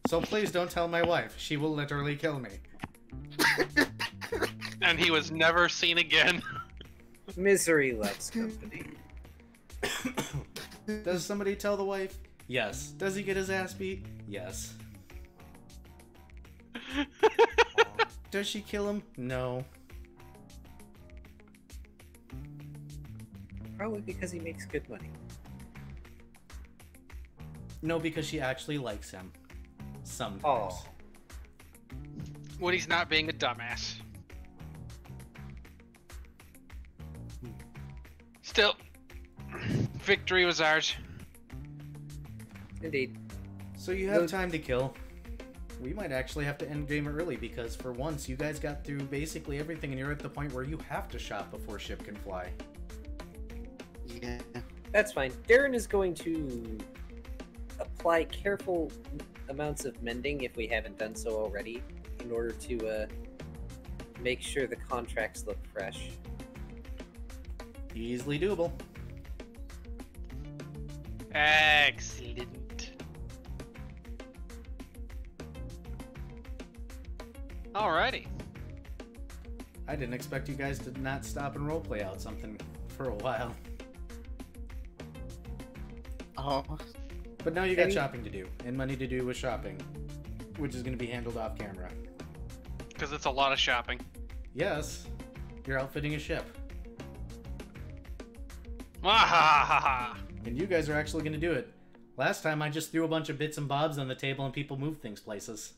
So please don't tell my wife. She will literally kill me. And he was never seen again. Misery loves company. Does somebody tell the wife? Yes. Does he get his ass beat? Yes. Does she kill him? No. Probably because he makes good money. No, because she actually likes him. Sometimes. Aw. When he's not being a dumbass. Still, victory was ours. Indeed. So you have time to kill. We might actually have to end game early because for once you guys got through basically everything and you're at the point where you have to shop before ship can fly. Yeah. That's fine. Daron is going to apply careful amounts of mending if we haven't done so already in order to make sure the contracts look fresh. Easily doable. Excellent. Alrighty. I didn't expect you guys to not stop and roleplay out something for a while. Oh. But now you got shopping to do, and money to do with shopping, which is going to be handled off camera. Because it's a lot of shopping. Yes, you're outfitting a ship. Wahahaha! And you guys are actually going to do it. Last time I just threw a bunch of bits and bobs on the table and people moved things places.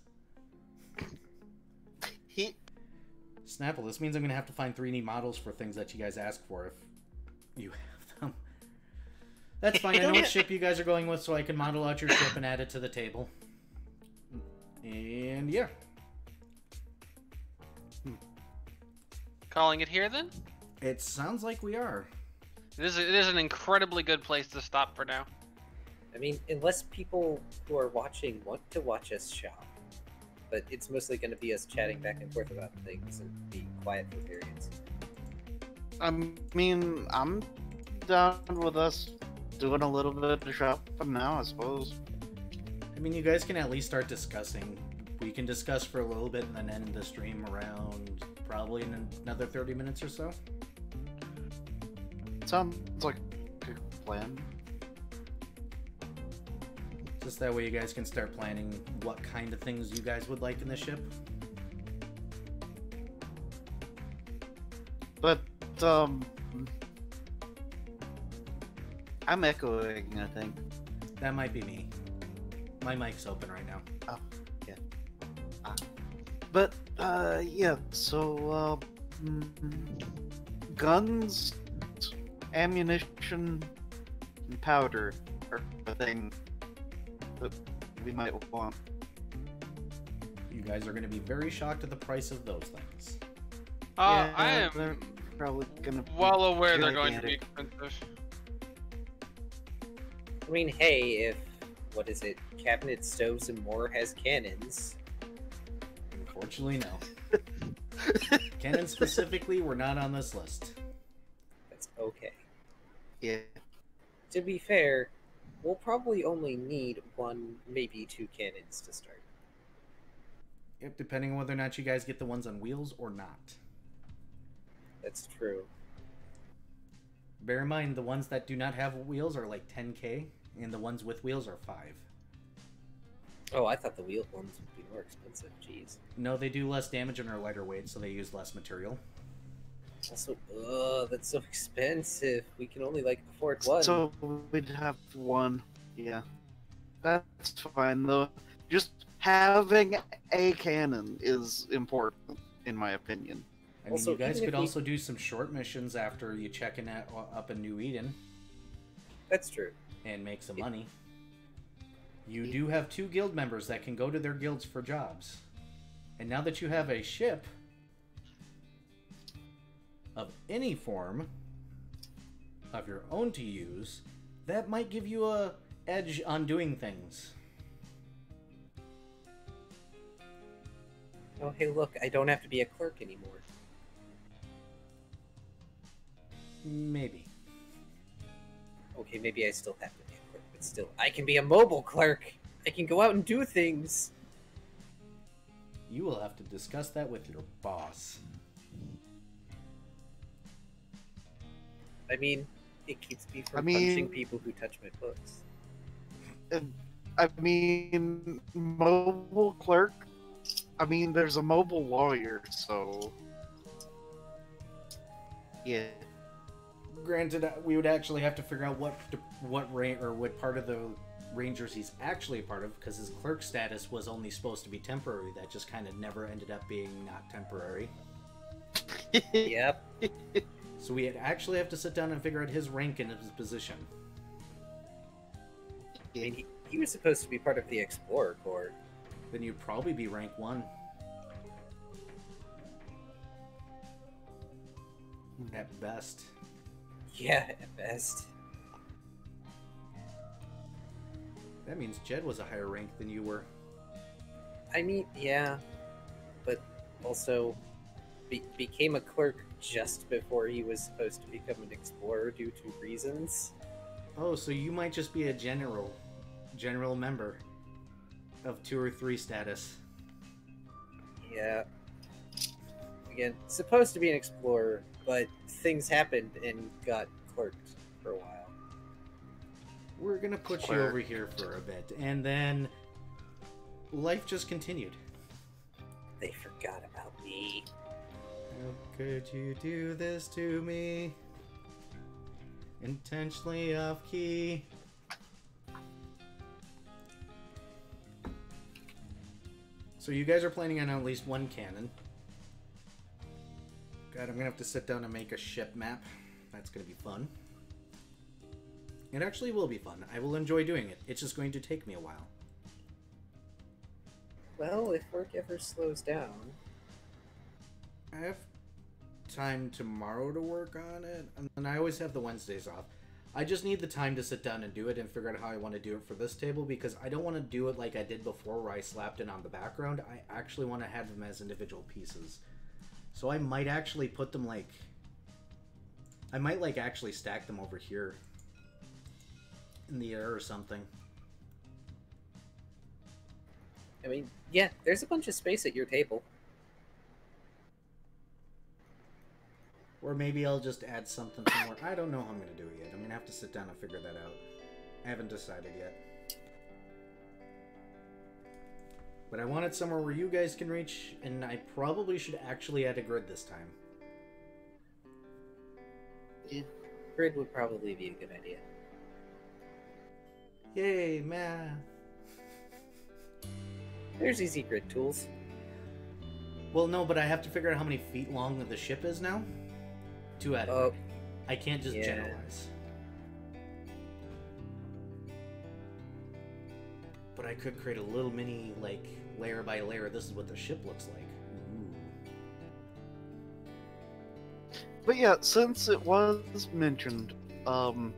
Snapple, this means I'm going to have to find 3D models for things that you guys ask for if you have them. That's fine, I know what ship you guys are going with, so I can model out your ship and add it to the table. And yeah. Calling it here then? It sounds like we are. It is an incredibly good place to stop for now. I mean, unless people who are watching want to watch us shop. But it's mostly going to be us chatting back and forth about things and being quiet for periods. I mean, I'm down with us doing a little bit of shopping now, I suppose. I mean, you guys can at least start discussing. We can discuss for a little bit and then end the stream around probably in another 30 minutes or so. Sounds like a plan. Just that way you guys can start planning what kind of things you guys would like in the ship. But, I'm echoing, I think. That might be me. My mic's open right now. Oh, yeah. But, yeah, so, guns, ammunition, and powder are a thing that we might want. You guys are going to be very shocked at the price of those things. Yeah, I they're am probably gonna be well aware they're going to be gigantic. expensive. I mean, hey, if, what is it, Cabinet Stoves and More has cannons. Unfortunately, no. Cannon specifically were not on this list. That's okay. Yeah. To be fair, we'll probably only need 1, maybe 2 cannons to start. Yep, depending on whether or not you guys get the ones on wheels or not. That's true. Bear in mind, the ones that do not have wheels are like 10k, and the ones with wheels are 5. Oh, I thought the wheeled ones would be more expensive. Jeez. No, they do less damage and are lighter weight, so they use less material. Also, that's so expensive. We can only like afford one. So we'd have 1. Yeah. That's fine though. Just having a cannon is important, in my opinion. I mean, Also, you guys even if could we- also do some short missions after you check in up in New Eden That's true. and make some money. You do have 2 guild members that can go to their guilds for jobs. And now that you have a ship of any form of your own to use, that might give you a edge on doing things. Oh, hey, look, I don't have to be a clerk anymore. Maybe. Okay, maybe I still have to be a clerk, but still, I can be a mobile clerk. I can go out and do things. You will have to discuss that with your boss. I mean, it keeps me from I mean- punching people who touch my books. I mean, mobile clerk. I mean, there's a mobile lawyer, so yeah. Granted, we would actually have to figure out what part of the Rangers he's actually a part of, because his clerk status was only supposed to be temporary. That just kind of never ended up being not temporary. Yep. So we actually have to sit down and figure out his rank and his position. I mean, he was supposed to be part of the Explorer Corps. Then you'd probably be rank 1. At best. Yeah, at best. That means Jed was a higher rank than you were. I mean, yeah, but also became a clerk just before he was supposed to become an explorer due to reasons. Oh, so you might just be a general member of 2 or 3 status. Yeah. Again, supposed to be an explorer, but things happened and got clerked for a while. We're gonna put you Clerk. over here for a bit, and then life just continued. They forgot about me. How could you do this to me? Intentionally off key. So you guys are planning on at least 1 cannon. God, I'm gonna have to sit down and make a ship map. That's gonna be fun. It actually will be fun. I will enjoy doing it. It's just going to take me a while. Well, if work ever slows down, I have time tomorrow to work on it, and I always have the Wednesdays off. I just need the time to sit down and do it and figure out how I want to do it for this table, because I don't want to do it like I did before where I slapped it on the background. I actually want to have them as individual pieces. So I might actually put them like... I might like actually stack them over here in the air or something. I mean, yeah, there's a bunch of space at your table. Or maybe I'll just add something somewhere. I don't know how I'm going to do it yet. I'm going to have to sit down and figure that out. I haven't decided yet. But I want it somewhere where you guys can reach, and I probably should actually add a grid this time. Grid would probably be a good idea. Yay, math! There's easy grid tools. Well, no, but I have to figure out how many feet long the ship is now to add it. Oh, I can't just yeah. generalize. But I could create a little mini, like, layer by layer. This is what the ship looks like. Ooh. But yeah, since it was mentioned, and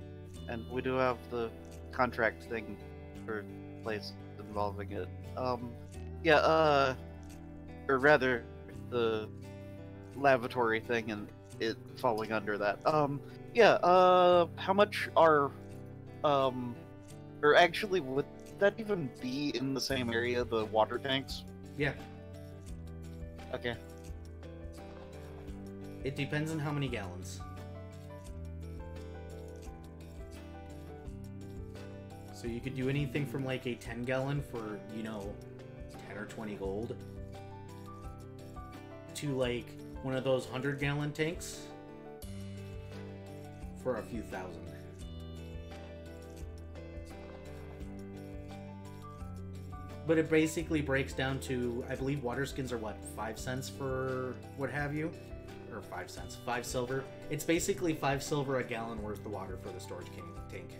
we do have the contract thing for place involving it, or rather, the lavatory thing and it falling under that. Yeah. How much are or actually would that even be in the same area? The water tanks? Yeah. Okay. It depends on how many gallons. So you could do anything from like a 10 gallon for, 10 or 20 gold, to like one of those 100-gallon tanks for a few thousand. But it basically breaks down to, I believe water skins are what, 5 cents for what have you? Or 5 cents, 5 silver. It's basically 5 silver a gallon worth of water for the storage tank.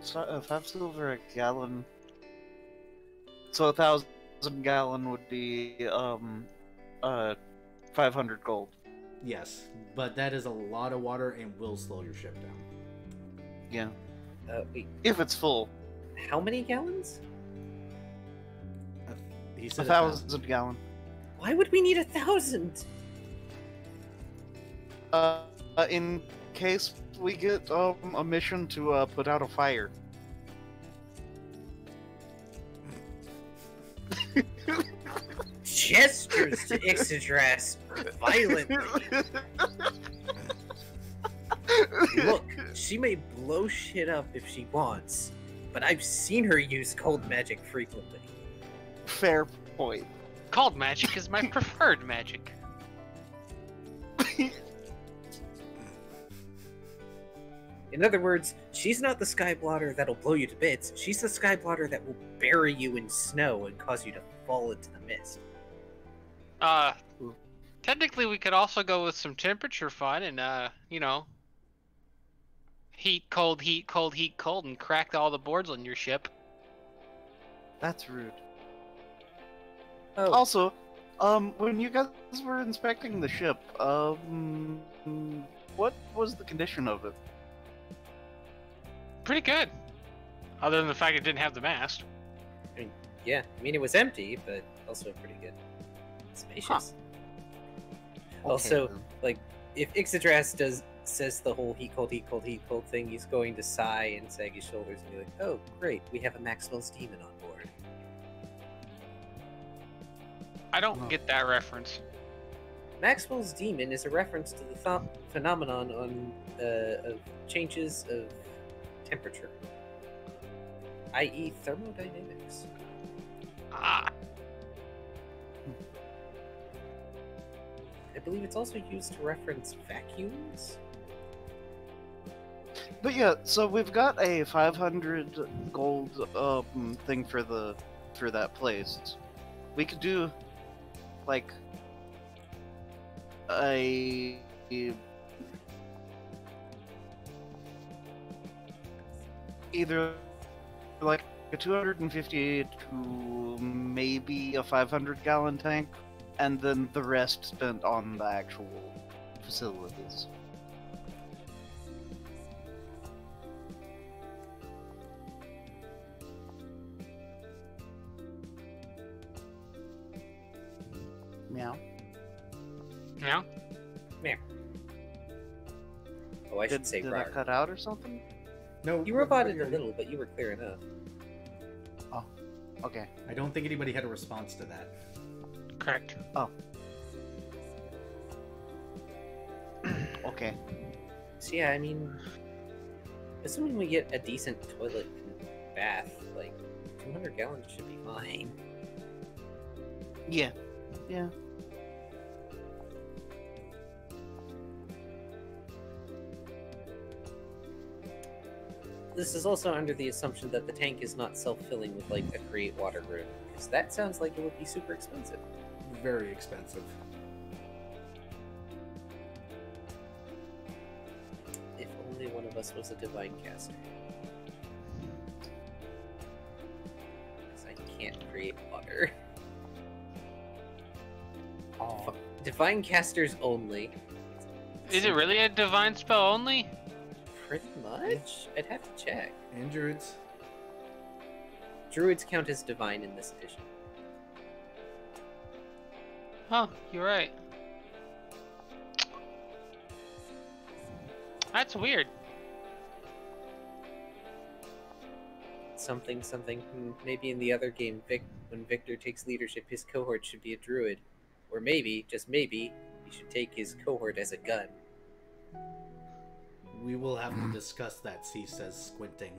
So, 5 silver a gallon. So 1,000 gallon would be 500 gold. Yes, but that is a lot of water and will slow your ship down. Yeah. Wait, If it's full. how many gallons? He said 1,000 gallon. Why would we need 1,000? In case we get a mission to put out a fire. Gestures to Ixodras violently. Look, she may blow shit up if she wants, but I've seen her use cold magic frequently. Fair point. Cold magic is my preferred magic. In other words, she's not the sky blotter that'll blow you to bits. She's the sky blotter that will bury you in snow and cause you to fall into the mist. Technically we could also go with some temperature fun and, heat, cold, heat, cold, heat, cold, and crack all the boards on your ship. That's rude. Oh, Also, when you guys were inspecting the ship, what was the condition of it? Pretty good. Other than the fact it didn't have the mast. yeah. I mean, it was empty, but also pretty good. Spacious. Also, then. like, if Ixodras says the whole heat, cold, heat, cold, heat, cold thing, he's going to sigh and sag his shoulders and be like, oh, great, we have a Maxwell's Demon on board. I don't get that reference. Maxwell's Demon is a reference to the phenomenon of changes of temperature, i.e. thermodynamics. Ah, I believe it's also used to reference vacuums. But yeah, so we've got a 500 gold thing for that place. We could do like a either like a 250 to maybe a 500 gallon tank, and then the rest spent on the actual facilities. Meow. yeah. Oh, I should say Did rar. I cut out or something? No, You roboted a little, but you were clear enough. Okay. I don't think anybody had a response to that. Correct. Okay. So yeah, I mean, assuming we get a decent toilet and bath, like 200 gallons should be fine. Yeah. Yeah. This is also under the assumption that the tank is not self-filling with like a create water room, because that sounds like it would be super expensive. Very expensive. If only one of us was a divine caster. Because I can't create water. Oh. Divine casters only. Is it really a divine spell only? Pretty much? I'd have to check. And druids. Druids count as divine in this edition. Huh, you're right. That's weird. Something. Maybe in the other game, when Victor takes leadership, his cohort should be a druid. Or maybe, just maybe, he should take his cohort as a gun. We will have to discuss that, C says, squinting.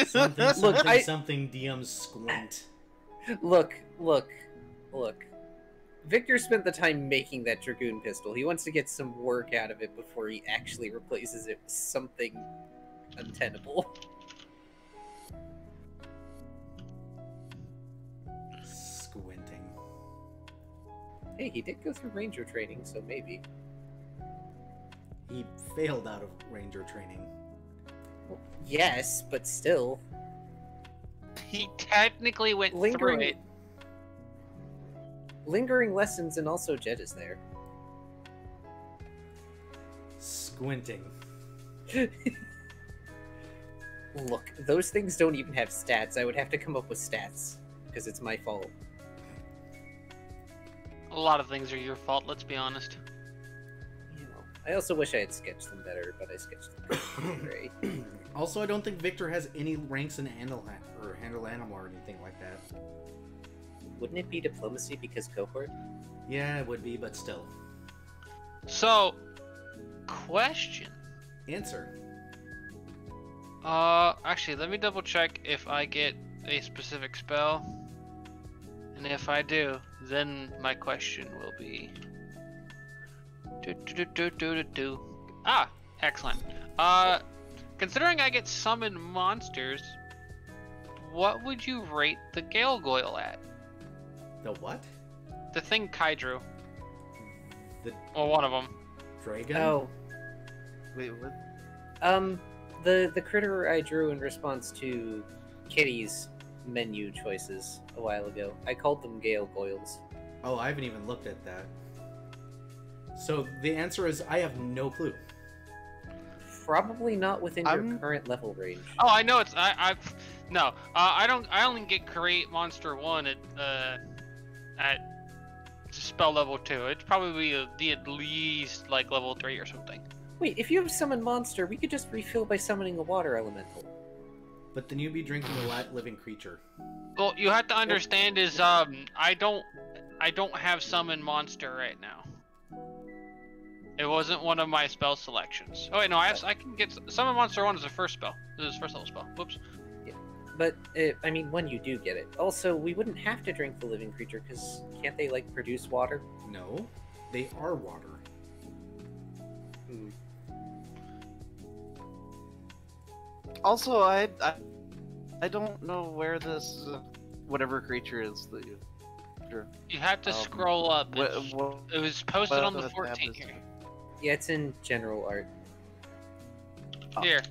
Something DM squint. Look. Victor spent the time making that Dragoon pistol. He wants to get some work out of it before he actually replaces it with something untenable. Squinting. Hey, he did go through ranger training, so maybe. He failed out of ranger training. Well, yes, but still. He technically went through it. Lingering lessons, and also Jet is there. Squinting. Look, those things don't even have stats. I would have to come up with stats, because it's my fault. A lot of things are your fault, let's be honest. You know, I also wish I had sketched them better, but I sketched them great. Also, I don't think Victor has any ranks in handle animal or anything like that. Wouldn't it be diplomacy because cohort? Yeah, it would be, but still. So, question. Answer. Actually, let me double check if I get a specific spell. And if I do, then my question will be... Ah, excellent. Considering I get summon monsters, what would you rate the Galegoyle at? The what? The thing Kai drew. Well, one of them. Dragon? Oh. Wait, what? The critter I drew in response to Kitty's menu choices a while ago. I called them Galegoyles. Oh, I haven't even looked at that. So the answer is I have no clue. Probably not within your current level range. Oh, I know it's no. I don't. I only get create monster 1 at spell level 2. It'd probably be at least like level 3 or something. Wait, if you have summon monster, we could just refill by summoning a water elemental. But then you'd be drinking a living creature. Well, you have to understand is I don't have summon monster right now. It wasn't one of my spell selections. Oh wait, no, I can get summon monster 1 as a first spell. This is first level spell. Whoops. Yeah. But I mean, when you do get it. Also, we wouldn't have to drink the living creature because can't they like produce water? No, they are water. Also, I don't know where this whatever creature is that you drew. You have to scroll up. It was posted on the 14th here. Yeah, it's in general art. Oh. Here.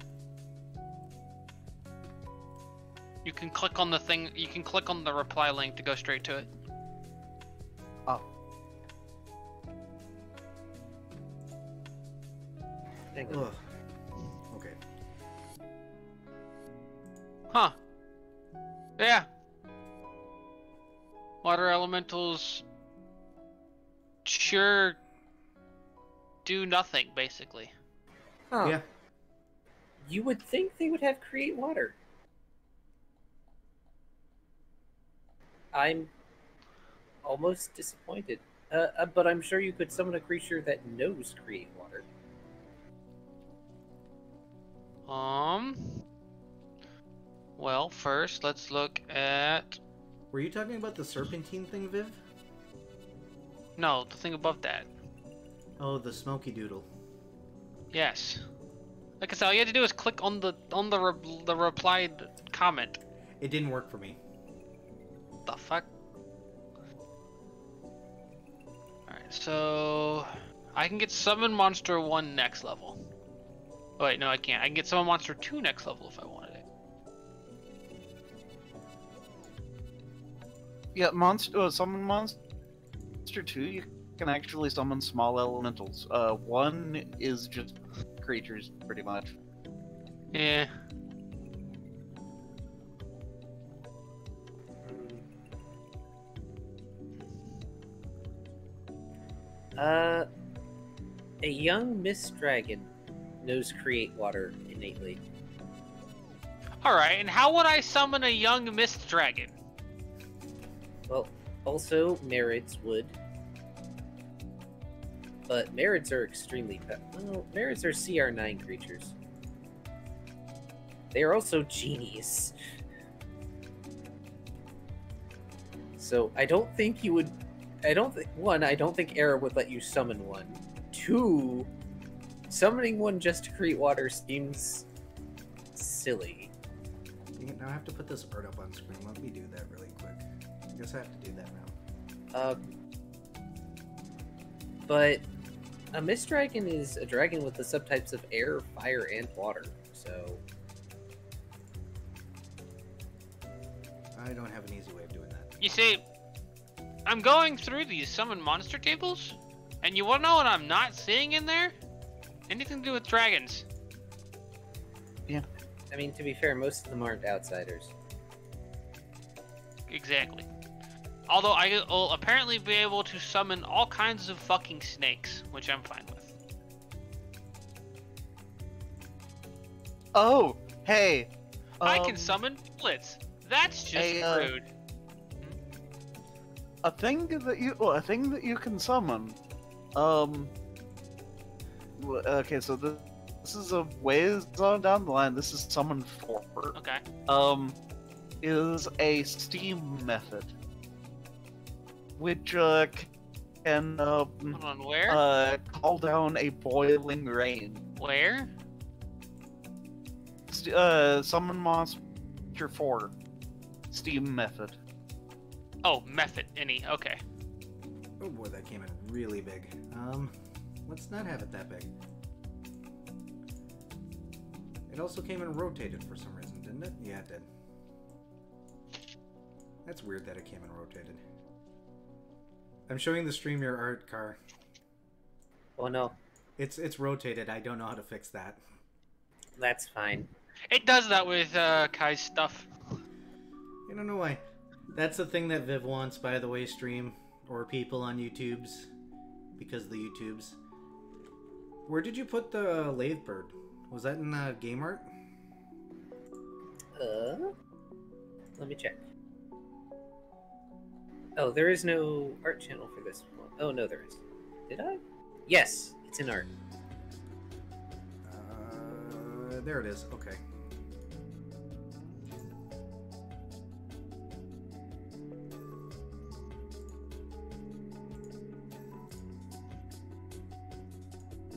You can click on the thing. You can click on the reply link to go straight to it. Oh. Hang on. Ugh. Okay. Huh. Yeah. Water elementals sure do nothing, basically. Huh. Yeah. You would think they would have create water. I'm almost disappointed. But I'm sure you could summon a creature that knows create water. Well, first, let's look at... Were you talking about the serpentine thing, Viv? No, the thing above that. Oh, the smoky doodle. Yes. Like I said, all you had to do is click on the replied comment. It didn't work for me. What the fuck? Alright, so... I can get Summon Monster 1 next level. Oh, wait, no, I can't. I can get Summon Monster 2 next level if I wanted it. Yeah, summon monster 2, you can actually summon small elementals. 1 is just creatures, pretty much. Yeah. A young Mist Dragon knows create water innately. Alright, and how would I summon a young mist dragon? Well, also Marids would. But Marids are extremely... Well, Marids are CR9 creatures. They are also genies. So I don't think you would... I don't think Era would let you summon one. 2, summoning one just to create water seems silly. Now I have to put this art up on screen. Let me do that really quick. I guess I have to do that now. But a Mist Dragon is a dragon with the subtypes of air, fire, and water, so... I don't have an easy way of doing that. You see, I'm going through these summon monster tables, and you wanna know what I'm not seeing in there? Anything to do with dragons. I mean, to be fair, most of them aren't outsiders. Exactly. Although I will apparently be able to summon all kinds of fucking snakes, which I'm fine with. Oh, hey. I can summon blitz. That's just rude. A thing that you can summon. Okay, so this is a ways on down the line. This is summon 4. Okay. Is a steam method, which can Hold on, where? call down a boiling rain. Where? Summon monster 4. Steam method. Oh, method. Any. Okay. Oh boy, that came in really big. Let's not have it that big. It also came in rotated for some reason, didn't it? Yeah, it did. That's weird that it came in rotated. I'm showing the stream your art, Car. Oh no, It's rotated. I don't know how to fix that. that's fine. It does that with Kai's stuff. I don't know why. That's the thing that Viv wants, by the way, stream. Or people on YouTubes. Because the YouTubes. Where did you put the lathe bird? Was that in game art? Let me check. Oh, there is no art channel for this one. Oh, no, there is. Did I? Yes, it's in art. There it is. Okay.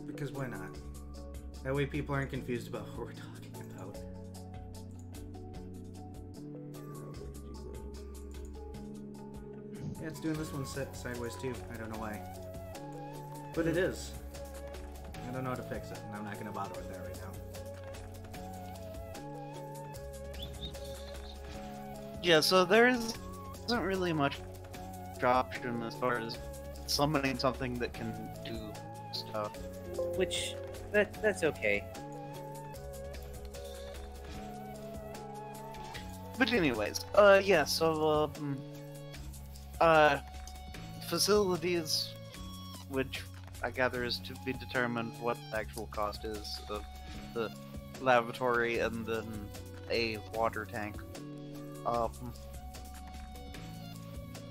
Because why not? That way people aren't confused about what we're talking about. Yeah, it's doing this one sideways too. I don't know why. But it is. I don't know how to fix it, and I'm not going to bother with that right now. Yeah, so there isn't really much option as far as summoning something that can do stuff. Which, that's okay. But anyways, yeah, so, facilities, which I gather is to be determined what the actual cost is of the lavatory and then a water tank.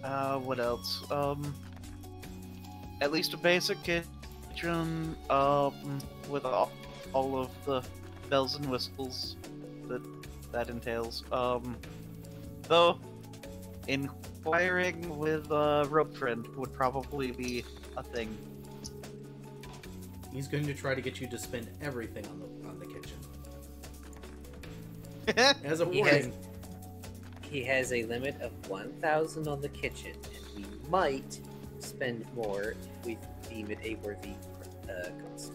What else? At least a basic kitchen, with all of the bells and whistles that entails. Though, inquiring with a rope friend would probably be a thing. He's going to try to get you to spend everything on the kitchen. As a warning. He has a limit of 1,000 on the kitchen, and we might spend more if we deem it a worthy cost.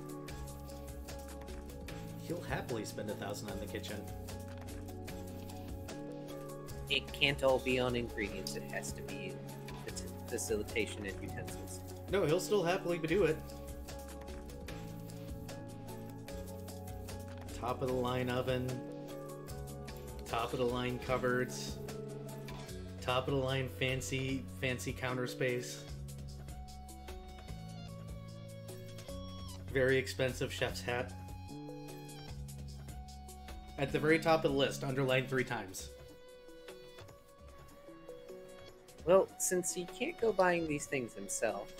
He'll happily spend 1,000 on the kitchen. It can't all be on ingredients, it has to be facilitation and utensils. No, he'll still happily do it. Top of the line oven, top of the line cupboards, top of the line fancy counter space. very expensive chef's hat. At the very top of the list, underlined 3 times. Well, since he can't go buying these things himself,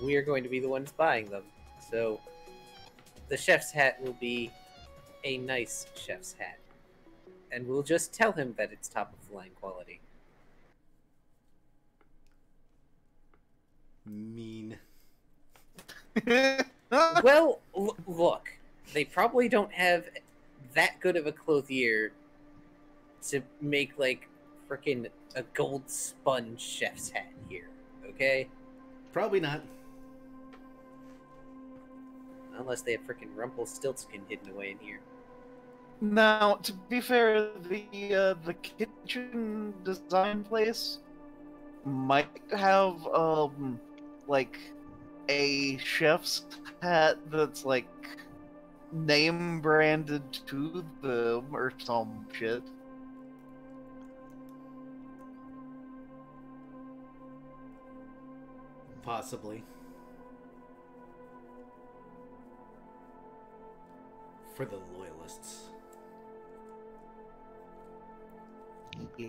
we're going to be the ones buying them. So, the chef's hat will be a nice chef's hat. And we'll just tell him that it's top-of-the-line quality. Mean. Well, look. They probably don't have that good of a clothier to make, like, frickin' a gold sponge chef's hat here, okay? Probably not. Unless they have frickin' Rumpelstiltskin hidden away in here. Now, to be fair, the kitchen design place might have like a chef's hat that's like name branded to them or some shit. Possibly. For the loyalists. Yeah.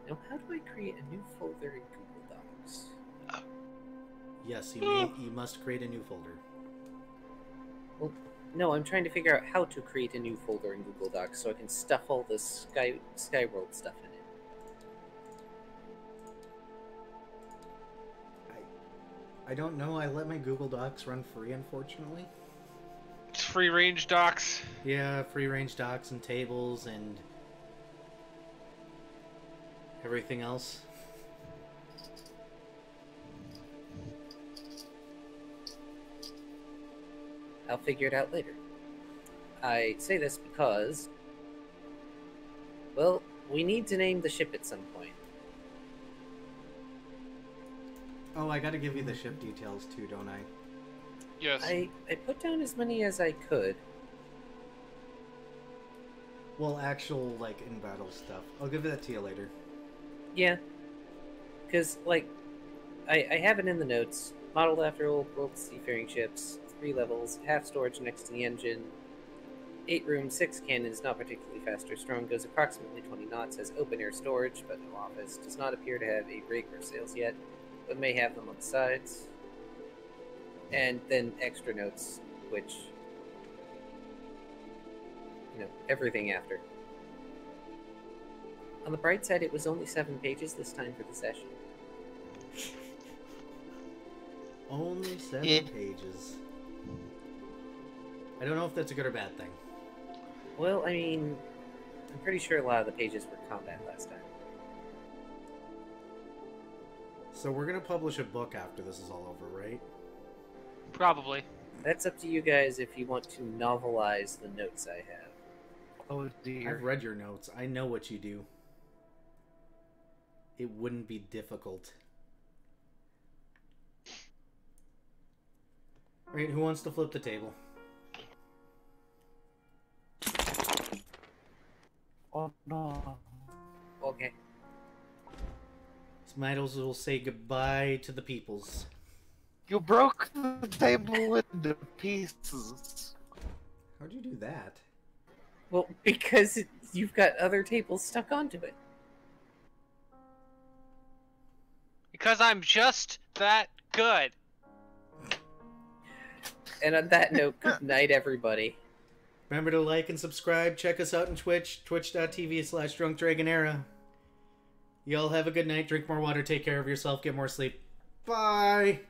Now, how do I create a new folder in Google Docs? Yes, you must create a new folder. Well, no, I'm trying to figure out how to create a new folder in Google Docs so I can stuff all the Skyworld stuff in it. I don't know. I let my Google Docs run free, unfortunately. It's free range docs. Yeah, free range docs and tables and everything else. I'll figure it out later. I say this because, well, we need to name the ship at some point. Oh, I gotta give you the ship details too, don't I? Yes. I put down as many as I could. Well, actual, like, in-battle stuff. I'll give that to you later. Yeah. Because, like, I have it in the notes. Modeled after old world seafaring ships. 3 levels. Half storage next to the engine. 8 rooms, 6 cannons. Not particularly fast or strong. Goes approximately 20 knots. Has open-air storage, but no office. Does not appear to have a rig or sails yet, but may have them on the sides. And then extra notes, which, you know, everything after. On the bright side, it was only 7 pages this time for the session. Only 7 pages. I don't know if that's a good or bad thing. Well, I mean, I'm pretty sure a lot of the pages were combat last time. So we're gonna publish a book after this is all over, right? Probably. That's up to you guys if you want to novelize the notes I have. Oh dear. I've read your notes. I know what you do. It wouldn't be difficult. Alright, who wants to flip the table? Oh no. Okay. Smiles will say goodbye to the peoples. You broke the table into pieces. How'd you do that? Well, because you've got other tables stuck onto it. Because I'm just that good. And on that note, good night, everybody. Remember to like and subscribe. Check us out on Twitch, twitch.tv/DrunkDragonEra. Y'all have a good night. Drink more water. Take care of yourself. Get more sleep. Bye.